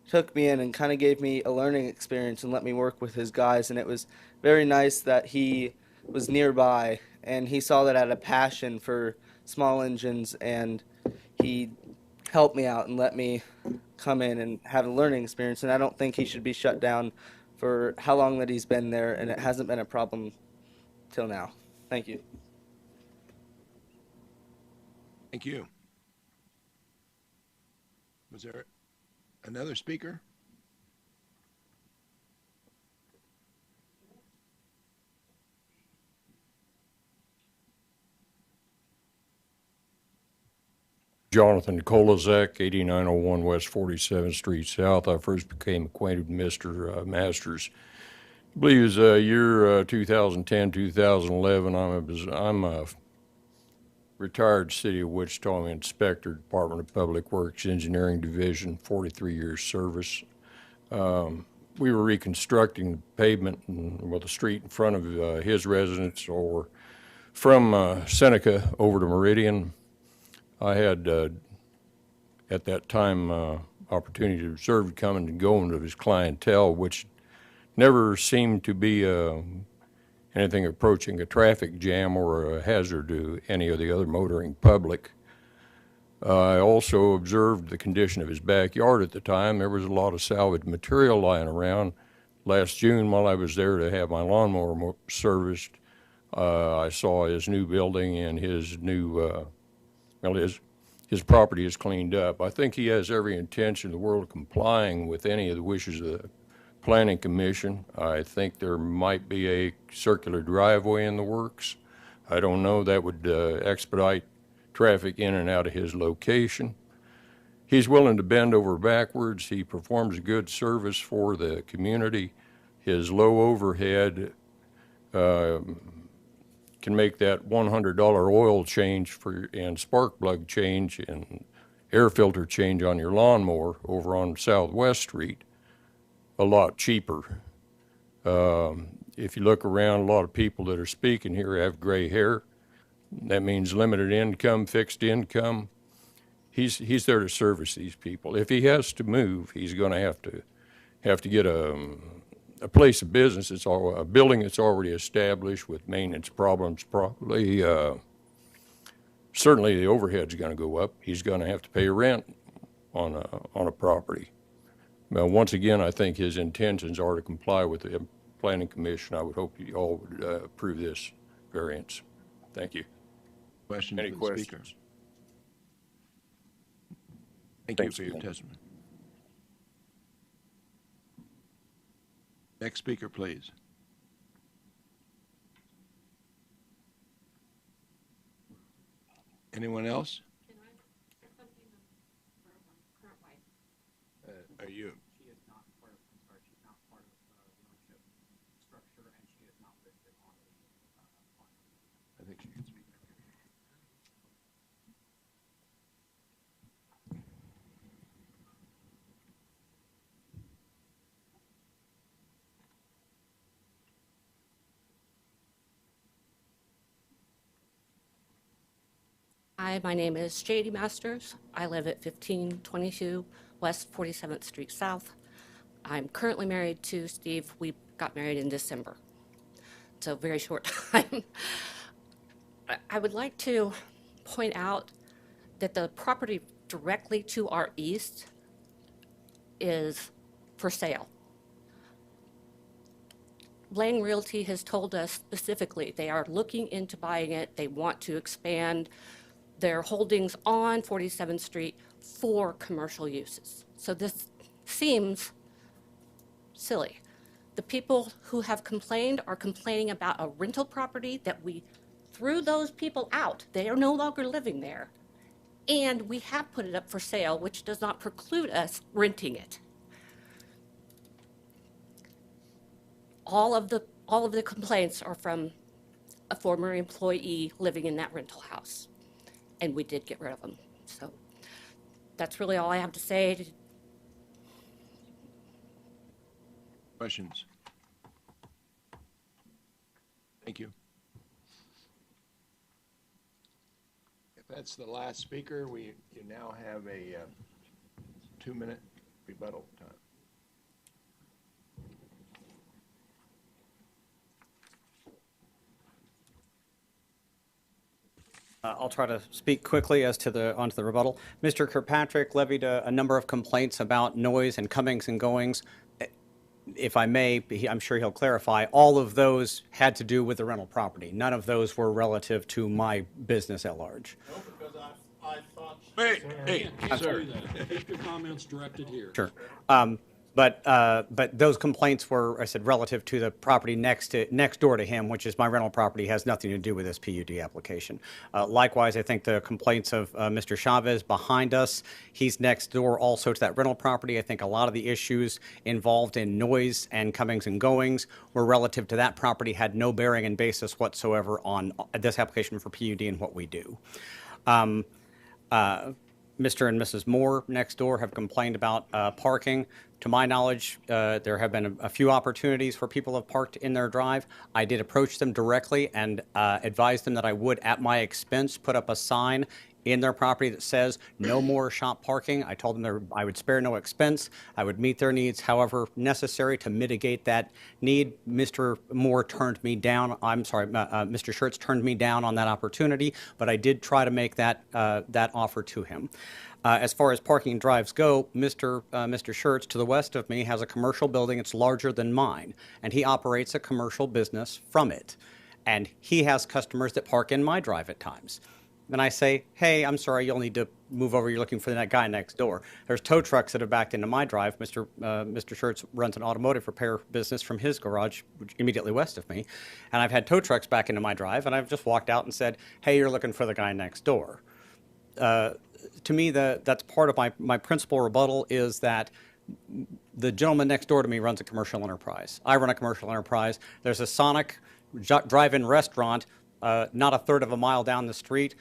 took me in and kind of gave me a learning experience and let me work with his guys, and it was very nice that he was nearby and he saw that I had a passion for small engines, and he helped me out and let me come in and have a learning experience. And I don't think he should be shut down for how long that he's been there, and it hasn't been a problem till now. Thank you. Thank you. Was there another speaker? Jonathan Kolazek, 8901 West 47th Street South. I first became acquainted with Mr. Masters, I believe it was year 2010, 2011. I'm a retired City of Wichita inspector, Department of Public Works Engineering Division, 43 years service. We were reconstructing the pavement with the street in front of his residence, or from Seneca over to Meridian. I had, at that time, opportunity to observe coming and going of his clientele, which never seemed to be anything approaching a traffic jam or a hazard to any of the other motoring public. I also observed the condition of his backyard at the time. There was a lot of salvaged material lying around. Last June, while I was there to have my lawnmower serviced, I saw his new building and his new, well, his property is cleaned up. I think he has every intention in the world of complying with any of the wishes of the Planning Commission. I think there might be a circular driveway in the works. I don't know, that would expedite traffic in and out of his location. He's willing to bend over backwards. He performs a good service for the community. His low overhead can make that $100 oil change and spark plug change and air filter change on your lawnmower over on Southwest Street a lot cheaper. If you look around, a lot of people that are speaking here have gray hair. That means limited income, fixed income. He's there to service these people. If he has to move, he's going to have to get a place of business. It's all a building that's already established with maintenance problems. Probably, certainly the overhead's going to go up. He's going to have to pay rent on a property. Now, once again, I think his intentions are to comply with the Planning Commission. I would hope you all would approve this variance. Thank you. Questions Any for the questions? speaker? Thank you for your testimony. Next speaker, please. Anyone else? Are you? She is not part of, I'm sorry, she's not part of the ownership structure, and she is not listed on the plan. I think she can speak. Hi, my name is J.D. Masters. I live at 1522 West 47th Street South. I'm currently married to Steve. We got married in December, so very short time. I would like to point out that the property directly to our east is for sale. Lang Realty has told us specifically they are looking into buying it. They want to expand their holdings on 47th Street for commercial uses. So this seems silly. The people who have complained are complaining about a rental property that we threw those people out. They are no longer living there. And we have put it up for sale, which does not preclude us renting it. All of the complaints are from a former employee living in that rental house. And we did get rid of them. So that's really all I have to say. Questions? Thank you. If that's the last speaker, you now have a 2-minute rebuttal time. I'll try to speak quickly onto the rebuttal. Mr. Kirkpatrick levied a number of complaints about noise and comings and goings. If I may, I'm sure he'll clarify, all of those had to do with the rental property. None of those were relative to my business at large. No, because I thought. Hey, sir. Keep your comments directed here. Sure. But those complaints were, I said, relative to the property next door to him, which is my rental property, has nothing to do with this PUD application. Likewise, I think the complaints of Mr. Chavez behind us, he's next door also to that rental property. I think a lot of the issues involved in noise and comings and goings were relative to that property, had no bearing and basis whatsoever on this application for PUD and what we do. Mr. and Mrs. Moore next door have complained about parking. To my knowledge, there have been a few opportunities where people have parked in their drive. I did approach them directly and advise them that I would, at my expense, put up a sign in their property that says no more shop parking. I told them I would spare no expense. I would meet their needs however necessary to mitigate that need. Mr. Moore turned me down. I'm sorry, Mr. Schertz turned me down on that opportunity, but I did try to make that offer to him. As far as parking drives go, Mr. Schertz, to the west of me, has a commercial building. It's larger than mine, and he operates a commercial business from it. and he has customers that park in my drive at times. Then I say, hey, I'm sorry, you'll need to move over. You're looking for that guy next door. There's tow trucks that have backed into my drive. Mr. Schertz runs an automotive repair business from his garage immediately west of me. And I've had tow trucks back into my drive, and I've just walked out and said, hey, you're looking for the guy next door. To me, that's part of my principal rebuttal is that the gentleman next door to me runs a commercial enterprise. I run a commercial enterprise. There's a Sonic drive-in restaurant not a third of a mile down the street.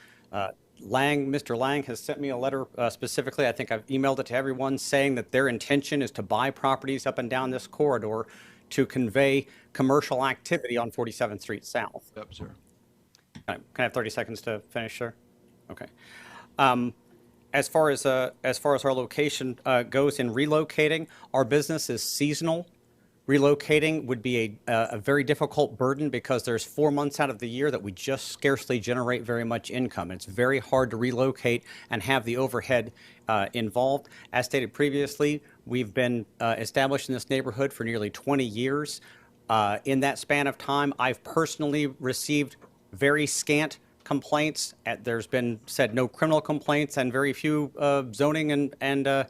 Mr. Lang has sent me a letter specifically. I think I've emailed it to everyone saying that their intention is to buy properties up and down this corridor to convey commercial activity on 47th Street South. Up, sir. Can I have 30 seconds to finish, sir? Okay. As far as our location goes in relocating, our business is seasonal. Relocating would be a very difficult burden because there's 4 months out of the year that we just scarcely generate very much income. It's very hard to relocate and have the overhead involved. As stated previously, we've been established in this neighborhood for nearly 20 years. In that span of time, I've personally received very scant complaints. There's been said no criminal complaints and very few zoning and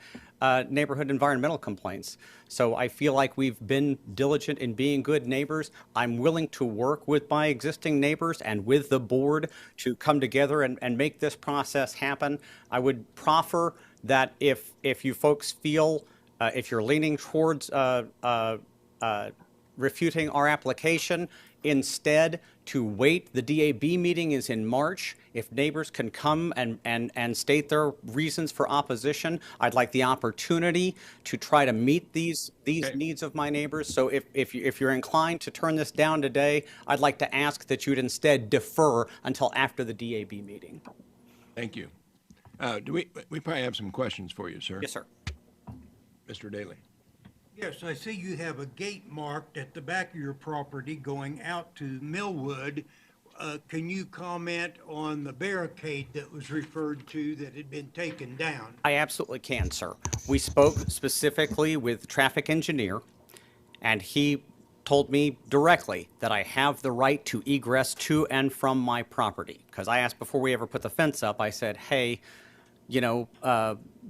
neighborhood environmental complaints. So I feel like we've been diligent in being good neighbors. I'm willing to work with my existing neighbors and with the board to come together and make this process happen. I would proffer that if you folks feel, if you're leaning towards refuting our application, instead to wait. The DAB meeting is in March. If neighbors can come and state their reasons for opposition, I'd like the opportunity to try to meet these needs of my neighbors. So if you're inclined to turn this down today, I'd like to ask that you'd instead defer until after the DAB meeting. Thank you. We probably have some questions for you, sir. Yes, sir. Mr. Daly. Yes, I see you have a gate marked at the back of your property going out to Millwood. Can you comment on the barricade that was referred to that had been taken down? I absolutely can, sir. We spoke specifically with the traffic engineer, and he told me directly that I have the right to egress to and from my property. Because I asked before we ever put the fence up, I said, hey, you know,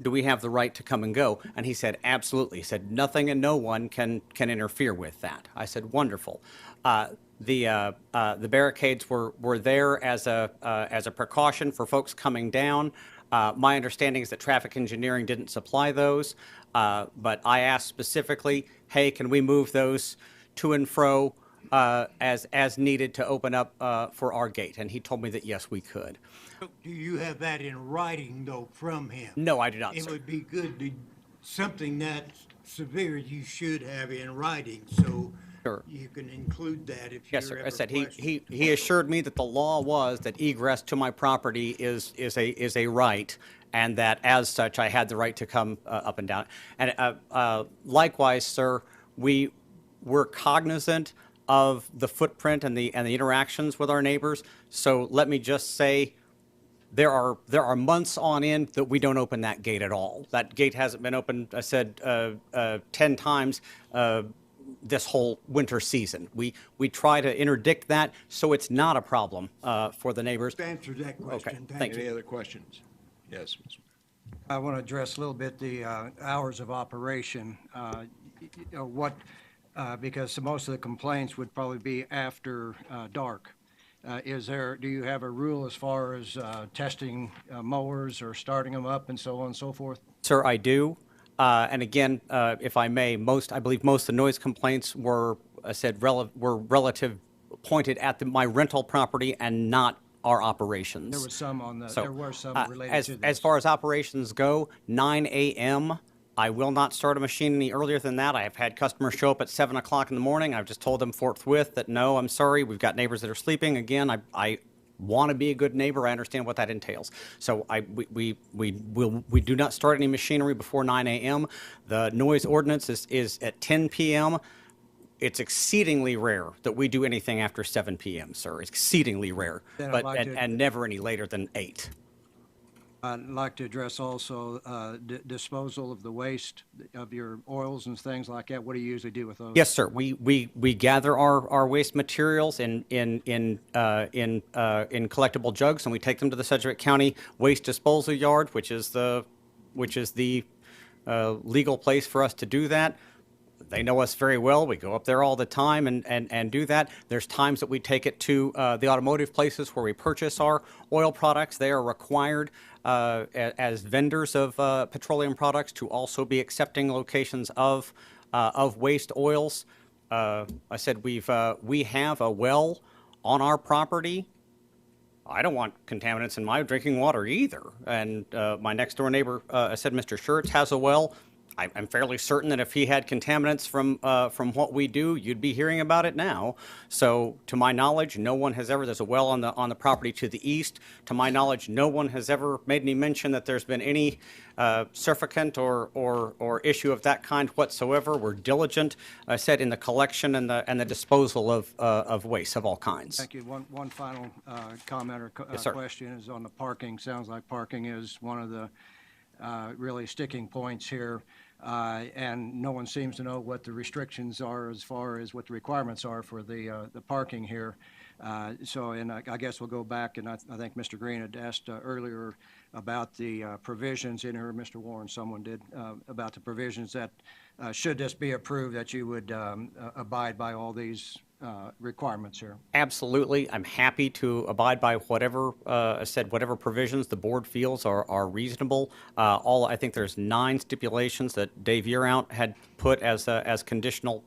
do we have the right to come and go? And he said, absolutely. He said, nothing and no one can interfere with that. I said, wonderful. The barricades were there as a precaution for folks coming down. My understanding is that traffic engineering didn't supply those, but I asked specifically, hey, can we move those to and fro as needed to open up for our gate? And he told me that yes, we could. Do you have that in writing, though, from him? No, I do not, It sir. would be good to, something that severe you should have in writing, so Sure. you can include that if Yes, you're sir. ever I said questioned. he assured me that the law was that egress to my property is a right, and that as such I had the right to come up and down. And likewise, sir, we're cognizant of the footprint and the interactions with our neighbors. So let me just say, there are months on end that we don't open that gate at all. That gate hasn't been opened, I said, 10 times this whole winter season. We try to interdict that so it's not a problem for the neighbors. Answered that question. Okay, thank you. Any other questions? Yes. I want to address a little bit the hours of operation. Because most of the complaints would probably be after dark. Do you have a rule as far as testing mowers or starting them up and so on and so forth? Sir, I do. And again, if I may, I believe most of the noise complaints were relative pointed at my rental property and not our operations. There was some there were some related to this. As far as operations go, 9 a.m. I will not start a machine any earlier than that. I have had customers show up at 7 o'clock in the morning. I've just told them forthwith that, no, I'm sorry, we've got neighbors that are sleeping. Again, I want to be a good neighbor. I understand what that entails. So we do not start any machinery before 9 a.m. The noise ordinance is at 10 p.m. It's exceedingly rare that we do anything after 7 p.m., sir. It's exceedingly rare, and never any later than 8. I'd like to address also disposal of the waste of your oils and things like that. What do you usually do with those? Yes, sir. We gather our waste materials in collectible jugs, and we take them to the Sedgwick County Waste Disposal Yard, which is the legal place for us to do that. They know us very well. We go up there all the time and do that. There's times that we take it to the automotive places where we purchase our oil products. They are required as vendors of petroleum products to also be accepting locations of waste oils. I said we have a well on our property. I don't want contaminants in my drinking water either. And my next door neighbor, I said, Mr. Schertz has a well. I'm fairly certain that if he had contaminants from what we do, you'd be hearing about it now. So, to my knowledge, no one has ever. There's a well on the property to the east. To my knowledge, no one has ever made any mention that there's been any surfactant or issue of that kind whatsoever. We're diligent, I said, in the collection and the disposal of waste of all kinds. Thank you. One final comment or Yes, sir. question is on the parking. Sounds like parking is one of the really sticking points here. And no one seems to know what the restrictions are as far as what the requirements are for the parking here. And I guess we'll go back, and I think Mr. Green had asked earlier about the provisions in here, Mr. Warren, someone did, about the provisions that, should this be approved, that you would abide by all these requirements here. Absolutely. I'm happy to abide by whatever, whatever provisions the board feels are reasonable. I think there's 9 stipulations that Dave Yearout had put as conditional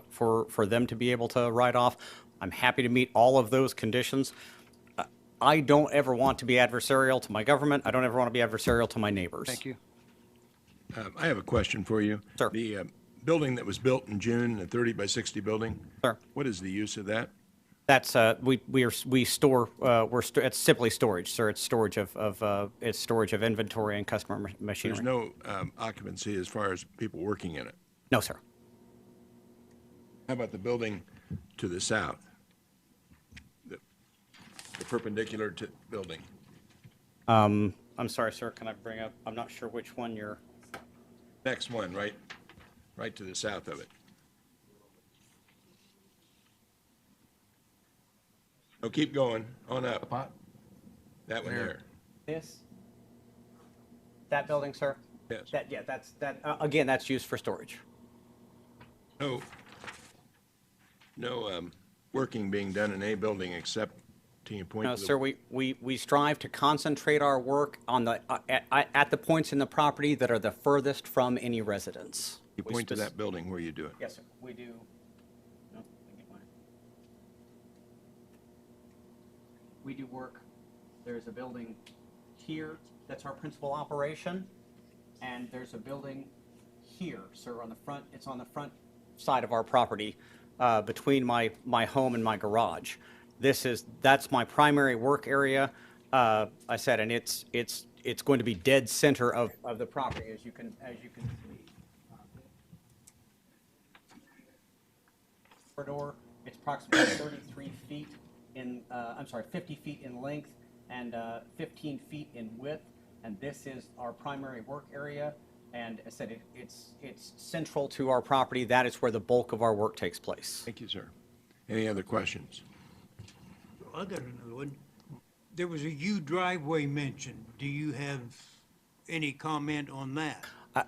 for them to be able to write off. I'm happy to meet all of those conditions. I don't ever want to be adversarial to my government. I don't ever want to be adversarial to my neighbors. Thank you. I have a question for you. Sir. The building that was built in June, the 30 by 60 building. Sir. What is the use of that? That's we store it's simply storage, sir. It's storage of inventory and customer machinery. There's no occupancy as far as people working in it. No, sir. How about the building to the south? The perpendicular to building. I'm sorry, sir. Can I bring up? I'm not sure which one you're. Next one, right to the south of it. Oh, keep going, on up. That one there. That building, sir? Yes. Again, that's used for storage. No working being done in a building except, can you point No, to the? sir, we strive to concentrate our work on at the points in the property that are the furthest from any residence. You point to that building where you do it. Yes, sir, we do. No, let me get mine. We do work, there's a building here, that's our principal operation, and there's a building here, sir, on the front, it's on the front side of our property, between my home and my garage. That's my primary work area, I said, and it's going to be dead center of the property, as you can see. Corridor, it's approximately 33 feet in, 50 feet in length and 15 feet in width, and this is our primary work area. And I said it's central to our property. That is where the bulk of our work takes place. Thank you, sir. Any other questions? I got another one. There was a U driveway mentioned. Do you have any comment on that?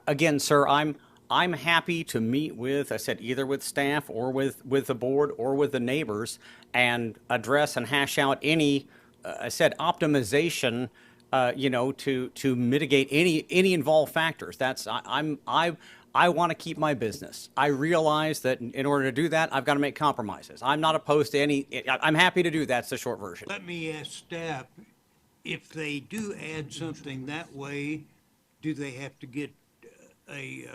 Again, sir, I'm happy to meet with, I said, either with staff or with the board or with the neighbors and address and hash out any, I said, optimization, to mitigate any involved factors. I want to keep my business. I realize that in order to do that, I've got to make compromises. I'm not opposed to any, I'm happy to do that's the short version. Let me ask staff, if they do add something that way, do they have to get any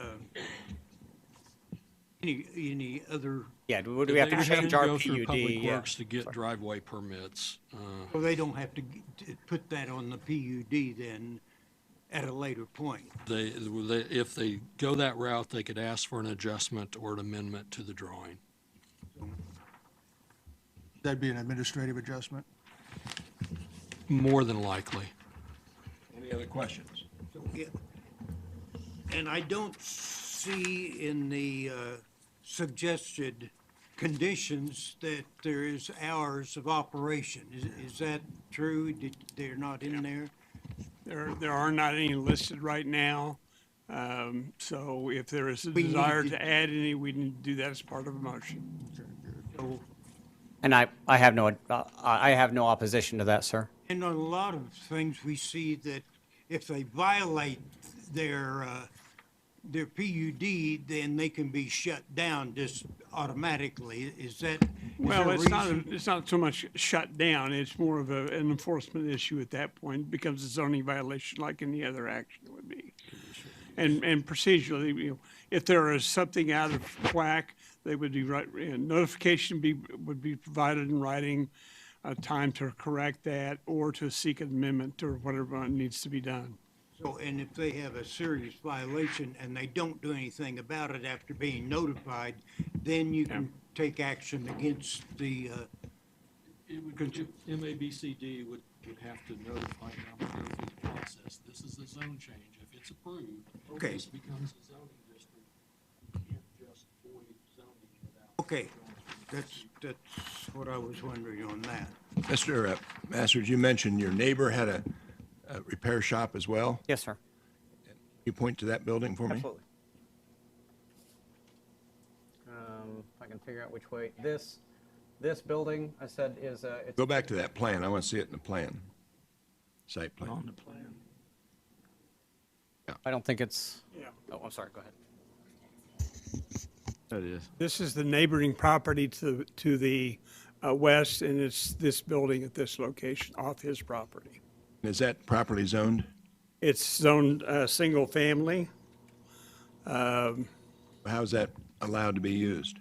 other? Yeah, do we have to change our PUD? Go through Public Yeah. Works to get driveway permits. Well, they don't have to put that on the PUD then at a later point. If they go that route, they could ask for an adjustment or an amendment to the drawing. That'd be an administrative adjustment? more than likely. Any other questions? Yeah. And I don't see in the suggested conditions that there is hours of operation. Is that true? They're not in there? There are not any listed right now. So if there is a desire to add any, we need to do that as part of a motion. So, And I have no opposition to that, sir. and on a lot of things, we see that if they violate their PUD, then they can be shut down just automatically. Is that? Well, it's not so much shut down. It's more of an enforcement issue at that point. It becomes a zoning violation like any other action would be. And procedurally, if there is something out of whack, they would be notification would be provided in writing, time to correct that or to seek an amendment or whatever needs to be done. So, and if they have a serious violation and they don't do anything about it after being notified, then you can take action against the, MABCD would have to notify them to go through the process. This is a zone change. If it's approved, Okay. this becomes a zoning district. You can't just void zoning without. okay, that's what I was wondering on that. Mr. Masters, you mentioned your neighbor had a repair shop as well? Yes, sir. You point to that building for me? Absolutely. If I can figure out which way, this building, I said, is, it's. Go back to that plan. I want to see it in the plan. Site plan. On the plan. I don't think it's. Yeah. Oh, I'm sorry, go ahead. That is. This is the neighboring property to the west, and it's this building at this location off his property. Is that properly zoned? It's zoned single family. How is that allowed to be used?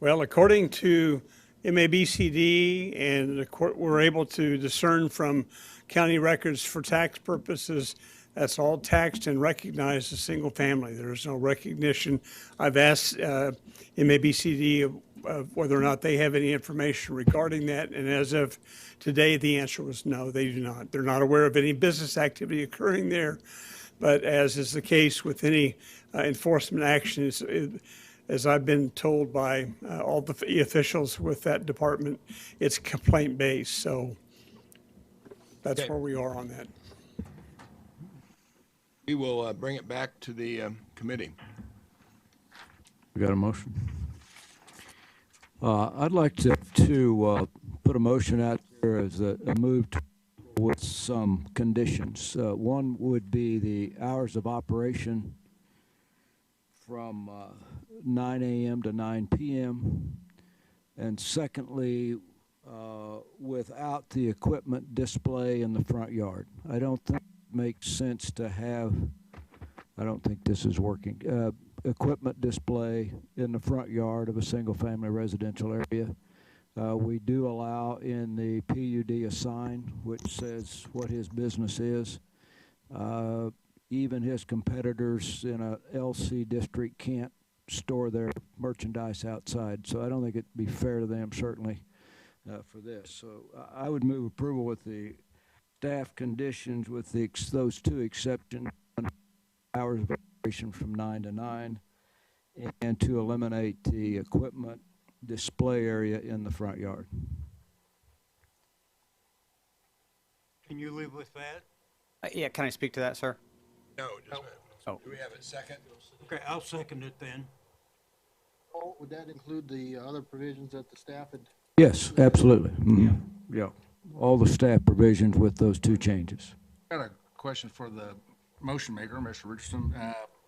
Well, according to MABCD, and the court, we're able to discern from county records for tax purposes, that's all taxed and recognized as single family. There is no recognition. I've asked MABCD of whether or not they have any information regarding that, and as of today, the answer was no, they do not. They're not aware of any business activity occurring there, but as is the case with any enforcement actions, as I've been told by all the officials with that department, it's complaint-based, so that's Okay. where we are on that. We will bring it back to the committee. We got a motion? I'd like to put a motion out there as a move with some conditions. One would be the hours of operation from 9 a.m. to 9 p.m. And secondly, without the equipment display in the front yard. I don't think it makes sense to have, I don't think this is working, equipment display in the front yard of a single-family residential area. We do allow in the PUD a sign which says what his business is. Even his competitors in a LC district can't store their merchandise outside, so I don't think it'd be fair to them, certainly, for this. So I would move approval with the staff conditions with those two exceptions, hours of operation from 9 to 9, and to eliminate the equipment display area in the front yard. Can you live with that? Yeah, can I speak to that, sir? No, just, Oh. do we have a second? Okay, I'll second it then. Oh, would that include the other provisions that the staff had? Yes, absolutely. Mhm. Yeah, all the staff provisions with those two changes. Got a question for the motion maker, Mr. Richardson.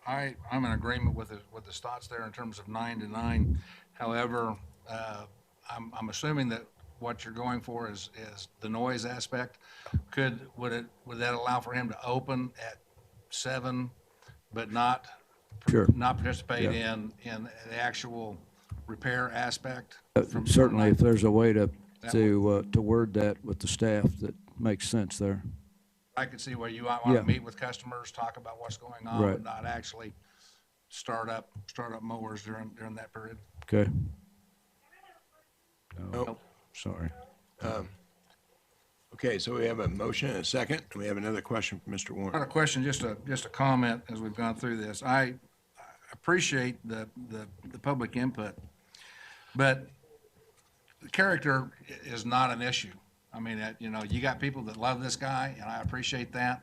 I'm in agreement with the thoughts there in terms of 9 to 9. However, I'm assuming that what you're going for is the noise aspect. Would that allow for him to open at 7, but not Sure. not participate Yeah. in the actual repair aspect? Certainly, if there's a way to That word that with the staff that makes sense there. I could see where you might want Yeah. to meet with customers, talk about what's going on, Right. but not actually start up mowers during that period. Okay. Nope. Sorry. Okay, so we have a motion and a second, and we have another question from Mr. Not a Warren. question, just a comment as we've gone through this. I appreciate the public input, but the character is not an issue. I mean, you know, you got people that love this guy, and I appreciate that.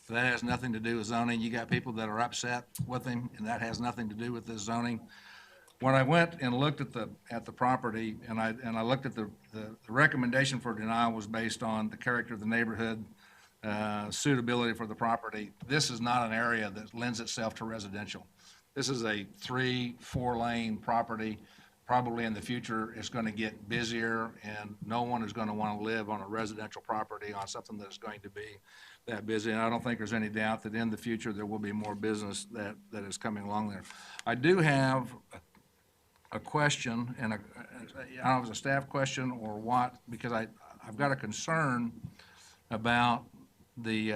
But that has nothing to do with zoning. You got people that are upset with him, and that has nothing to do with this zoning. When I went and looked at the property, and I looked at the recommendation for denial was based on the character of the neighborhood, suitability for the property. This is not an area that lends itself to residential. This is a 3-4 lane property. Probably in the future, it's going to get busier, and no one is going to want to live on a residential property on something that is going to be that busy. And I don't think there's any doubt that in the future, there will be more business that is coming along there. I do have a question, and I don't know if it's a staff question or what, because I've got a concern about the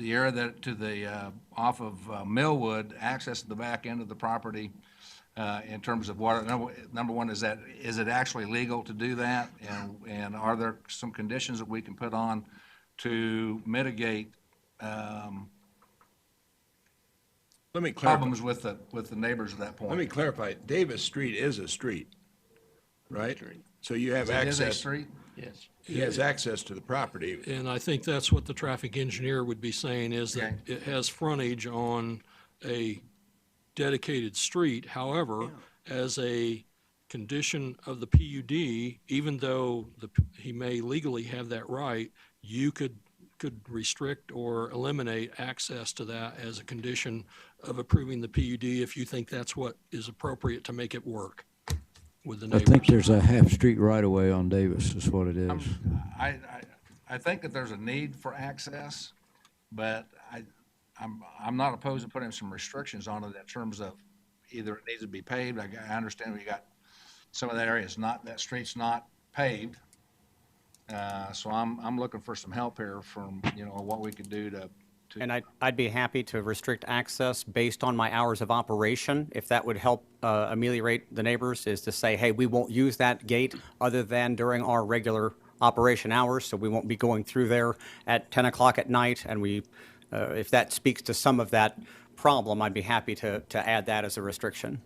area that to the off of Millwood, access to the back end of the property in terms of water. Number one, is it actually legal to do that? And are there some conditions that we can put on to mitigate Let me clarify. problems with the neighbors at that point? Let me clarify. Davis Street is a street, right? So you have It is a access. street? Yes. He has access to the property. And I think that's what the traffic engineer would be saying, is that it has frontage on a dedicated street. However, as a condition of the PUD, even though he may legally have that right, you could restrict or eliminate access to that as a condition of approving the PUD if you think that's what is appropriate to make it work with the I neighbors. think there's a half-street right-of-way on Davis, is what it is. I think that there's a need for access, but I'm not opposed to putting some restrictions on it in terms of either it needs to be paved. I understand we got some of that area is not, that street's not paved. So I'm looking for some help here from, you know, what we could do to. And I'd be happy to restrict access based on my hours of operation, if that would help ameliorate the neighbors, is to say, hey, we won't use that gate other than during our regular operation hours, so we won't be going through there at 10 o'clock at night, and if that speaks to some of that problem, I'd be happy to add that as a restriction.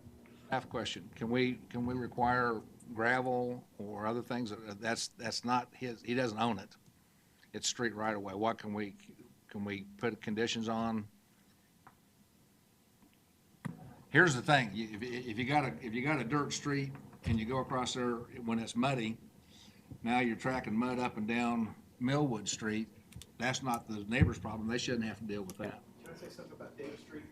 I have a question. Can we require gravel or other things? That's not his, he doesn't own it. It's street right away. What can we put conditions on? Here's the thing, if you got a dirt street and you go across there when it's muddy, now you're tracking mud up and down Millwood Street. That's not the neighbor's problem. They shouldn't have to deal with that. Can I say something about Davis Street?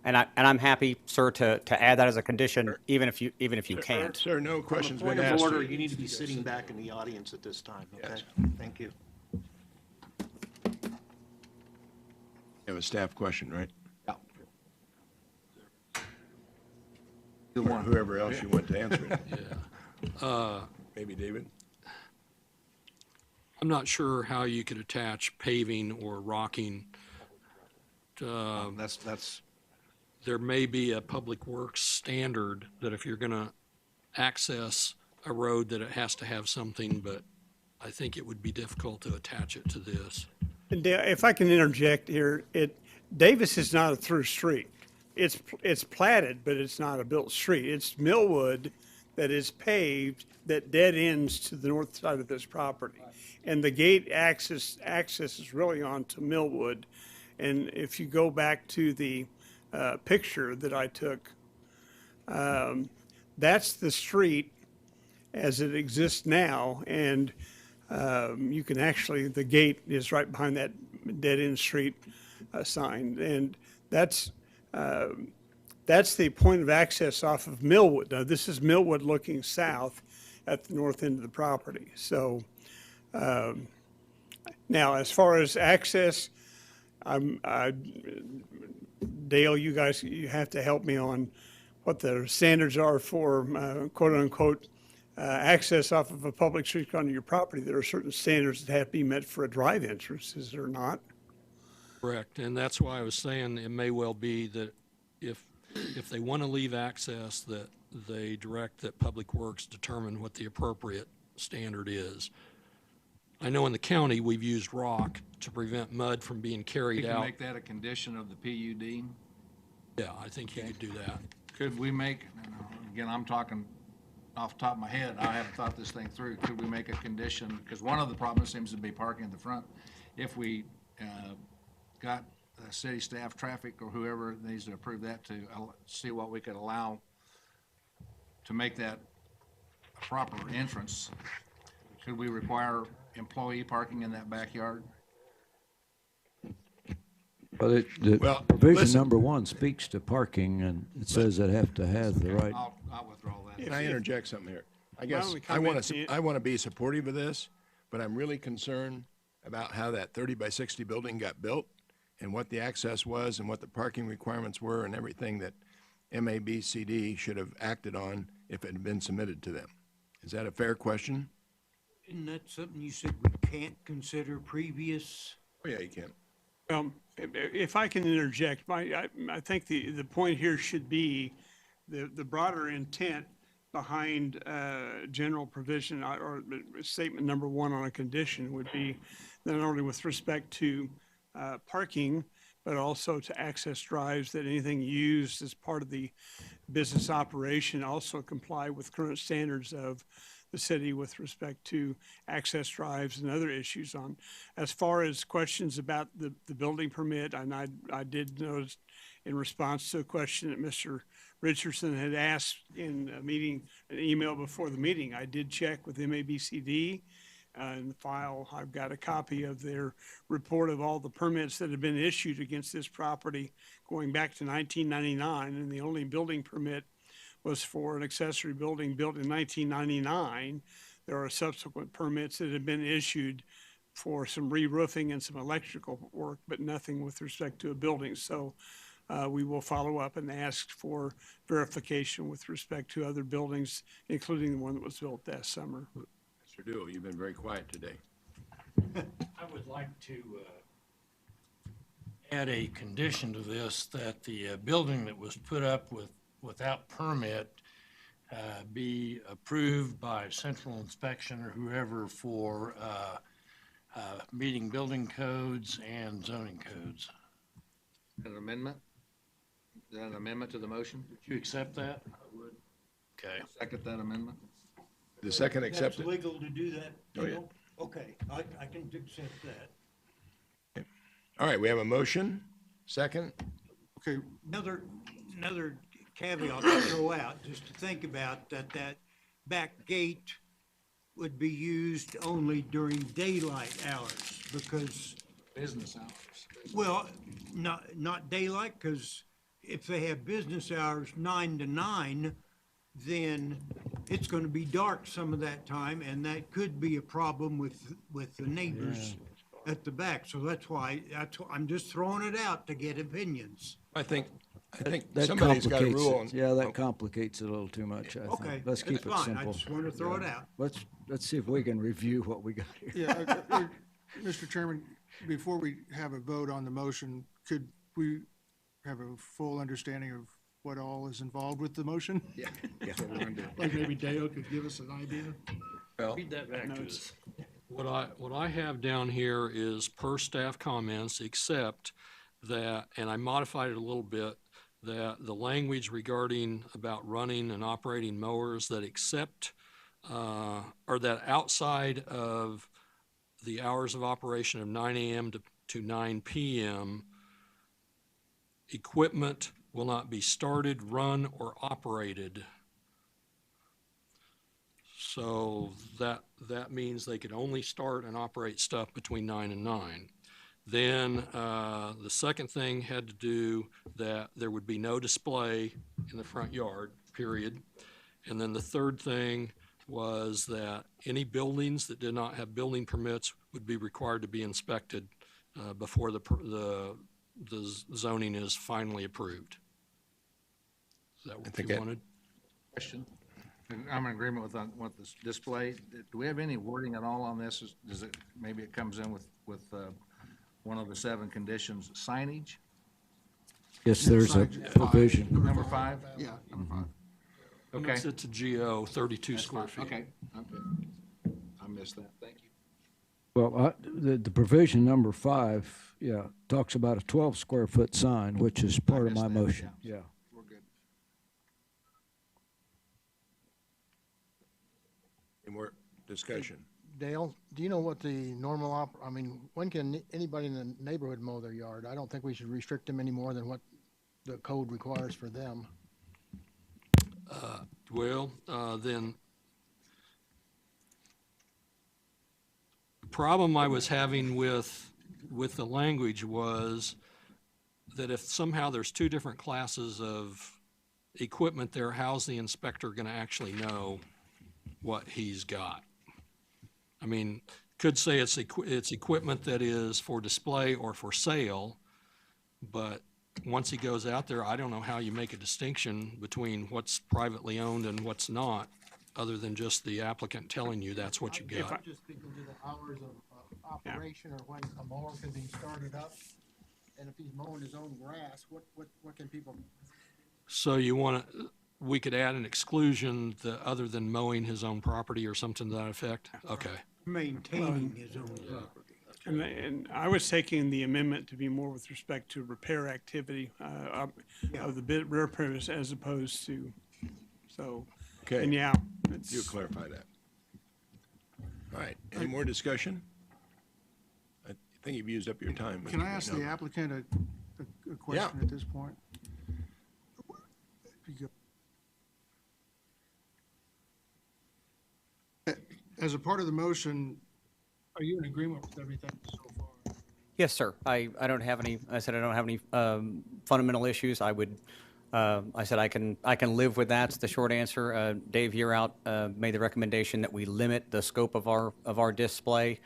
And I'm happy, sir, to add that as a condition, even if you can't. Sir, no questions From a been point of asked. order, you need to be sitting back in the audience at this time, okay? Yes. Thank you. You have a staff question, right? Yeah. Or whoever else you want to answer it. Yeah. Maybe David? I'm not sure how you could attach paving or rocking. There may be a public works standard that if you're going to access a road that it has to have something, but I think it would be difficult to attach it to this. And if I can interject here, Davis is not a through street. It's platted, but it's not a built street. It's Millwood that is paved that dead ends to the north side of this property. And the gate access is really onto Millwood. And if you go back to the picture that I took, that's the street as it exists now. And you can actually, the gate is right behind that dead end street sign. And that's the point of access off of Millwood. Now, this is Millwood looking south at the north end of the property. So now, as far as access, Dale, you have to help me on what the standards are for quote unquote access off of a public street onto your property. There are certain standards that have to be met for a drive entrance, is there not? Correct, and that's why I was saying it may well be that if they want to leave access, that they direct that Public Works determine what the appropriate standard is. I know in the county, we've used rock to prevent mud from being We carried can out. make that a condition of the PUD. Yeah, I think you could do that. Could we make, again, I'm talking off the top of my head, I haven't thought this thing through. Could we make a condition, because one of the problems seems to be parking at the front. If we got city staff, traffic, or whoever needs to approve that to see what we could allow to make that a proper entrance, could we require employee parking in that backyard? Well, Well, provision listen. number 1 speaks to parking, and it says they have to have the right. I'll withdraw that. Can I interject something here? I guess only I want comment to, is- I want to be supportive of this, but I'm really concerned about how that 30 by 60 building got built and what the access was and what the parking requirements were and everything that MAPC should have acted on if it had been submitted to them. Is that a fair question? Isn't that something you said we can't consider previous? Oh, yeah, you can. If I can interject, I think the point here should be the broader intent behind general provision or statement number 1 on a condition would be not only with respect to parking, but also to access drives, that anything used as part of the business operation also comply with current standards of the city with respect to access drives and other issues on. As far as questions about the building permit, and I did notice in response to a question that Mr. Richardson had asked in a meeting, an email before the meeting, I did check with MABCD. In the file, I've got a copy of their report of all the permits that have been issued against this property going back to 1999, and the only building permit was for an accessory building built in 1999. There are subsequent permits that have been issued for some re-roofing and some electrical work, but nothing with respect to a building. So we will follow up and ask for verification with respect to other buildings, including the one that was built last summer. Mr. Duell, you've been very quiet today. I would like to add a condition to this, that the building that was put up without permit be approved by central inspection or whoever for meeting building codes and zoning codes. An amendment? Is that an amendment to the motion? Would you accept that? I would. Okay. Second that amendment? The second accepted? That's legal to do that? Oh, yeah. Okay, I can accept that. All right, we have a motion. Second? Okay. Another caveat to throw out, just to think about, that back gate would be used only during daylight hours, because, Business hours. well, not daylight, because if they have business hours 9 to 9, then it's going to be dark some of that time, and that could be a problem with the neighbors at the back. So that's why I'm just throwing it out to get opinions. I think That somebody's got a complicates rule it. on. Yeah, that complicates it a little too much, I think. Okay, Let's keep that's it fine. I simple. just wanted to throw it out. Let's see if we can review what we got here. Yeah, Mr. Chairman, before we have a vote on the motion, could we have a full understanding of what all is involved with the motion? Yeah, that's what we're gonna do. Like maybe Dale could give us an idea? Well, Read that back to us. What I have down here is per staff comments, except that, and I modified it a little bit, that the language regarding about running and operating mowers that except, or that outside of the hours of operation of 9 a.m. to 9 p.m., equipment will not be started, run, or operated. So that means they could only start and operate stuff between 9 and 9. Then the second thing had to do that there would be no display in the front yard, period. And then the third thing was that any buildings that did not have building permits would be required to be inspected before the zoning is finally approved. Is that what you wanted? Question. I'm in agreement with this display. Do we have any wording at all on this? Does it, maybe it comes in with one of the 7 conditions, signage? Yes, there's a provision. Number 5? Yeah, number 5. Okay. It's a GO, 32 square feet. Okay, I missed that. Thank you. Well, the provision number 5, yeah, talks about a 12 square foot sign, which is part of my motion, yeah. We're good. Any more discussion? Dale, do you know what the normal I mean, when can anybody in the neighborhood mow their yard? I don't think we should restrict them any more than what the code requires for them. Well, then, the problem I was having with the language was that if somehow there's two different classes of equipment there, how's the inspector gonna actually know what he's got? I mean, could say it's equipment that is for display or for sale, but once he goes out there, I don't know how you make a distinction between what's privately owned and what's not, other than just the applicant telling you that's what you got. Just because of the hours of operation or when a mower can be started up, and if he's mowing his own grass, what can people? So we could add an exclusion that other than mowing his own property or something to that effect? Okay. Maintaining his own property. And I was taking the amendment to be more with respect to repair activity of the rear premise as opposed to, so. Okay. And yeah, it's. You clarify that. All right, any more discussion? I think you've used up your time. Can I ask the applicant a question at this point? As a part of the motion, are you in agreement with everything so far? Yes, sir. I don't have any, I said I don't have any fundamental issues. I said I can live with that. It's the short answer. Dave Yearout made the recommendation that we limit the scope of our display.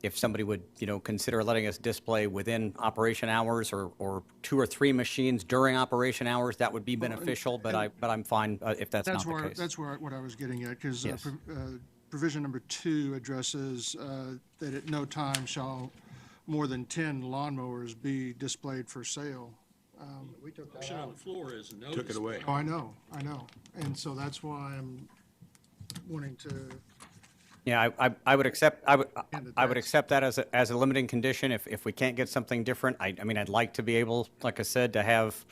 If somebody would, consider letting us display within operation hours or 2 or 3 machines during operation hours, that would be beneficial, but I'm fine if that's not the case. That's what I was getting at, because Yes. provision number 2 addresses that at no time shall more than 10 lawnmowers be displayed for sale. We took that Motion on out. the floor is no. Took it away. Oh, I know. And so that's why I'm wanting to, Yeah, I would accept, I would accept that as a limiting condition if we can't get something different. I mean, I'd like to be able, like I said, to have,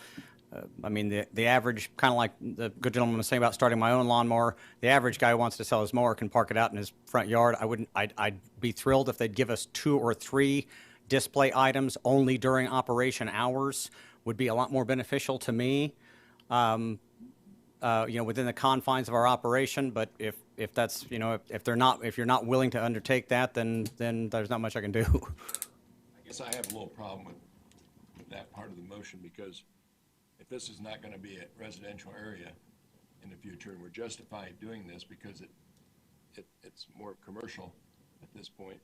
the average, kind of like the good gentleman was saying about starting my own lawnmower, the average guy who wants to sell his mower can park it out in his front yard. I'd be thrilled if they'd give us 2 or 3 display items only during operation hours. Would be a lot more beneficial to me, within the confines of our operation. But if that's, if you're not willing to undertake that, then there's not much I can do. I guess I have a little problem with that part of the motion, because if this is not going to be a residential area in the future, and we're justified doing this because it's more commercial at this point.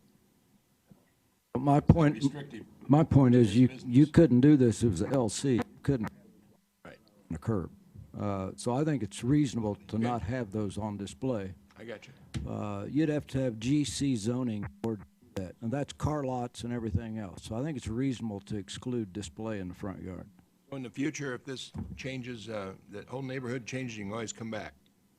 My point is you couldn't do this if it was a LC. You couldn't Right. on a curb. So I think it's reasonable to not have those on display. I got you. You'd have to have GC zoning or that, and that's car lots and everything else. So I think it's reasonable to exclude display in the front yard. In the future, if this changes, the whole neighborhood changes, you can always come back.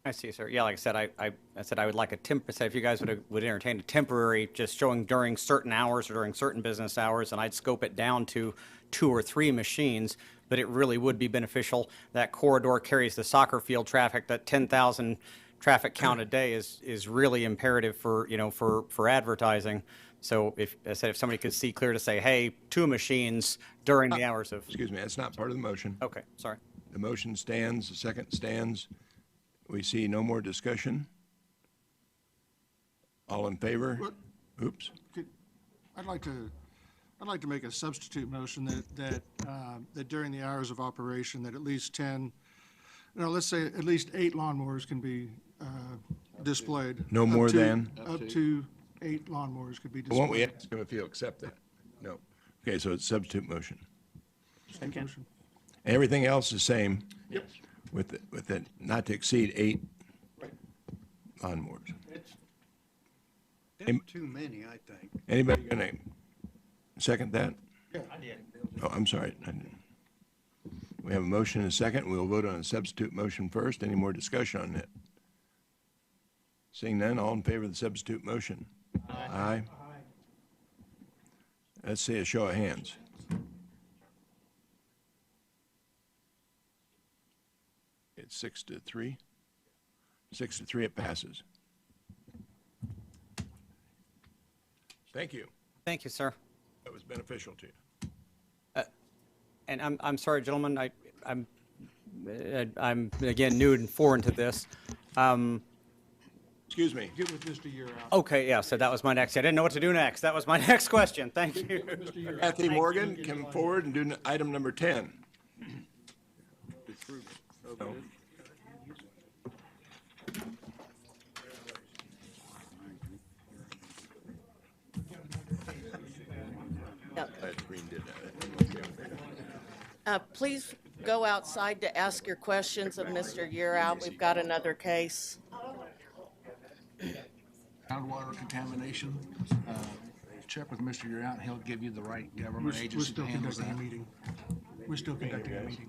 I see, sir. Yeah, like I said, I said I would like if you guys would entertain a temporary, just showing during certain hours or during certain business hours, and I'd scope it down to 2 or 3 machines. But it really would be beneficial. That corridor carries the soccer field traffic. That 10,000 traffic count a day is really imperative for advertising. So if somebody could see clear to say, hey, 2 machines during the hours of. Excuse me, that's not part of the motion. Okay, sorry. The motion stands, the second stands. We see no more discussion. All in favor? Oops. I'd like to make a substitute motion that during the hours of operation, that at least 10, let's say at least 8 lawnmowers can be displayed. No more than? Up to 8 lawnmowers could be displayed. Won't we ask him if he'll accept that? No. Okay, so it's substitute motion. Motion. Everything else is same. Yep. With the not to exceed 8 lawnmowers. That's too many, I think. Anybody gonna second that? Yeah, I did. Oh, I'm sorry. I didn't. We have a motion and a second. We'll vote on a substitute motion first. Any more discussion on it? Seeing none, all in favor of the substitute motion? Aye. Let's see a show of hands. It's 6-3. 6-3, it passes. Thank you. Thank you, sir. That was beneficial to you. And I'm sorry, gentlemen, I'm again new and foreign to this. Excuse me. Get with Mr. Year out. Okay, yeah, so that was my next. I didn't know what to do next. That was my next question. Thank you. Kathy Morgan, come forward and do item number 10. No. Please go outside to ask your questions of Mr. Year out. We've got another case. Groundwater contamination, check with Mr. Year out, and he'll give you the right government We're agency still that handles conducting a that. meeting. We're still conducting a meeting.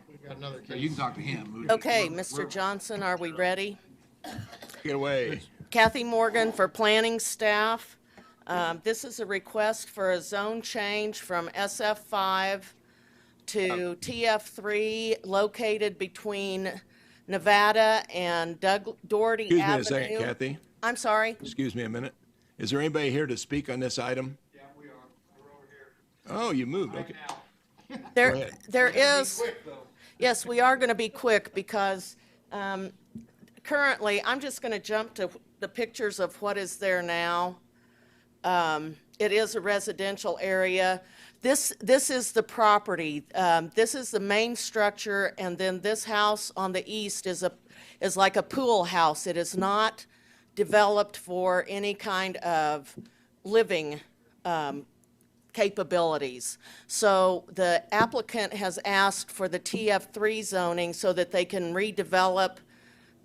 We've got another So you can talk to him. Okay, Mr. Johnson, are we ready? Get away. Kathy Morgan for planning staff. This is a request for a zone change from SF5 to TF3 located between Nevada and Doherty Excuse me Avenue. a second, Kathy. I'm sorry. Excuse me a minute. Is there anybody here to speak on this item? Yeah, we are. We're over here. Oh, you moved, okay. There is, yes, we are going to be quick because currently, I'm just going to jump to the pictures of what is there now. It is a residential area. This is the property. This is the main structure, and then this house on the east is like a pool house. It is not developed for any kind of living capabilities. So the applicant has asked for the TF3 zoning so that they can redevelop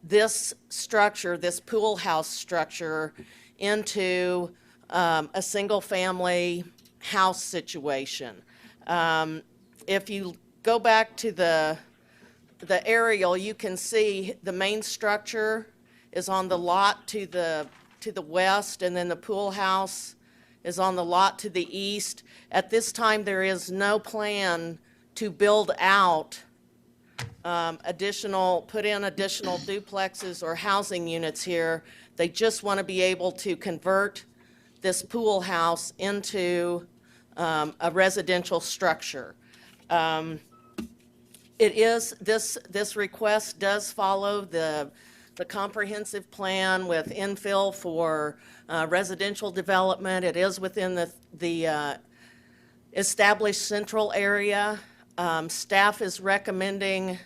this structure, this pool house structure, into a single-family house situation. If you go back to the aerial, you can see the main structure is on the lot to the west, and then the pool house is on the lot to the east. At this time, there is no plan to build out put in additional duplexes or housing units here. They just want to be able to convert this pool house into a residential structure. This request does follow the comprehensive plan with infill for residential development. It is within the established central area. Staff is recommending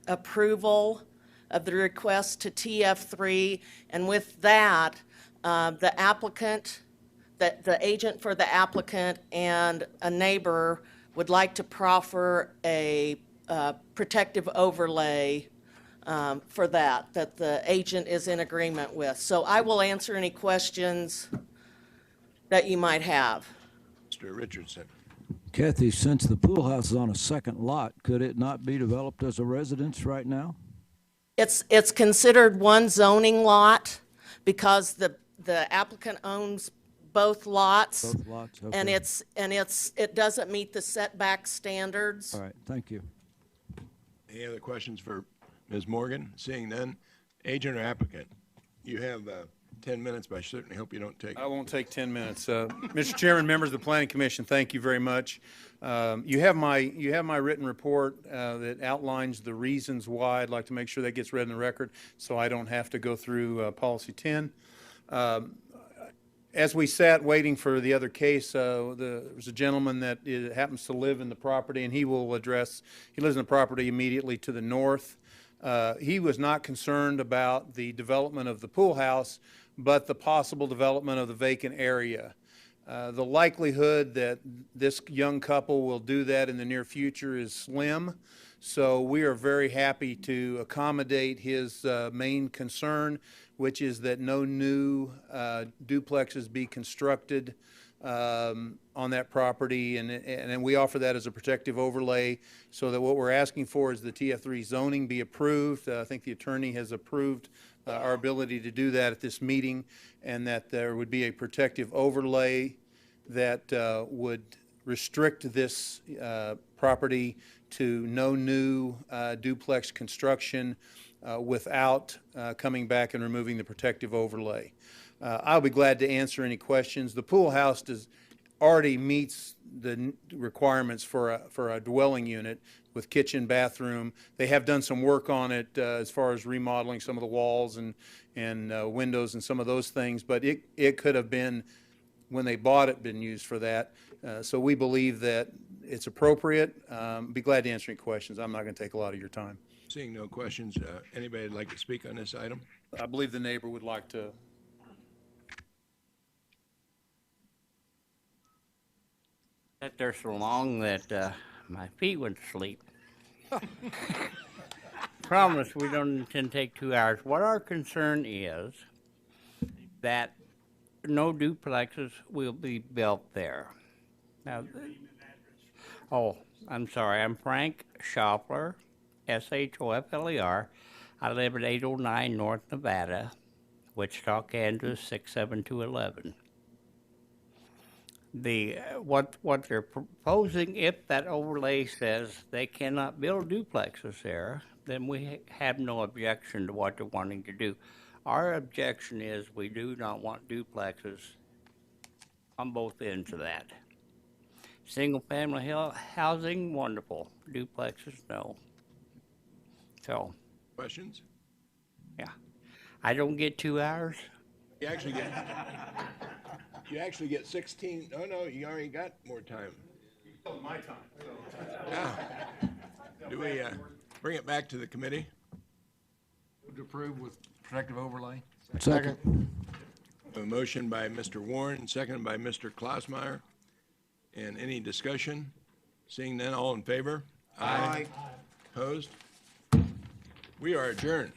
approval of the request to TF3, and with that, the applicant, the agent for the applicant and a neighbor would like to proffer a protective overlay for that the agent is in agreement with. So I will answer any questions that you might have. Mr. Richardson. Kathy, since the pool house is on a second lot, could it not be developed as a residence right now? It's considered one zoning lot because the applicant owns both lots. Both lots, okay. And it doesn't meet the setback standards. All right, thank you. Any other questions for Ms. Morgan? Seeing none, agent or applicant, you have 10 minutes, but I certainly hope you don't take. I won't take 10 minutes. Mr. Chairman, members of the Planning Commission, thank you very much. You have my written report that outlines the reasons why. I'd like to make sure that gets read in the record so I don't have to go through Policy 10. As we sat waiting for the other case, there was a gentleman that happens to live in the property, and he lives in the property immediately to the north. He was not concerned about the development of the pool house, but the possible development of the vacant area. The likelihood that this young couple will do that in the near future is slim. So we are very happy to accommodate his main concern, which is that no new duplexes be constructed on that property, and we offer that as a protective overlay so that what we're asking for is the TF3 zoning be approved. I think the attorney has approved our ability to do that at this meeting, and that there would be a protective overlay that would restrict this property to no new duplex construction without coming back and removing the protective overlay. I'll be glad to answer any questions. The pool house already meets the requirements for a dwelling unit with kitchen, bathroom. They have done some work on it as far as remodeling some of the walls and windows and some of those things, but it could have been, when they bought it, been used for that. So we believe that it's appropriate. Be glad to answer any questions. I'm not going to take a lot of your time. Seeing no questions, anybody would like to speak on this item? I believe the neighbor would like to. Sat there so long that my feet went to sleep. Promise we don't intend to take 2 hours. What our concern is that no duplexes will be built there. Now, I'm sorry. I'm Frank Schofler, Schofler. I live at 809 North Nevada, Wichita, Kansas 67211. What they're proposing, if that overlay says they cannot build duplexes there, then we have no objection to what they're wanting to do. Our objection is we do not want duplexes on both ends of that. Single-family housing, wonderful. Duplexes, no. So. Questions? Yeah. I don't get 2 hours. You actually get 16. Oh, no, you already got more time. My time. Now, do we bring it back to the committee? Would you approve with protective overlay? Second. A motion by Mr. Warren, seconded by Mr. Klausmeyer. And any discussion? Seeing none, all in favor? Aye. Opposed? We are adjourned.